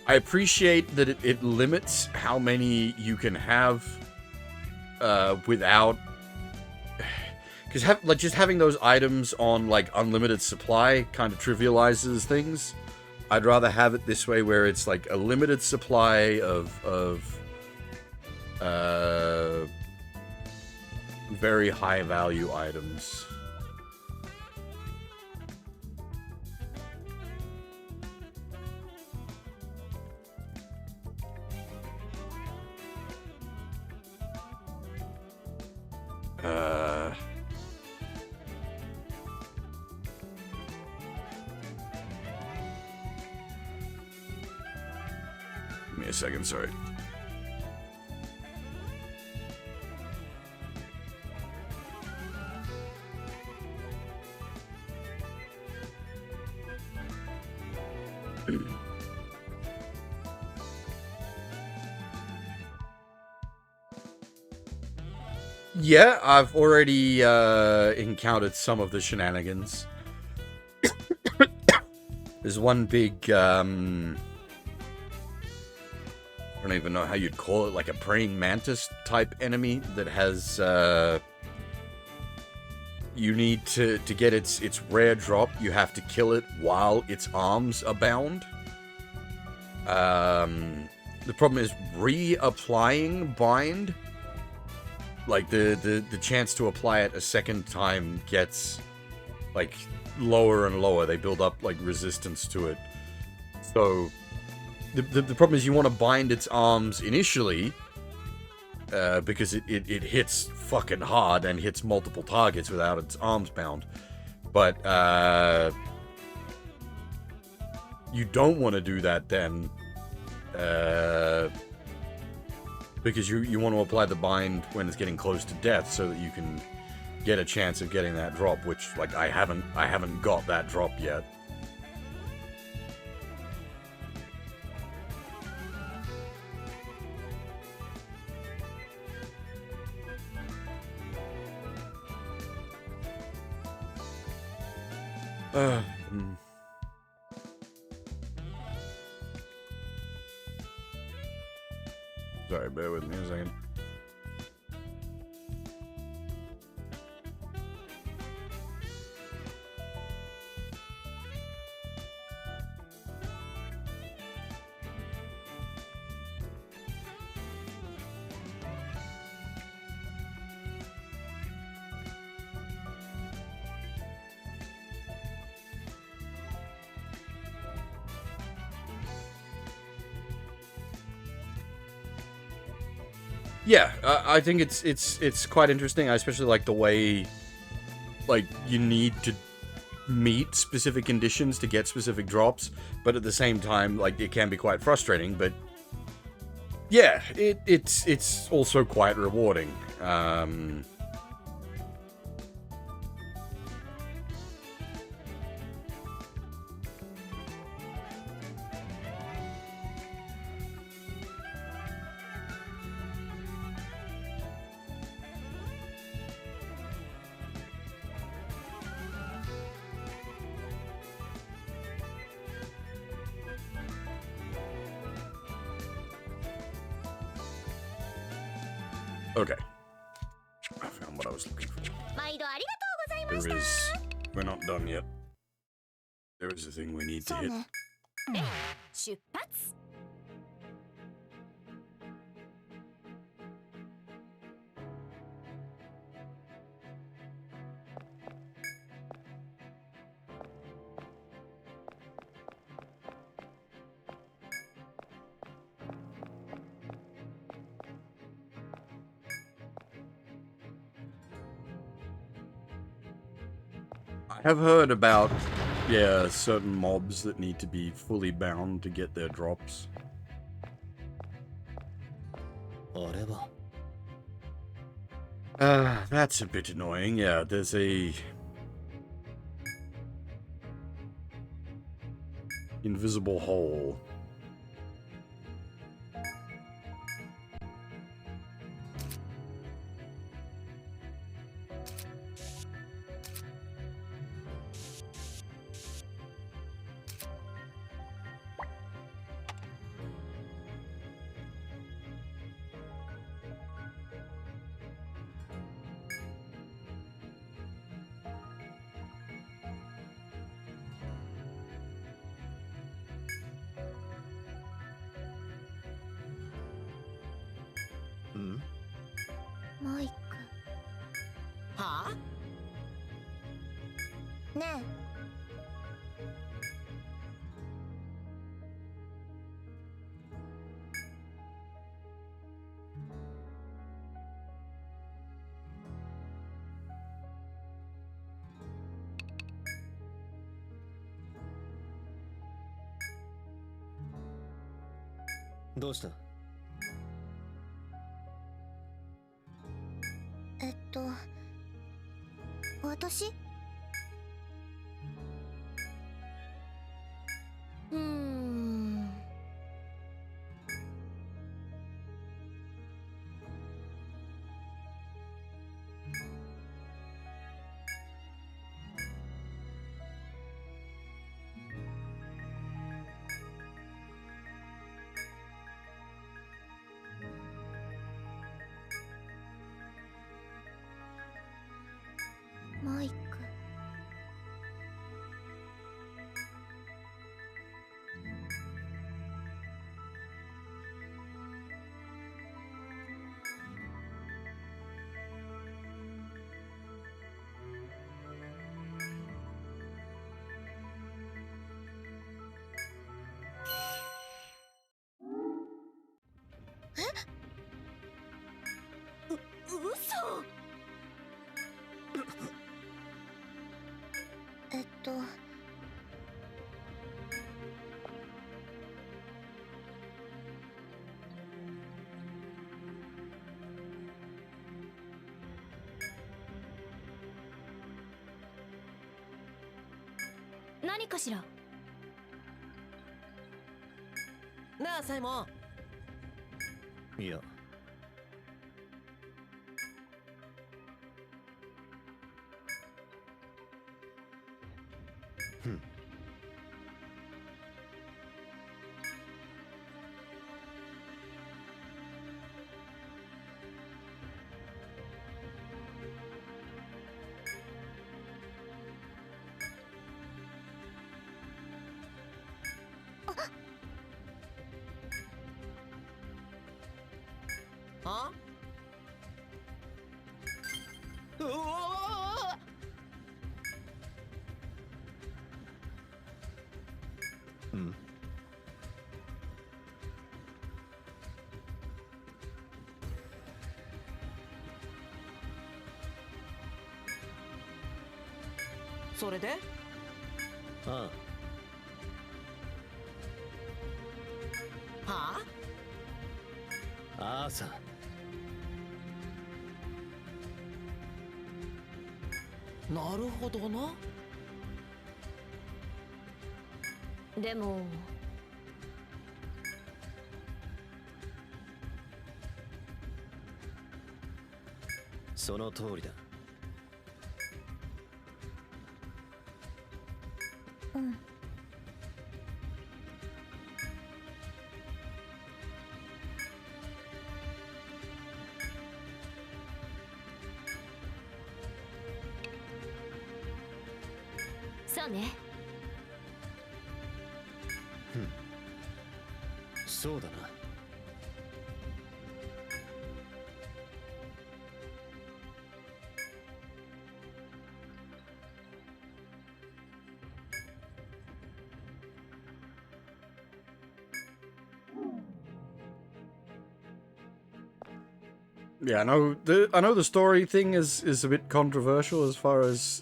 appreciate that it limits how many you can have without... Because just having those items on, like, unlimited supply kind of trivializes things. I'd rather have it this way, where it's, like, a limited supply of very high-value items. Give me a second, sorry. Yeah, I've already encountered some of the shenanigans. There's one big, I don't even know how you'd call it, like a praying mantis type enemy that has, you need to get its rare drop, you have to kill it while its arms are bound. The problem is reapplying bind. Like, the chance to apply it a second time gets, like, lower and lower. They build up, like, resistance to it. So, the problem is you want to bind its arms initially, because it hits fucking hard and hits multiple targets without its arms bound. But, you don't want to do that then, because you want to apply the bind when it's getting close to death, so that you can get a chance of getting that drop, which, like, I haven't got that drop yet. Sorry, bear with me a second. Yeah, I think it's quite interesting. I especially like the way, like, you need to meet specific conditions to get specific drops, but at the same time, like, it can be quite frustrating. But yeah, it's also quite rewarding. Okay. I found what I was looking for. 毎度ありがとうございま There した is... We're not done yet. There is a thing we need to そう hit. ね出発 I have heard about, yeah, certain mobs that need to be fully bound to get their drops. あれは That's a bit annoying. Yeah, there's a... invisible hole. Hmm? マイクはあねどうしたえ私マイク嘘何かしらなあサイモンいやふんはうおうんそれで？あはあ、ああさ。あ、なるほどな。でもその通りだ。うん。そうね。そうだな。Yeah, I know the story thing is a bit controversial as far as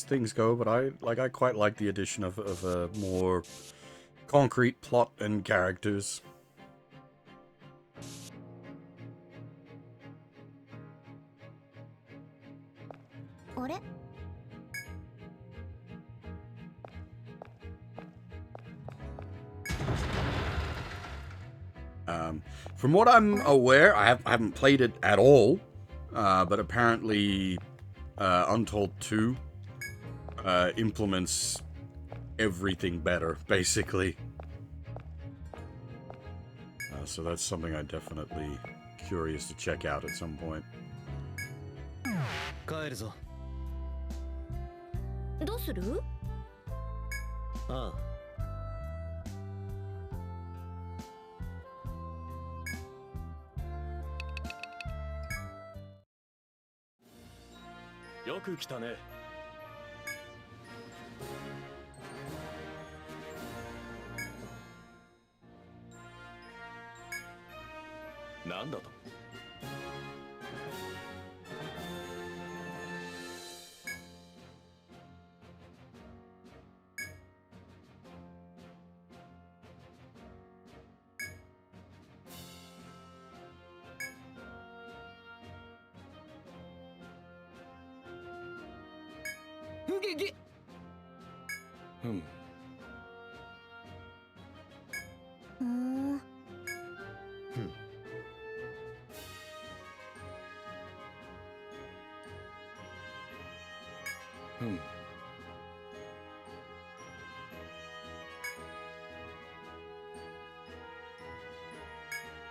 things go, but I quite like the addition of a more concrete plot and characters. From what I'm aware, I haven't played it at all, but apparently Untold 2 implements everything better, basically. So that's something I'm definitely curious to check out at some point. 帰るぞ。どうする？ああ。よく来たね。なんだと？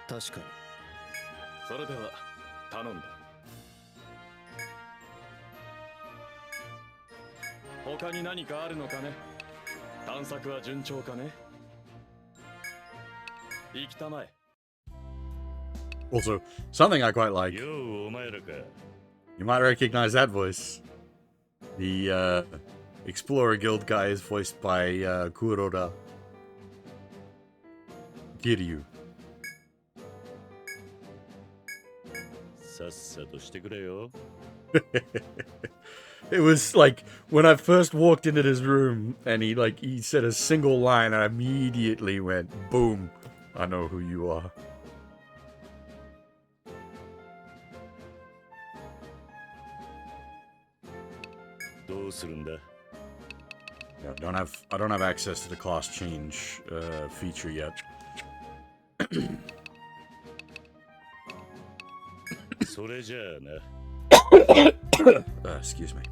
確かに。それでは頼んだ。他に何かあるのかね。探索は順調かね。行きたまえ。Also, something I quite like. You might recognize that voice. The Explorer Guild guy is voiced by Kuroda Kiryu. It was like when I first walked into this room and he said a single line and I immediately went, boom, I know who you are. Yeah, I don't have access to the class change feature yet. Excuse me.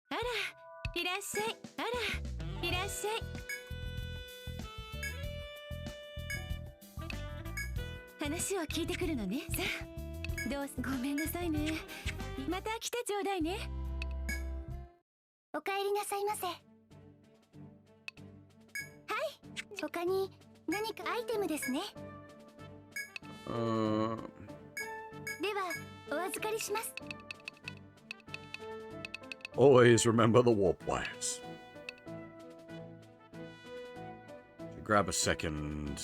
あら、いらっしゃい。あら、いらっしゃい。話を聞いてくるのね。さあ、どうす、ごめんなさいね。また来てちょうだいね。お帰りなさいませ。はい。他に何かアイテムですね。では、お預かりします。Always remember the warp wires. Grab a second.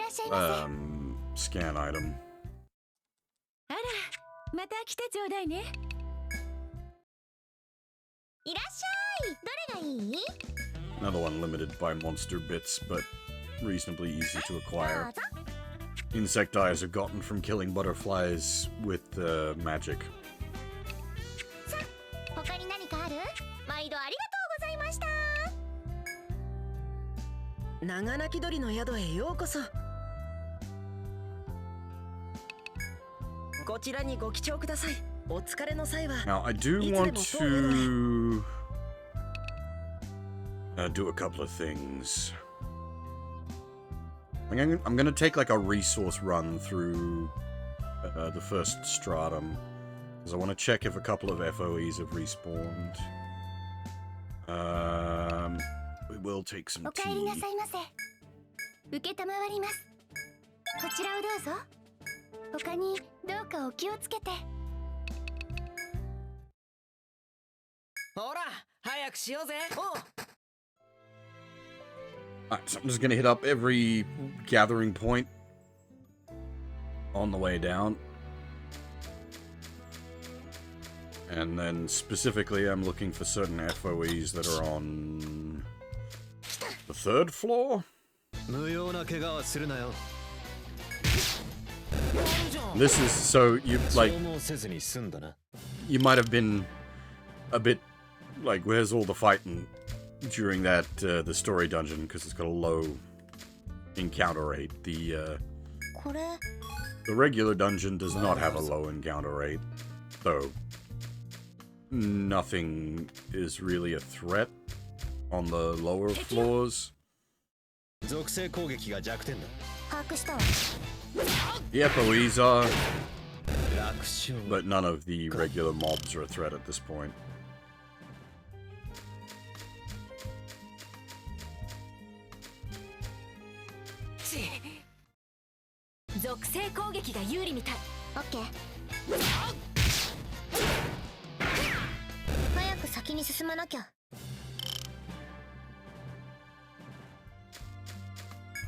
っしゃいませ。 scan item. あら、また来てちょうだいね。いらっしゃい。どれがいい？ Another one limited by monster bits, but reasonably easy to acquire. Insect eyes are gotten from killing butterflies with magic. 他に何かある？毎度ありがとうございました。長鳴き鳥の宿へようこそ。こちらにご記帳ください。お疲れの際は。Now, I do want to do a couple of things. I'm gonna take like a resource run through the first stratum, because I want to check if a couple of FOEs have respawned. We will take some お帰りな tea. さいませ。受けたまわります。こちらをどうぞ。他にどうかお気をつけて。ほら、早くしようぜ。Alright, so I'm just gonna hit up every gathering point on the way down. And then specifically, I'm looking for certain FOEs that are on the 3rd floor. 無用な怪我はするなよ。 This is so you like 消耗せずに済んだな。 you might have been a bit like, where's all the fighting during that the story dungeon, because it's got a low encounter rate. The これ regular dungeon does not have a low encounter rate, though nothing is really a threat on the lower floors. 属性攻撃が弱点だ。把握したわ。 The FOEs are, 楽勝。 but none of the regular mobs are a threat at this point. 属性攻撃が有利みたい。オッケー。早く先に進まなきゃ。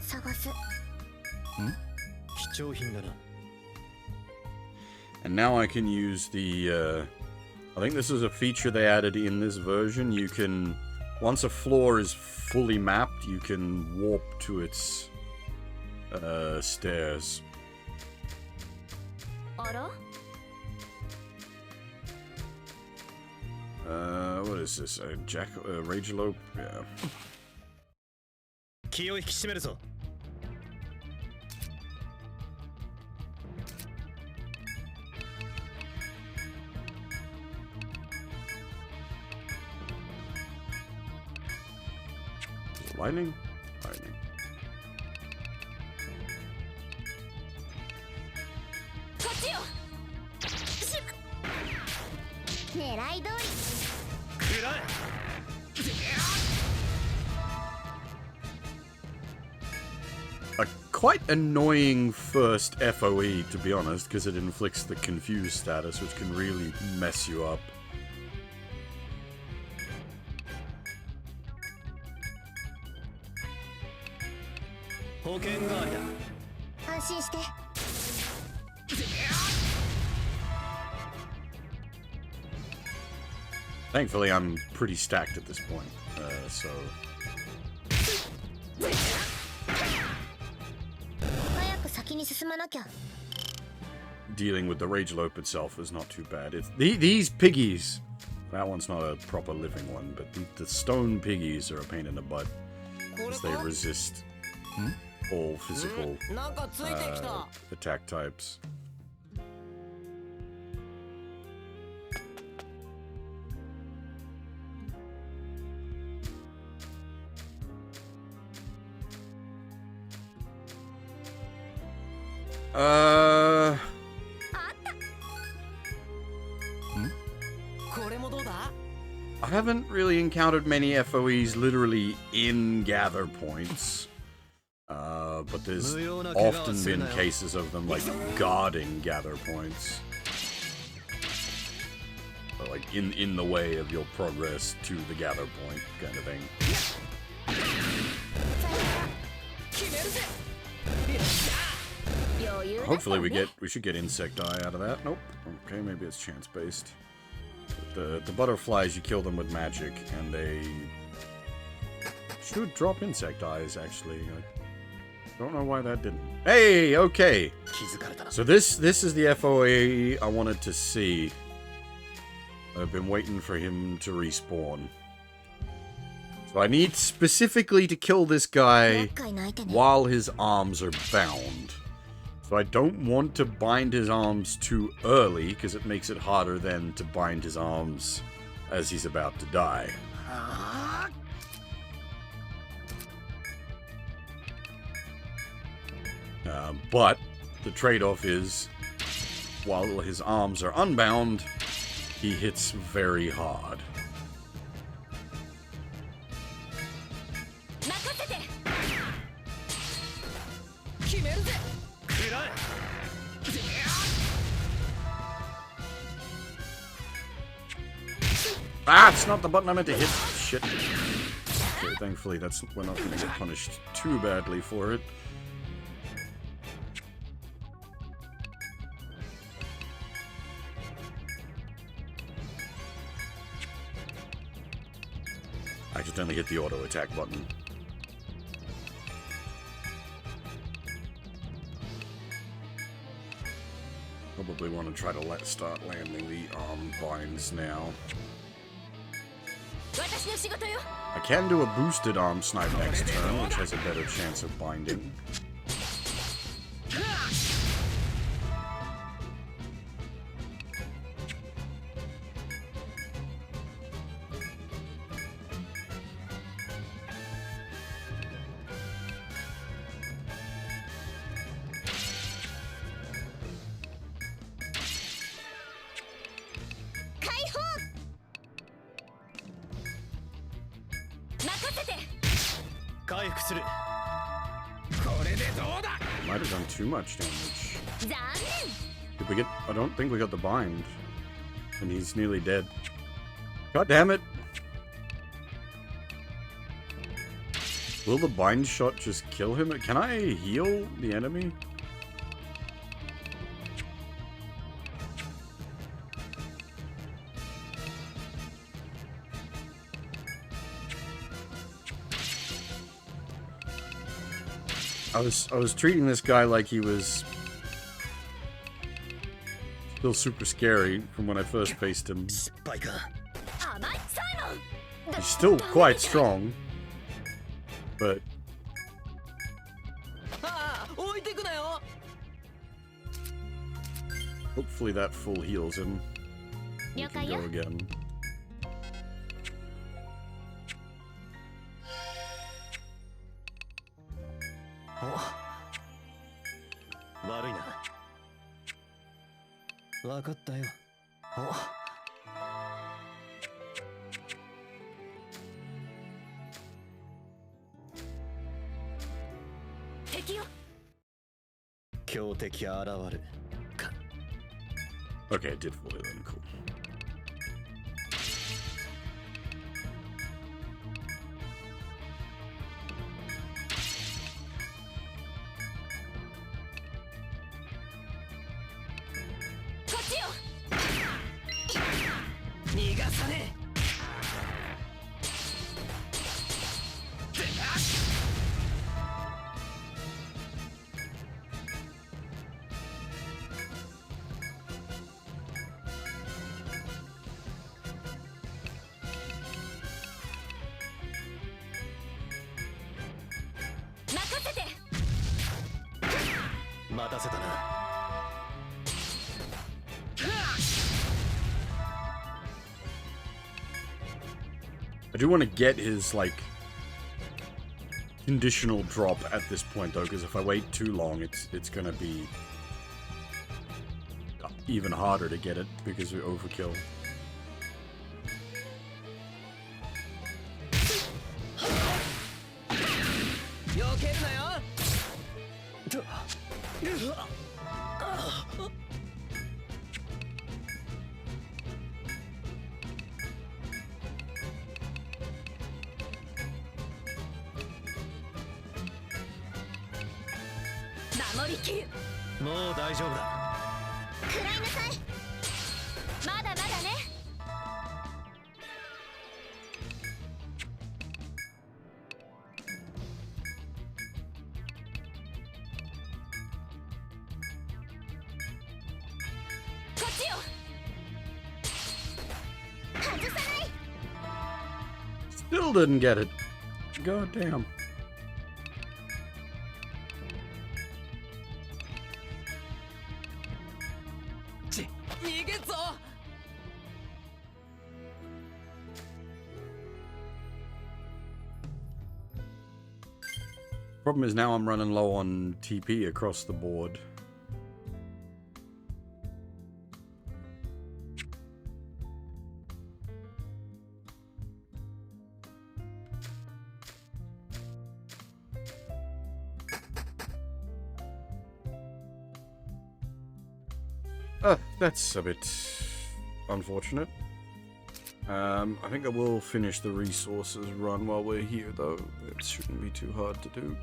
探す。貴重品だな。 And now I can use the, I think this is a feature they added in this version. You can, once a floor is fully mapped, you can warp to its stairs. あら？ What is this? A Ragelope? Yeah. 気を引き締めるぞ。 Lightning? Lightning. こっちよ。狙い通り。 食らえ。 A quite annoying first FOE, to be honest, because it inflicts the confused status, which can really mess you up. 保険代わりだ。安心して。 Thankfully, I'm pretty stacked at this point, so 早く先に進まなきゃ。 dealing with the Ragelope itself is not too bad. It's these piggies. That one's not a proper living one, but the stone piggies are a pain in the butt as they resist all physical attack types. I haven't really encountered many FOEs literally in gather points. But there's often been cases of them like guarding gather points. Or, like in the way of your progress to the gather point kind of thing. Hopefully we should get insect eye out of that. Nope. Okay, maybe it's chance based. The butterflies, you kill them with magic, and they should drop insect eyes. Actually, I don't know why that didn't. Hey, okay. So this is the FOA I wanted to see. I've been waiting for him to respawn. So I need specifically to kill this guy while his arms are bound. So I don't want to bind his arms too early, because it makes it harder then to bind his arms as he's about to die. But the trade-off is, while his arms are unbound, he hits very hard. Ah, it's not the button I meant to hit. Shit. Okay, thankfully we're not going to get punished too badly for it. I accidentally hit the auto attack button. Probably want to try to start landing the arm binds now. I can do a boosted arm snipe next turn, which has a better chance of binding. Might have done too much damage. Did we get... I don't think we got the bind. And he's nearly dead. God damn it! Will the bind shot just kill him? Can I heal the enemy? I was treating this guy like he was still super scary from when I first faced him. He's still quite strong, but hopefully that full heals him. We can go again. Okay, it did fully then, cool. I do want to get his, like, conditional drop at this point, though, because if I wait too long, it's gonna be even harder to get it, because we overkill. 守りきる。もう大丈夫だ。食らいなさい。まだまだね。こっちよ。外さない。 Still didn't get it. God damn. Problem is now I'm running low on TP across the board. That's a bit unfortunate. I think I will finish the resources run while we're here, though. It shouldn't be too hard to do.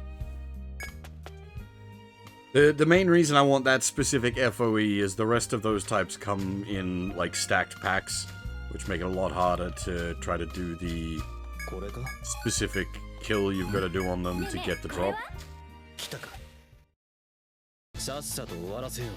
The main reason I want that specific FOE is the rest of those types come in, like, stacked packs, which make it a lot harder to try to do the specific kill you've got to do on them to get the drop. さっさと終わらせよう。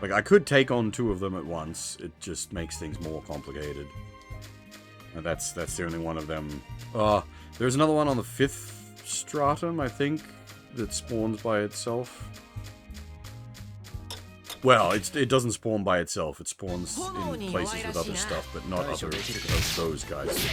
Like, I could take on 2 of them at once. It just makes things more complicated. And that's the only one of them. There's another one on the 5th stratum, I think, that spawns by itself. Well, it doesn't spawn by itself. It spawns in places with other stuff, but not other of those guys.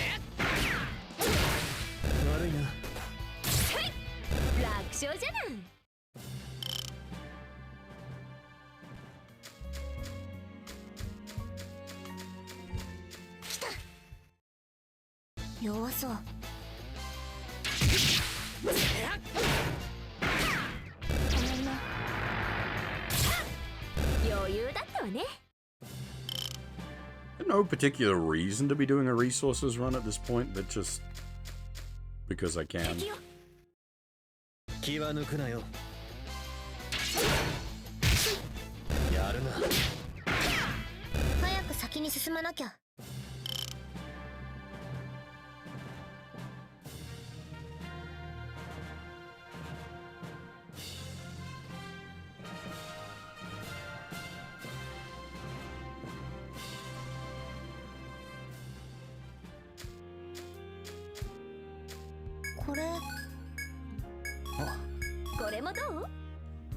No particular reason to be doing a resources run at this point, but just because I can. 気は抜くなよ。やるな。早く先に進まなきゃ。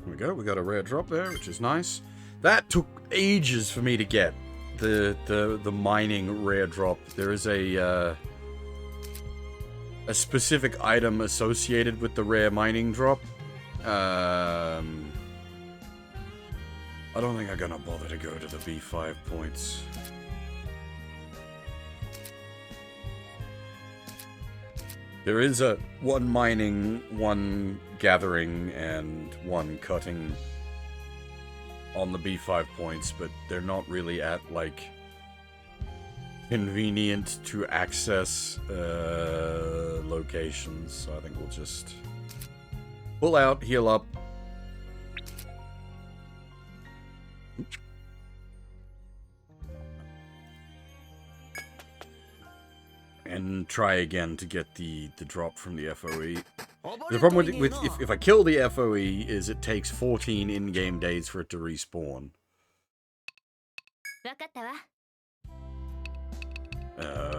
There we go, we got a rare drop there, which is nice. That took ages for me to get. The mining rare drop. There is a specific item associated with the rare mining drop. I don't think I'm gonna bother to go to the B5 points. There is a 1 mining, 1 gathering, and 1 cutting on the B5 points, but they're not really at, like, convenient to access locations, so I think we'll just pull out, heal up. And try again to get the drop from the FOE. The problem with if I kill the FOE is it takes 14 in-game days for it to respawn.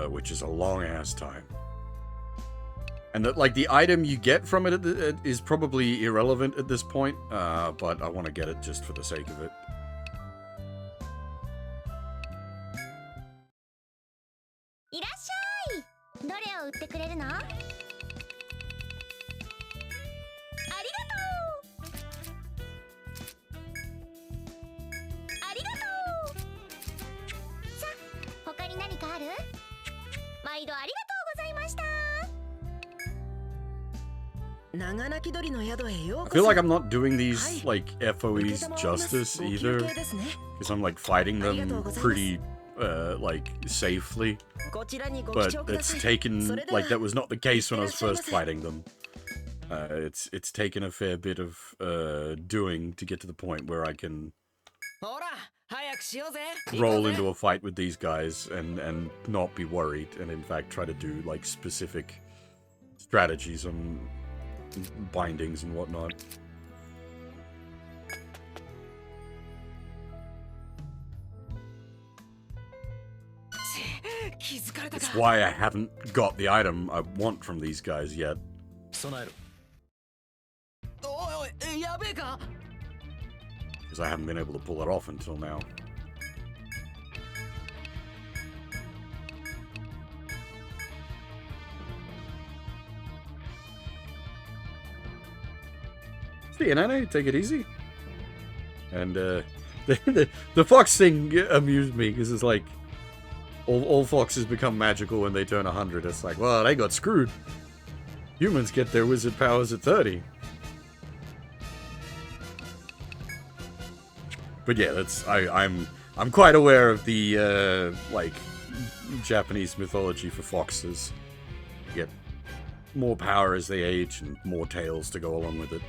Which is a long-ass time. And like the item you get from it is probably irrelevant at this point, but I want to get it just for the sake of it. I feel like I'm not doing these, like, FOEs justice either, because I'm, like, fighting them pretty like, safely. こちらにご記 But 帳くだ it's さい。 taken, それでは like, that was not the case when I was いってらっ first しゃいませ。 fighting them. It's taken a fair bit of doing to get to the point where I can ほら、早くしようぜ。 roll into a fight with these guys and not be worried, and in fact try to do like specific strategies on bindings and whatnot. 気づかれたか。 It's why I haven't got the item I want from these guys yet. 備えろ。おいおい、やべえか。 Because I haven't been able to pull it off until now. See, Nane, take it easy. And the fox thing amused me because it's like all foxes become magical when they turn 100. It's like, well, they got screwed. Humans get their wizard powers at 30. But yeah, that's I'm quite aware of the like Japanese mythology for foxes. You get more power as they age and more tails to go along with it.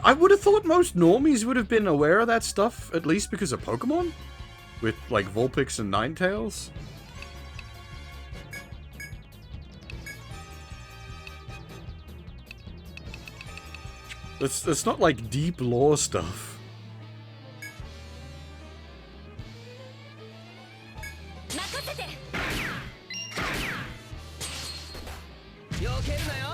I would have thought most normies would have been aware of that stuff, at least because of Pokemon, with like Vulpix and Ninetales. That's not like deep lore stuff. 任せて。避けるなよ。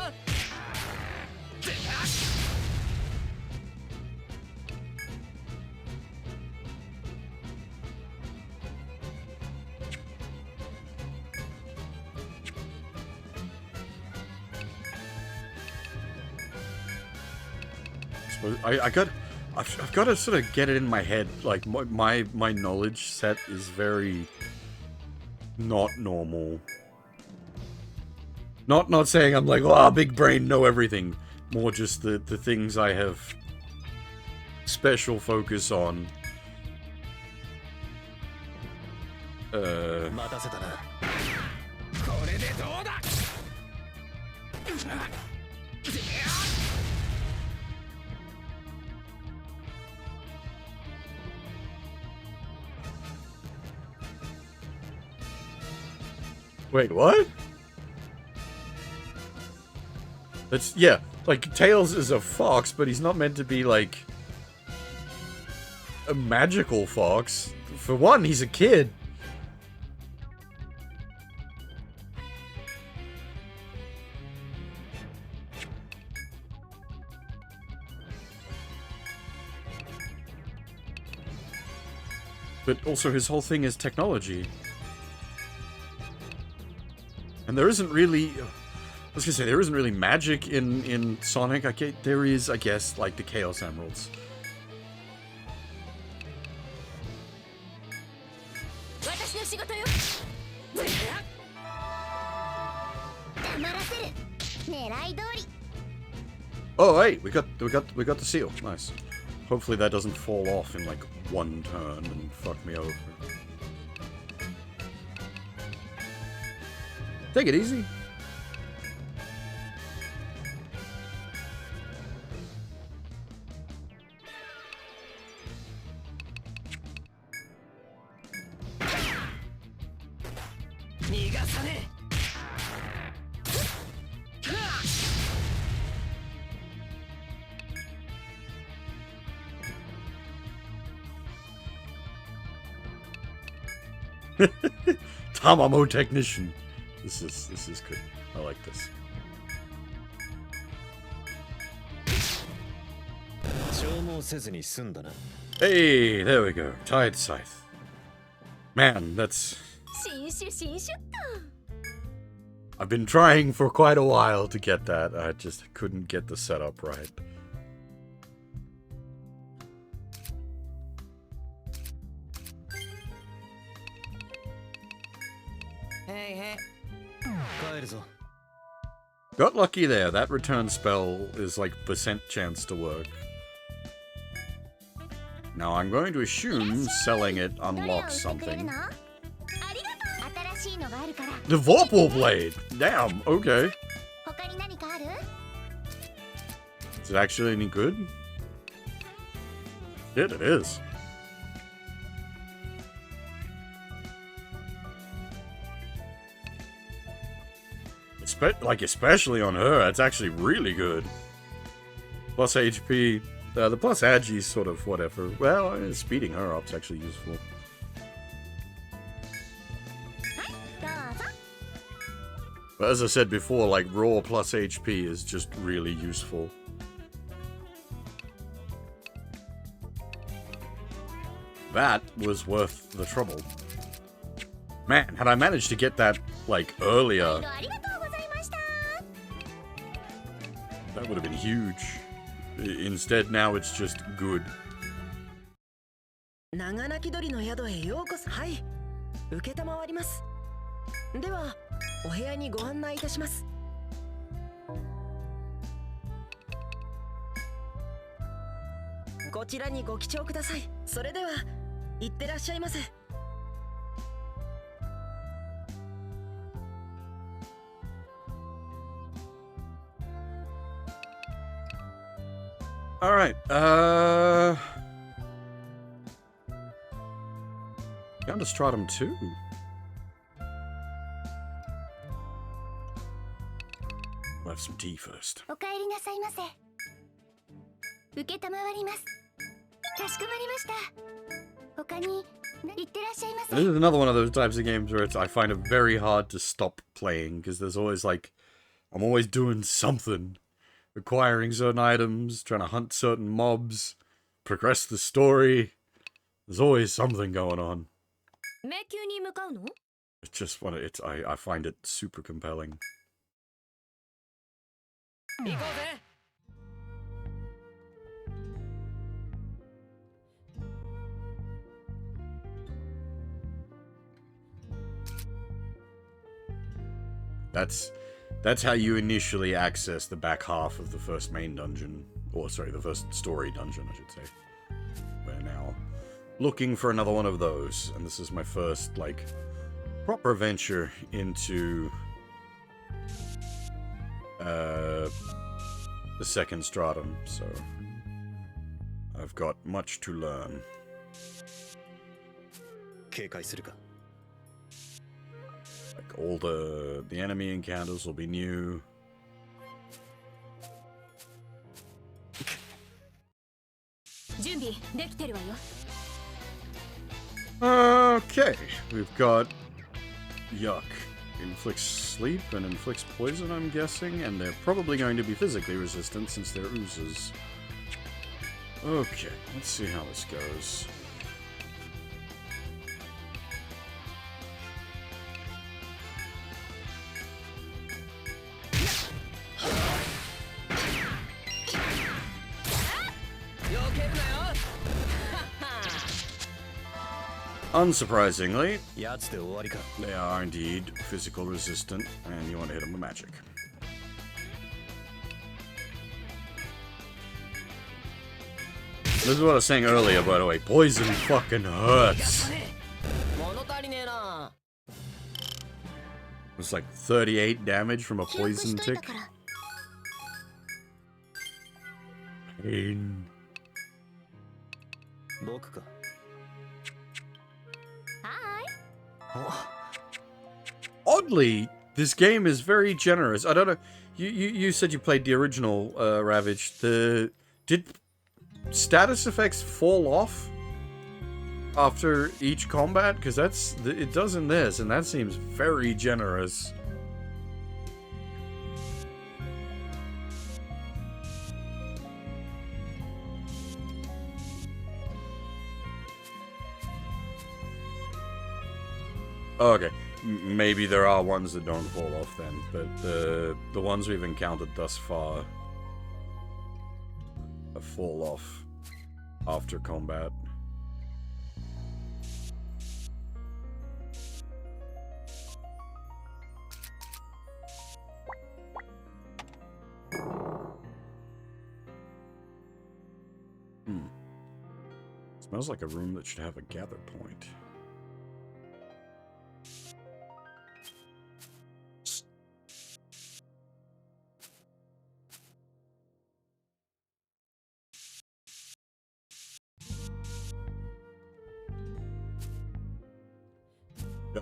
I've got to sort of get it in my head. Like my knowledge set is very not normal. Not saying I'm like, oh, big brain, know everything. More just the things I have special focus on. 待たせたな。これでどうだ。 Wait, what? That's, yeah, like, Tails is a fox, but he's not meant to be, like, a magical fox. For one, he's a kid. But also his whole thing is technology. And there isn't really... I was gonna say, there isn't really magic in Sonic. There is, I guess, like the Chaos Emeralds. Oh, hey, we got the seal. Nice. Hopefully that doesn't fall off in like one turn and fuck me over. Take it easy. Tamamo technician. This is good. I like this. 消耗せずに済んだな。 Hey, there we go. Tide Scythe. Man, that's... I've been trying for quite a while to get that. I just couldn't get the setup right. Hey, hey. 帰るぞ。 Got lucky there. That return spell is like percent chance to work. Now I'm going to assume selling it unlocks something. The Vorpal Blade! Damn, okay. Is it actually any good? Shit, it is. Especially on her, it's actually really good. Plus HP. The plus agi is sort of whatever. Well, speeding her up is actually useful. But as I said before, like, raw plus HP is just really useful. That was worth the trouble. Man, had I managed to get that, like, earlier, that would have been huge. Instead, now it's just good. 長鳴き鳥の宿へようこそ。はい、承ります。では、お部屋にご案内いたします。こちらにご記帳ください。それでは、いってらっしゃいませ。Alright, down to Stratum 2. We'll have some tea first. お帰りなさいませ。承ります。かしこまりました。他にいってらっしゃいませ。 This is another one of those types of games where I find it very hard to stop playing because there's always like, I'm always doing something. Acquiring certain items, trying to hunt certain mobs, progress the story. There's always something going on. It's just what I find it super compelling. That's how you initially access the back half of the first main dungeon. Or, sorry, the first story dungeon, I should say. We're now looking for another one of those. And this is my first, like, proper venture into the second stratum. So, I've got much to learn. 警戒するか。 Like, all the enemy encounters will be new. Okay, we've got Yuck. Inflicts sleep and inflicts poison, I'm guessing, and they're probably going to be physically resistant since they're oozes. Okay, let's see how this goes. Unsurprisingly, they are indeed physical resistant, and you want to hit them with magic. This is what I was saying earlier, by the way. Poison fucking hurts. It's like 38 damage from a poison tick. Pain. Oddly, this game is very generous. I don't know. You said you played the original Ravage. Did status effects fall off after each combat? Because it does in this, and that seems very generous. Okay, maybe there are ones that don't fall off then, but the ones we've encountered thus far fall off after combat. Smells like a room that should have a gather point.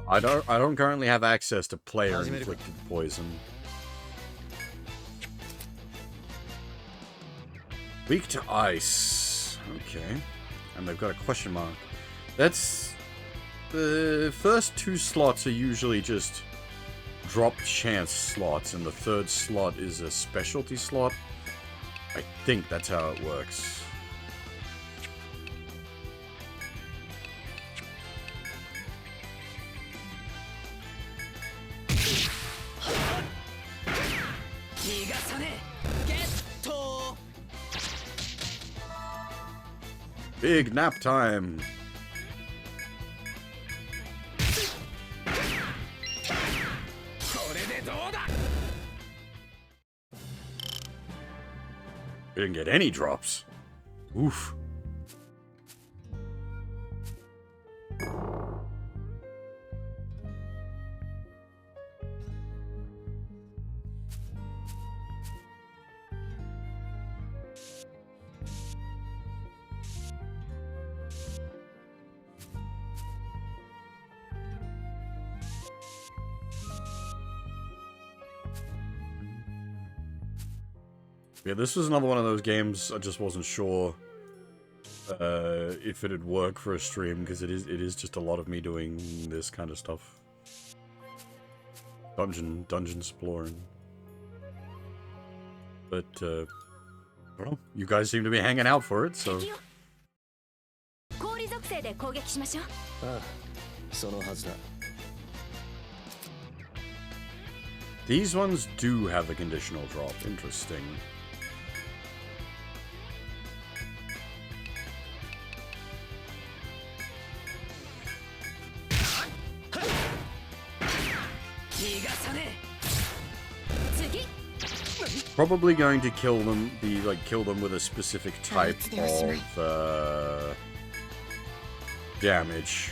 I don't currently have access to player inflicted poison. Weak to ice. Okay. And they've got a question mark. That's... The first 2 slots are usually just drop chance slots, and the 3rd slot is a specialty slot. I think that's how it works. Big nap time. We didn't get any drops. Oof. Yeah, this was another one of those games I just wasn't sure if it'd work for a stream, because it is just a lot of me doing this kind of stuff. Dungeon exploring. But, well, you guys seem to be hanging out for it, so... These ones do have a conditional drop. Interesting. Probably going to kill them with a specific type of damage.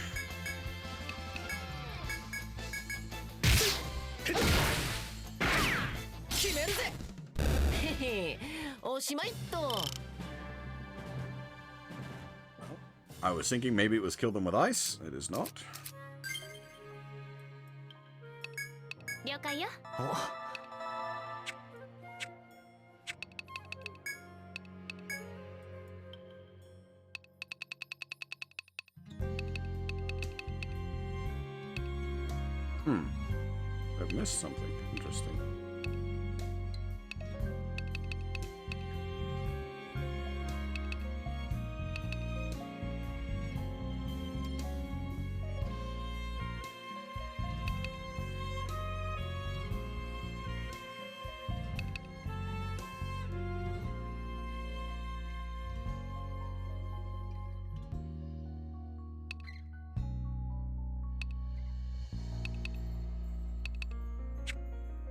I was thinking maybe it was kill them with ice. It is not. I've missed something. Interesting.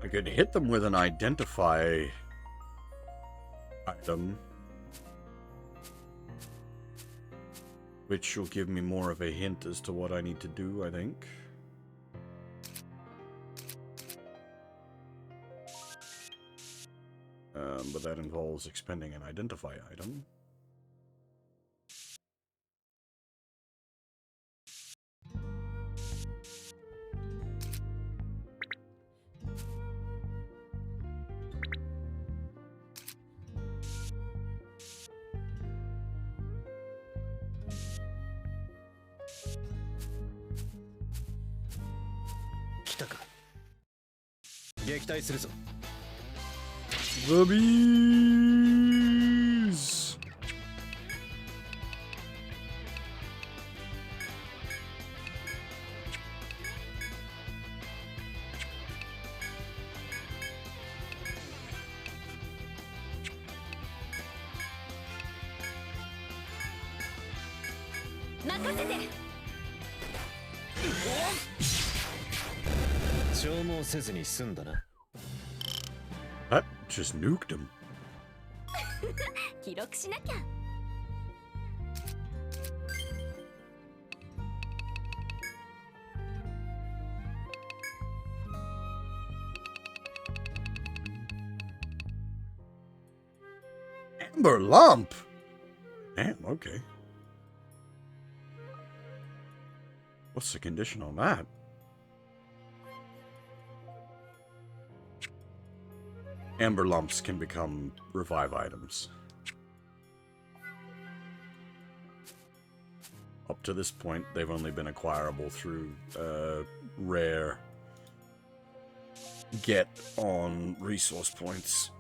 I could hit them with an identify item, which will give me more of a hint as to what I need to do, I think. But that involves expending an identify item. The bees! That just nuked him. Amber lump. Damn, okay. What's the condition on that? Amber lumps can become revive items. Up to this point, they've only been acquirable through rare get on resource points.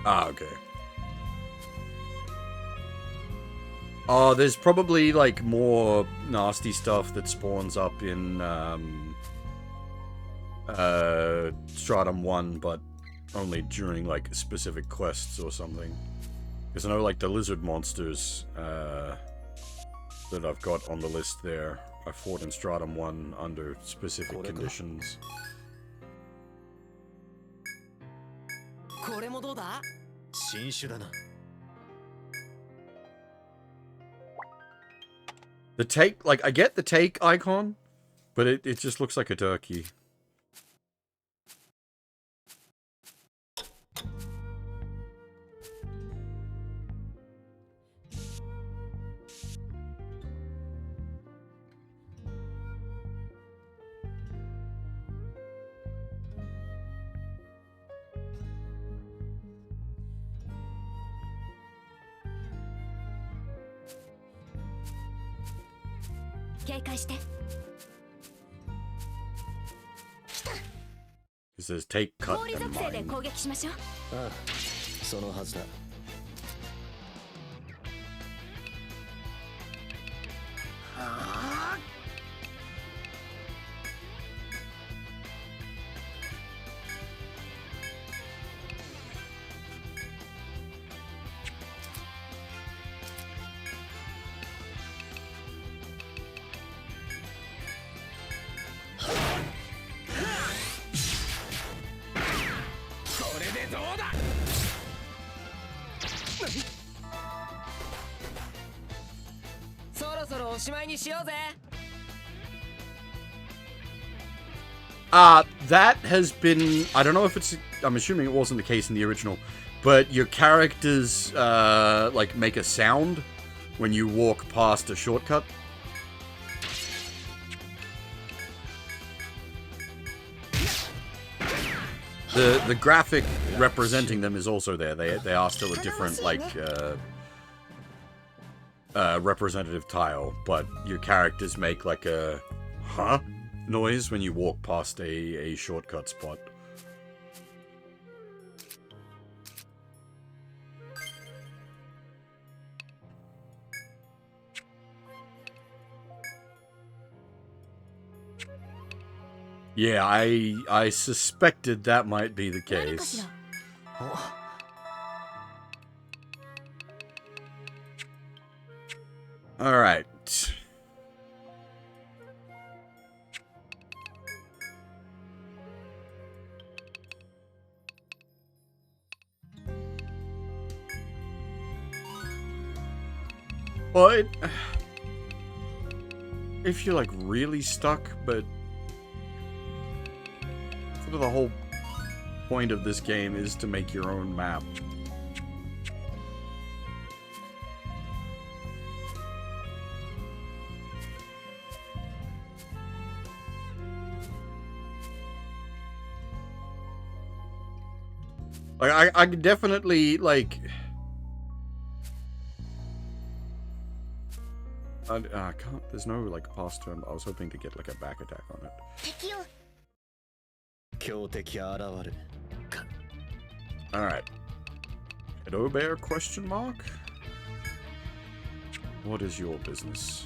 Ah, okay. Oh, there's probably, like, more nasty stuff that spawns up in, Stratum 1, but only during, like, specific quests or something. Because I know, like, the lizard monsters, that I've got on the list there, I fought in Stratum 1 under specific conditions. The take, like, I get the take icon, but it just looks like a turkey. It says take, cut, and mine. ああ、そのはずだ。That has been, I don't know if it's, I'm assuming it wasn't the case in the original, but your characters, like, make a sound when you walk past a shortcut. The graphic representing them is also there. They are still a different, like, representative tile, but your characters make, like, a huh noise when you walk past a shortcut spot. Yeah, I suspected that might be the case. All right. Well, if you're, like, really stuck, but sort of the whole point of this game is to make your own map. Like, I could definitely, like... I can't, there's no, like, pass turn. I was hoping to get, like, a back attack on it. 強敵現る。 Alright. Edo Bear, question mark? What is your business?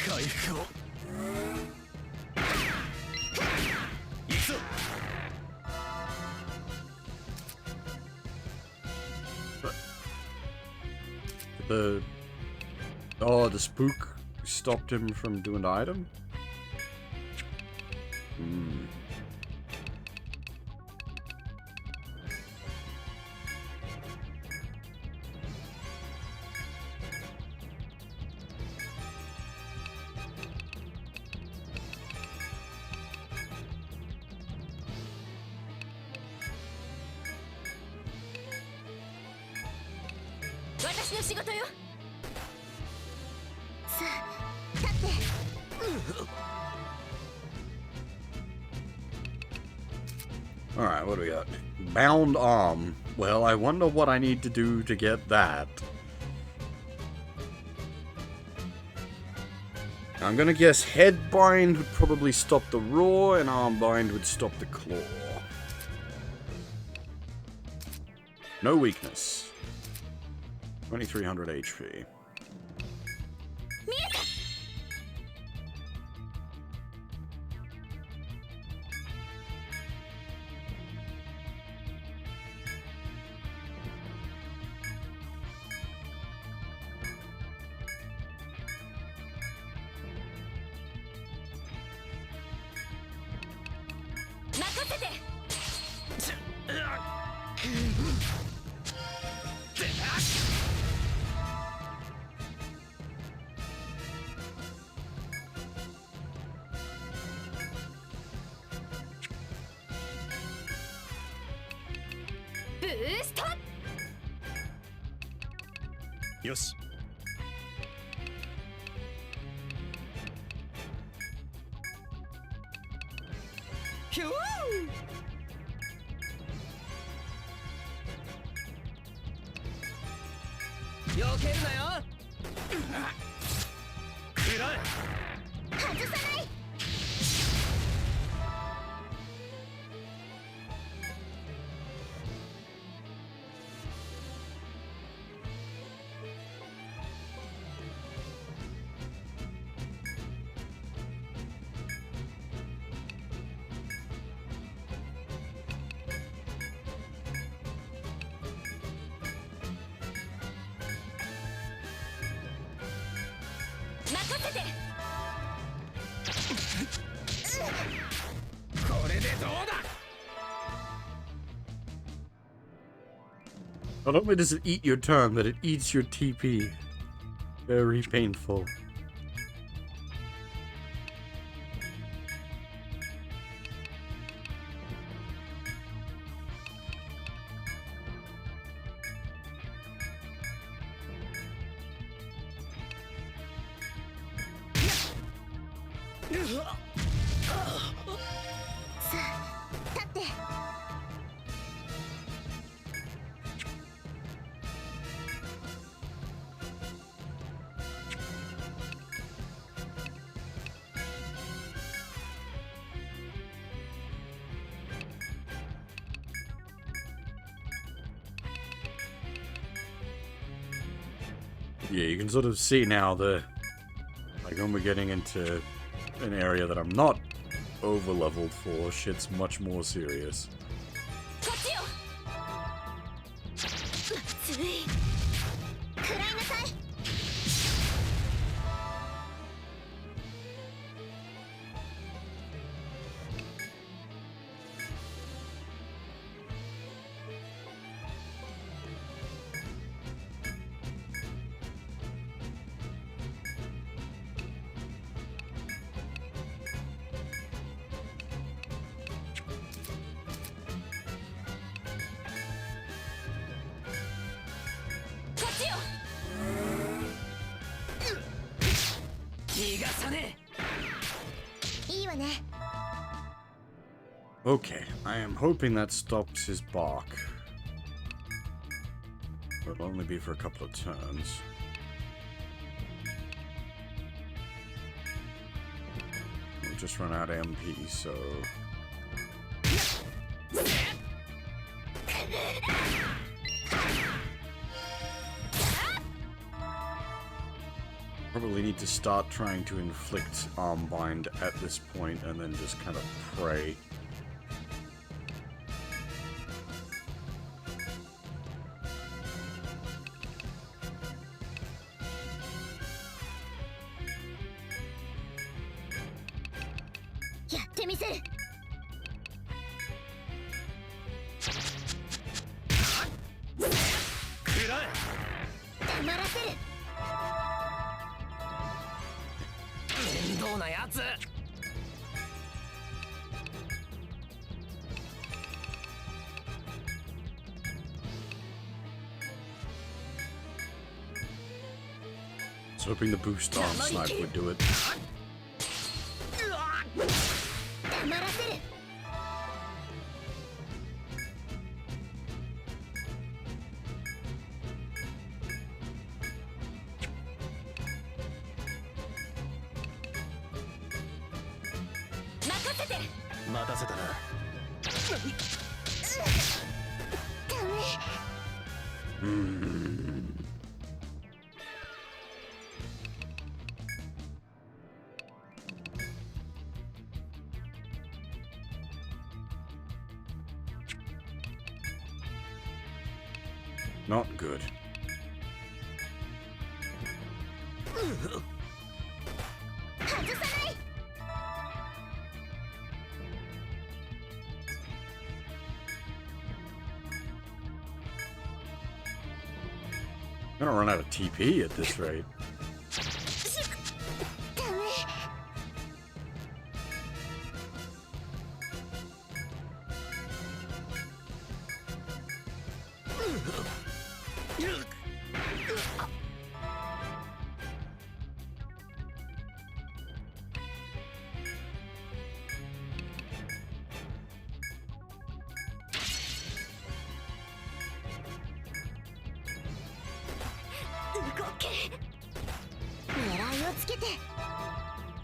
回復を行くぞ The spook stopped him from doing the item? Hmm. Alright, what do we got? Bound arm. Well, I wonder what I need to do to get that. I'm gonna guess head bind would probably stop the roar, and arm bind would stop the claw. No weakness. 2300 HP. Yes. ヒュー避けるなよ食らえ外さない任せてこれでどうだ Not only does it eat your turn, but it eats your TP. Very painful. Yeah, you can sort of see now the, like when we're getting into an area that I'm not over leveled for, shit's much more serious. こっちよつい食らいなさい Okay, I am hoping that stops his bark. But it'll only be for a couple of turns. We'll just run out of MP, so... Probably need to start trying to inflict Armbind at this point and then just kind of pray. Hoping the boost arm snipe would do it. Not good. I'm gonna run out of TP at this rate.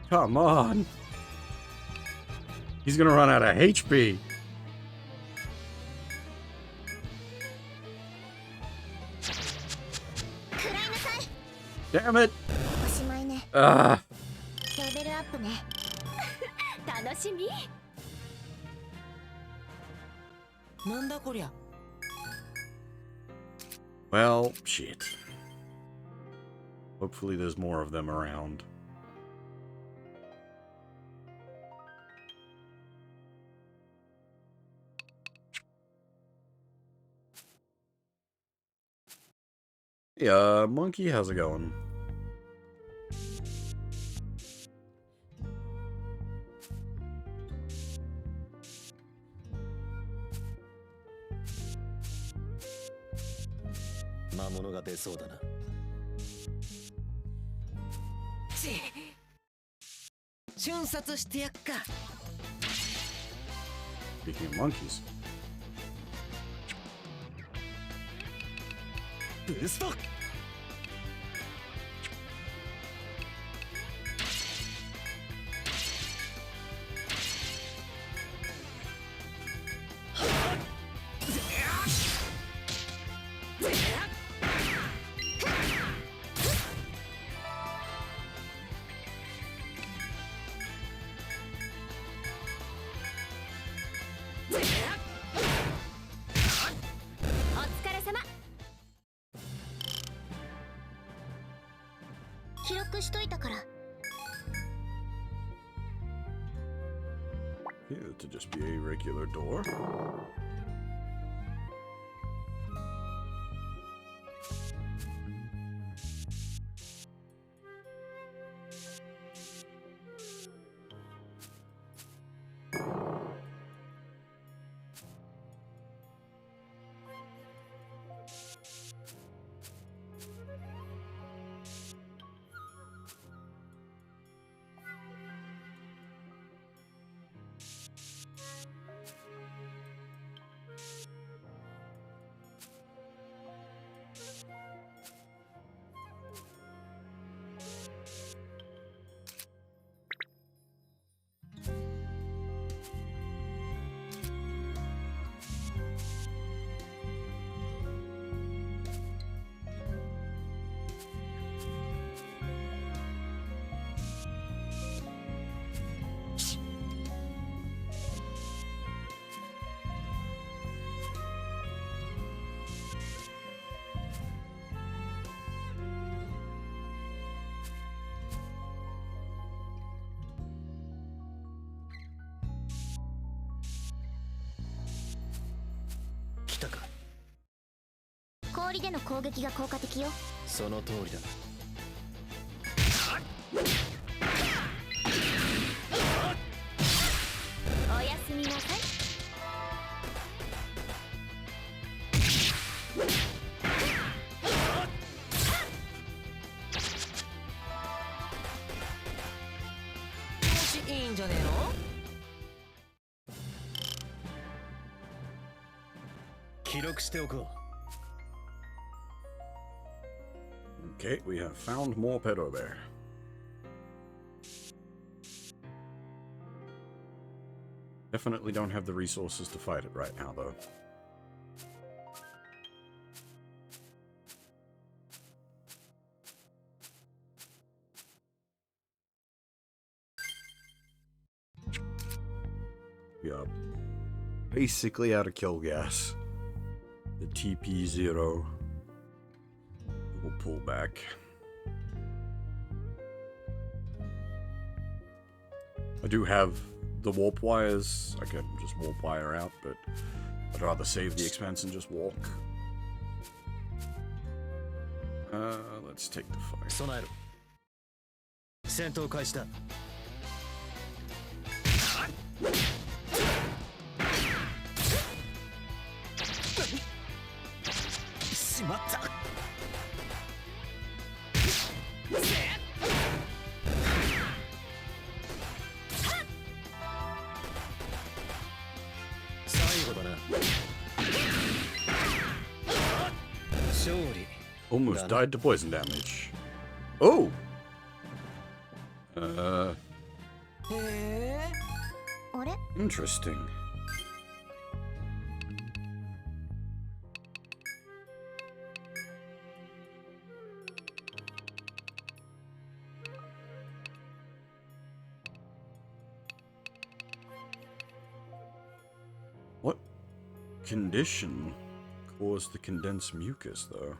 Come on. He's gonna run out of HP. Damn it. Well, shit. Hopefully there's more of them around. Yeah, Monkey, how's it going? Speaking of monkeys. Yeah, to just be a regular door. 氷での攻撃が効果的よ。その通りだ。おやすみなさい。調子いいんじゃねえの？記録しておこう。 Okay, we have found more pedo bear. Definitely don't have the resources to fight it right now, though. We are basically out of kill gas. The TP0 will pull back. I do have the warp wires. I can just warp wire out, but I'd rather save the expense and just walk. Let's take the fire. 備えろ。戦闘開始だ。しまった。最後だな。勝利。 Almost died to poison damage. Oh! へえ。あれ？ Interesting. What condition caused the condensed mucus, though?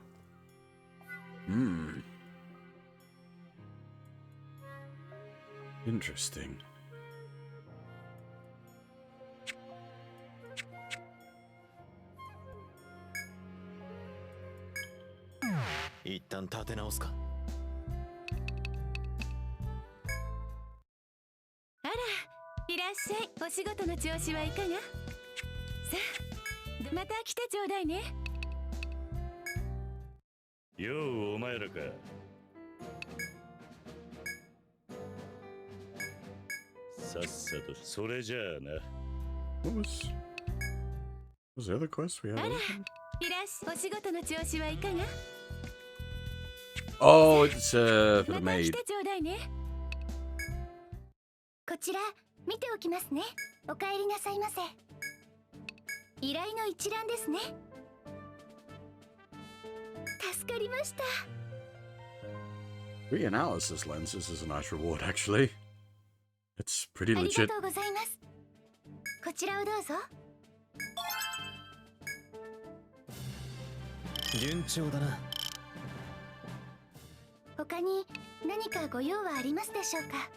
Interesting. 一旦立て直すか。あら、いらっしゃい。お仕事の調子はいかが？さあ、また来てちょうだいね。よう、お前らか。さっさと、それじゃあな。What was the other quest we had? あら、いらっしゃい。お仕事の調子はいかが？ Oh, it's for the また来 maid. てちょうだいね。こちら見ておきますね。お帰りなさいませ。依頼の一覧ですね。助かりました。 Reanalysis lenses is a nice reward, actually. It's pretty あり legit. がとうございます。こちらをどうぞ。順調だな。他に何かご用はありますでしょうか。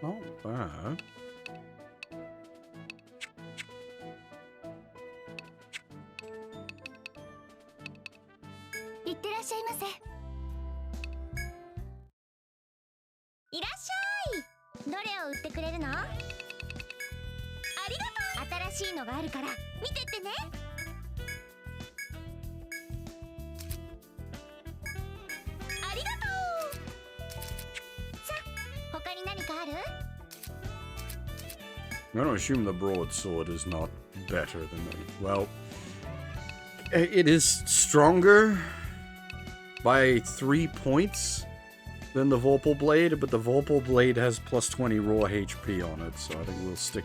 Not bad. いってらっしゃいませ。いらっしゃい。どれを売ってくれるの？ありがとう。新しいのがあるから見てってね。ありがとう。さあ、他に何かある？ I'm gonna assume the broadsword is not better than the... Well, it is stronger by 3 points than the Vorpal Blade, but the Vorpal Blade has plus 20 raw HP on it, so I think we'll stick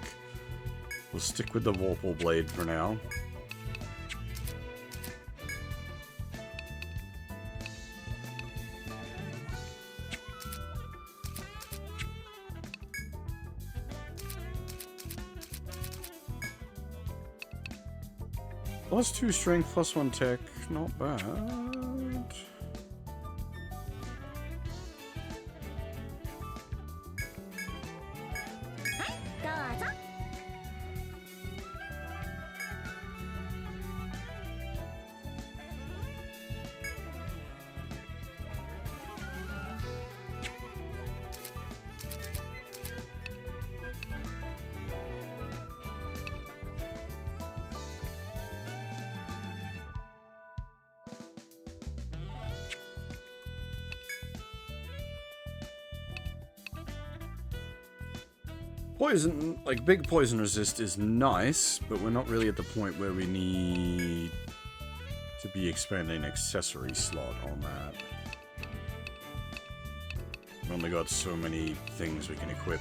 with the Vorpal Blade for now. Plus 2 strength, plus 1 tech, not bad. Poison, like big poison resist is nice, but we're not really at the point where we need to be expanding an accessory slot on that. We've only got so many things we can equip.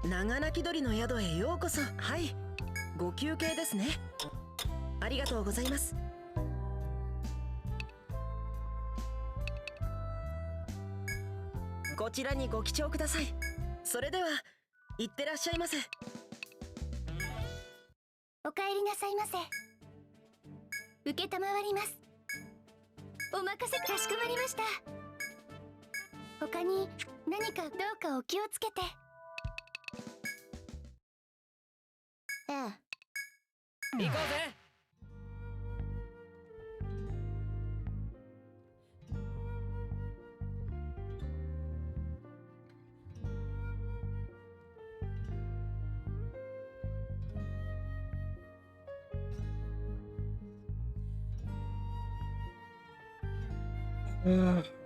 長鳴き鳥の宿へようこそ。はい、ご休憩ですね。ありがとうございます。こちらにご記帳ください。それでは、いってらっしゃいませ。おかえりなさいませ。受けたまわります。お任せ、かしこまりました。他に何かどうかお気をつけて。ええ。行こうぜ。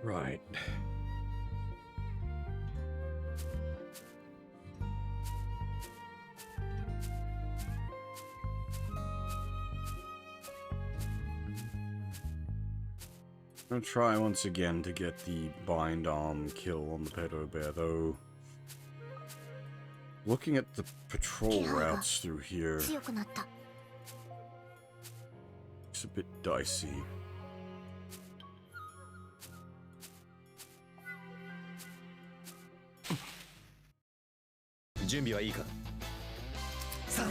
Right. I'll try once again to get the bind arm kill on the pedo bear, though. Looking at the patrol routes through here, it's a bit dicey. 準備はいいか。さあ。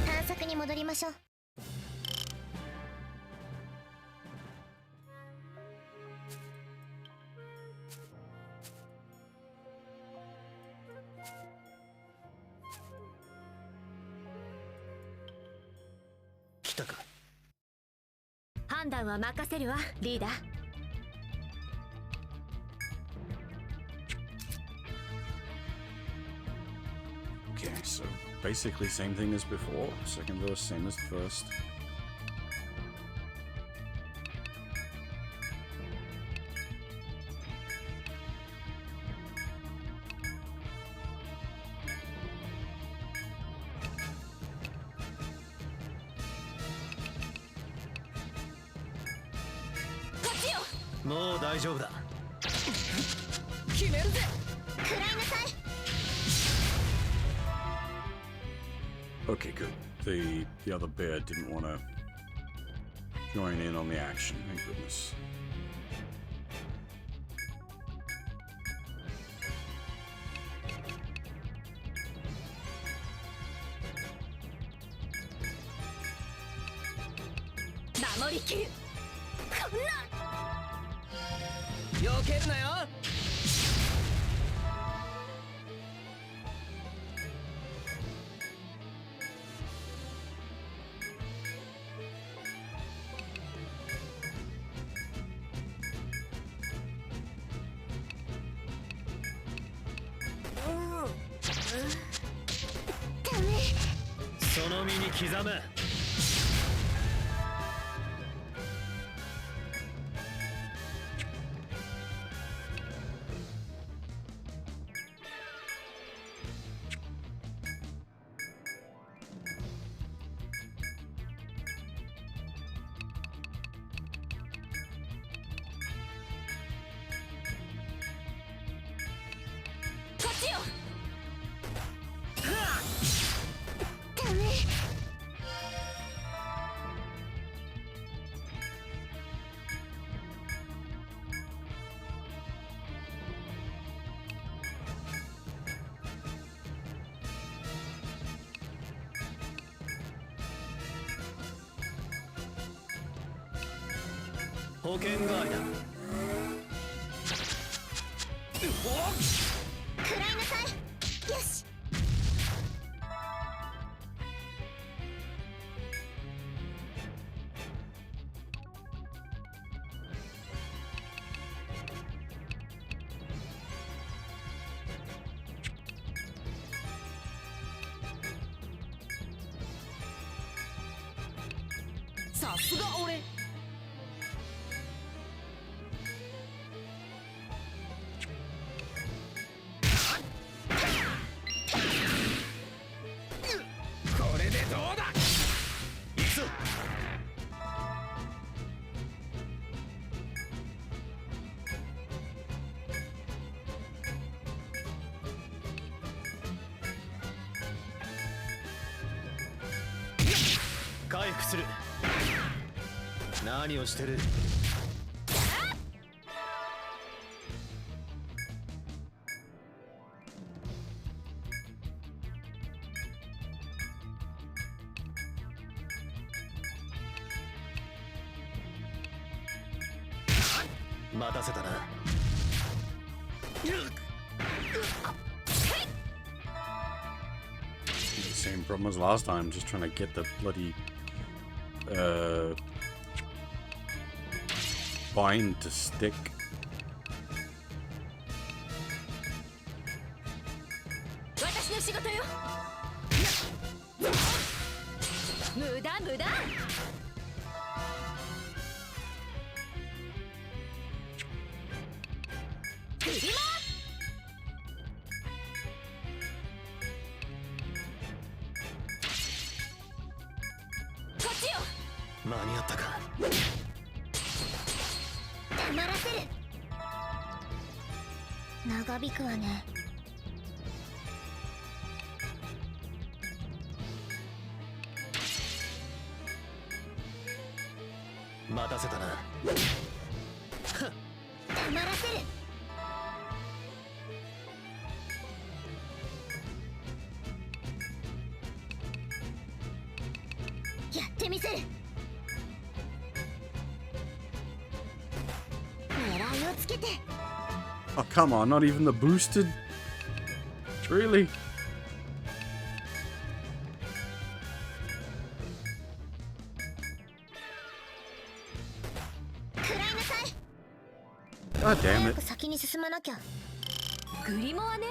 探索に戻りましょう。来たか。判断は任せるわ、リーダー。Okay, so basically same thing as before. Second verse, same as the first. Mo もう大丈夫だ。決めるぜ。食らいなさい。Okay, good. The other bear didn't want to join in on the action. Thank goodness. Mamori kill. こんな。避けるなよ。その身に刻む。こっちよ。ダメ。保険代わりだ。食らいなさい。よし。さすが俺。これでどうだ。いくぞ。回復する。何をしてる。待たせたな。Same problem as last time, just trying to get the bloody bind to stick. 私の仕事よ。無駄無駄。振り回こっちよ。間に合ったか。黙らせる。長引くわね。待たせたな。黙らせる。やってみせる。狙いをつけて。 Oh, come on, not even the boosted? Really? 食らいなさい。 God damn 早 it. く先に進まなきゃ。グリモアね。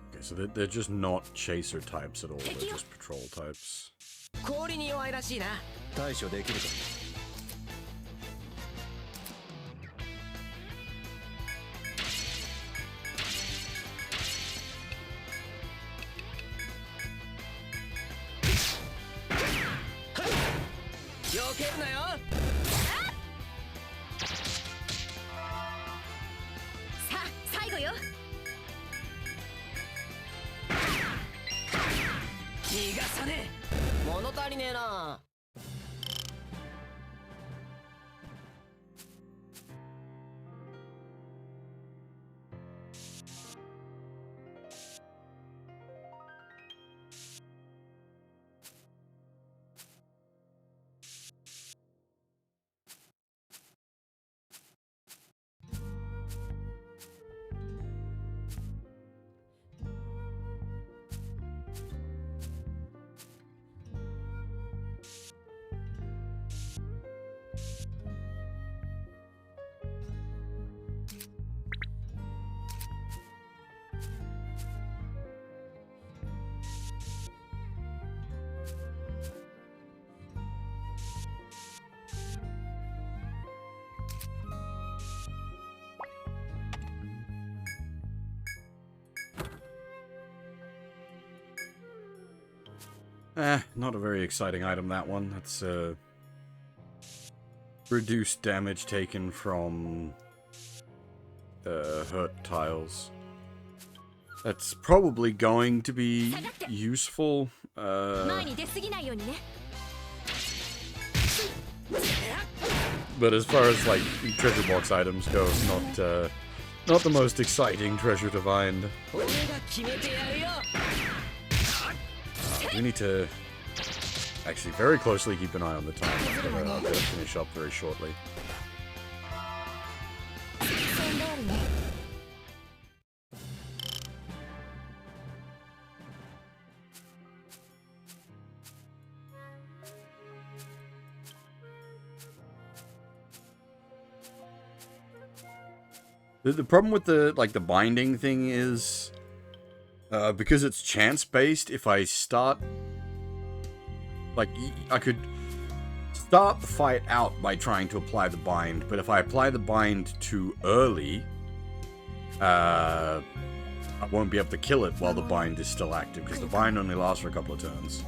Okay, so they're just not chaser types at all, they're just patrol types. 氷に弱いらしいな。対処できるか。避けるなよ。さあ最後よ。逃がさねえ。物足りねえな。Not a very exciting item, that one. That's, reduced damage taken from, hurt tiles. That's probably going to be useful, but as far as, like, treasure box items go, not the most exciting treasure to find. We need to actually very closely keep an eye on the time. I'm gonna finish up very shortly. The problem with the binding thing is, because it's chance-based, if I start... Like, I could start the fight out by trying to apply the bind, but if I apply the bind too early, I won't be able to kill it while the bind is still active, because the bind only lasts for a couple of turns.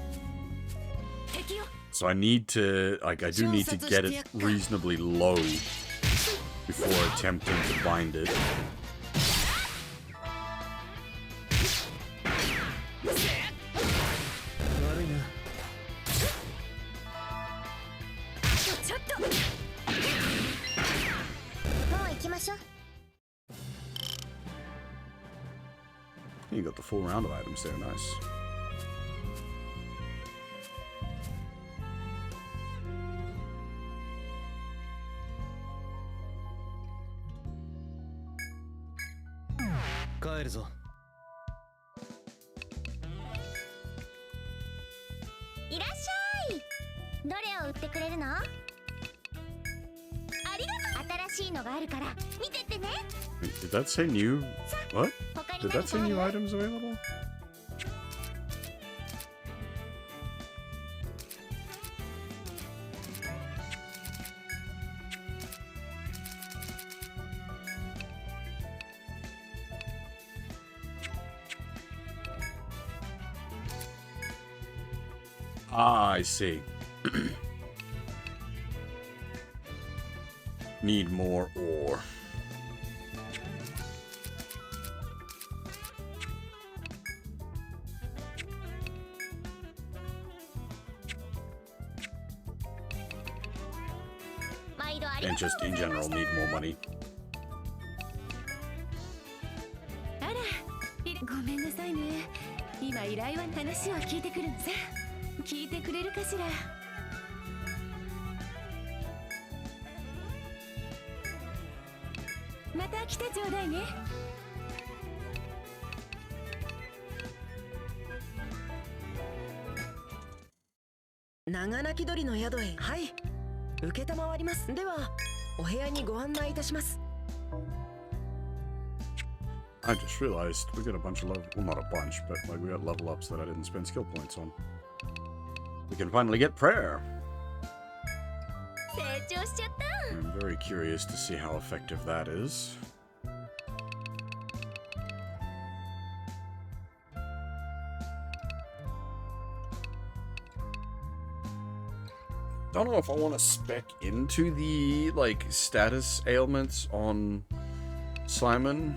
So I need to, I do need to get it reasonably low before attempting to bind it. You got the full round of items there, nice. Wait, did that say new? What? Did that say new items available? Ah, I see. Need more ore. And just in general need more money. あら、ごめんなさいね。今依頼は話を聞いてくるのさ。聞いてくれるかしら。また来てちょうだいね。長鳴き鳥の宿へ。はい。受けたまわります。では、お部屋にご案内いたします。I just realized we got a bunch of level, well, not a bunch, but like we got level ups that I didn't spend skill points on. We can finally get prayer. 成長しちゃった。 I'm very curious to see how effective that is. Don't know if I want to spec into the, like, status ailments on Simon.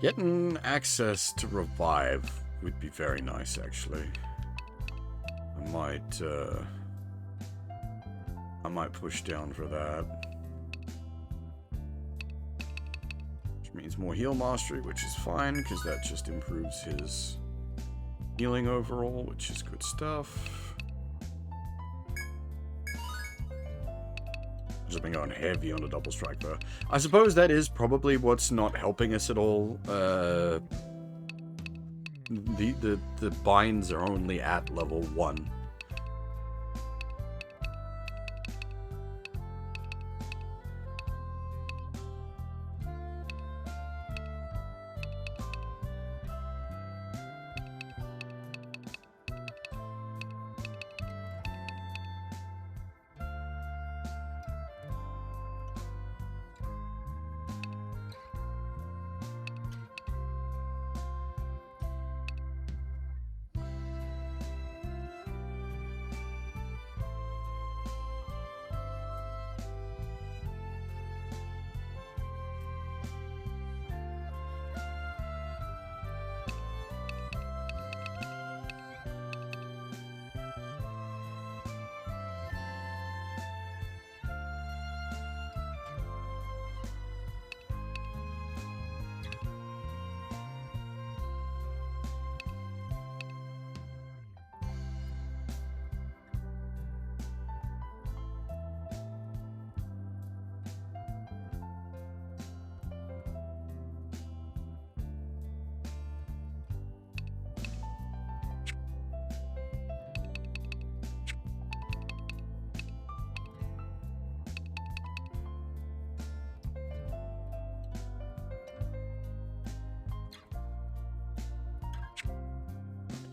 Getting access to revive would be very nice, actually. I might push down for that. Which means more heal mastery, which is fine, because that just improves his healing overall, which is good stuff. Just been going heavy on a double strike though. I suppose that is probably what's not helping us at all. The binds are only at level 1.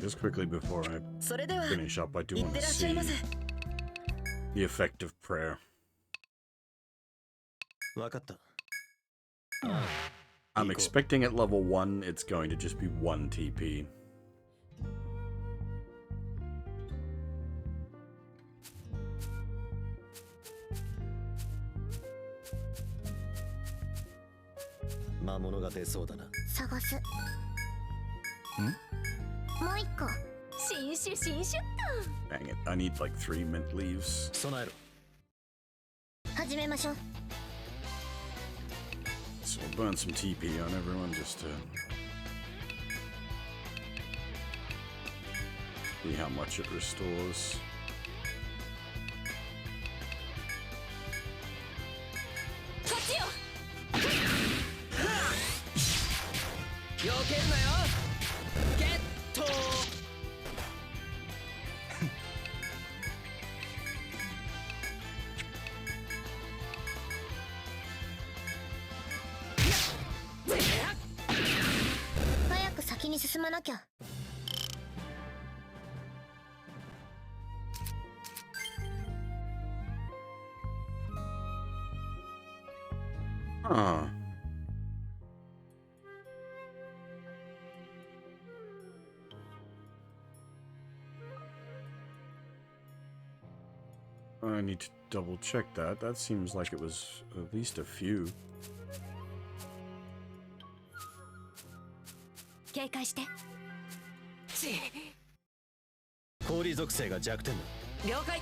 just quickly before I それでは finish up, I do いっ want て to らっしゃい see ませ。 the effect of prayer. わかった。 I'm expecting at level 1, it's going to just be 1 TP. 魔物が出そうだな。探す。もう一個。新種新種っ Dang it, I need like 3 mint leaves. 備えろ。始めましょう。 So I'll burn some TP on everyone just to see how much it restores. とこっちよ。避けるなよ。ゲット。早く先に進まなきゃ。 Huh. I need to double check that. That seems like it was at least a few. 警戒して。氷属性が弱点だ。了解。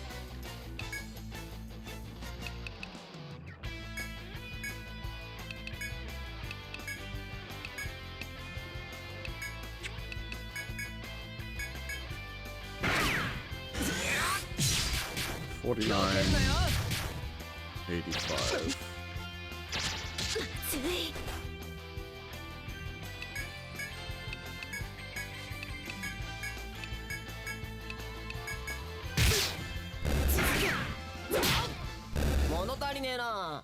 49, 85. つい。 物足りねえな。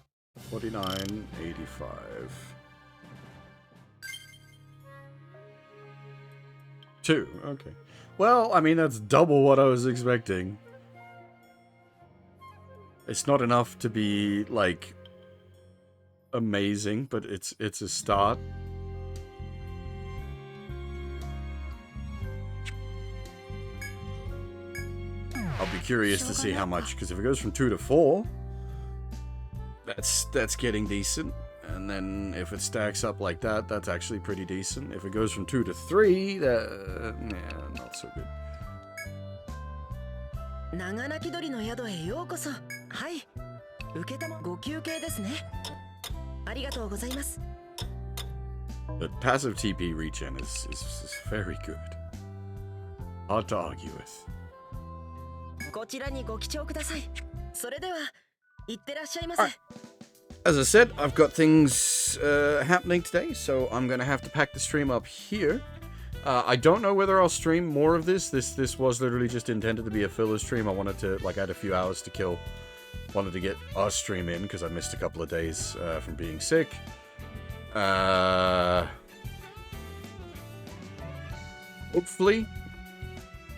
49, 85. 2, okay. Well, I mean, that's double what I was expecting. It's not enough to be, like, amazing, but it's a start. I'll be curious to see how much, because if it goes from 2 to 4, that's getting decent. And then if it stacks up like that, that's actually pretty decent. If it goes from 2 to 3, yeah, not so good. 長鳴き鳥の宿へようこそ。はい。受けたまご休憩ですね。ありがとうございます。 But passive TP regen is very good. Hard to argue with. こちらにご記帳ください。それでは、いってらっしゃいませ。 As I said, I've got things happening today, so I'm gonna have to pack the stream up here. I don't know whether I'll stream more of this. This was literally just intended to be a filler stream. I wanted to, like, add a few hours to kill. Wanted to get our stream in because I missed a couple of days from being sick. Hopefully,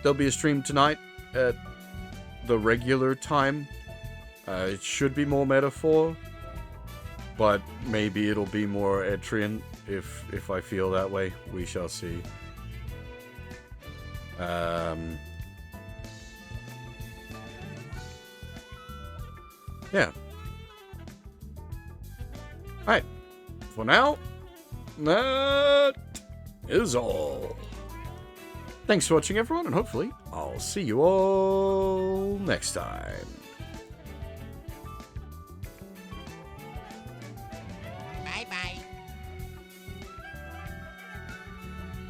there'll be a stream tonight at the regular time. It should be more metaphor, but maybe it'll be more Etrian if I feel that way. We shall see. Yeah. Alright. For now, that is all. Thanks for watching, everyone, and hopefully I'll see you all next time.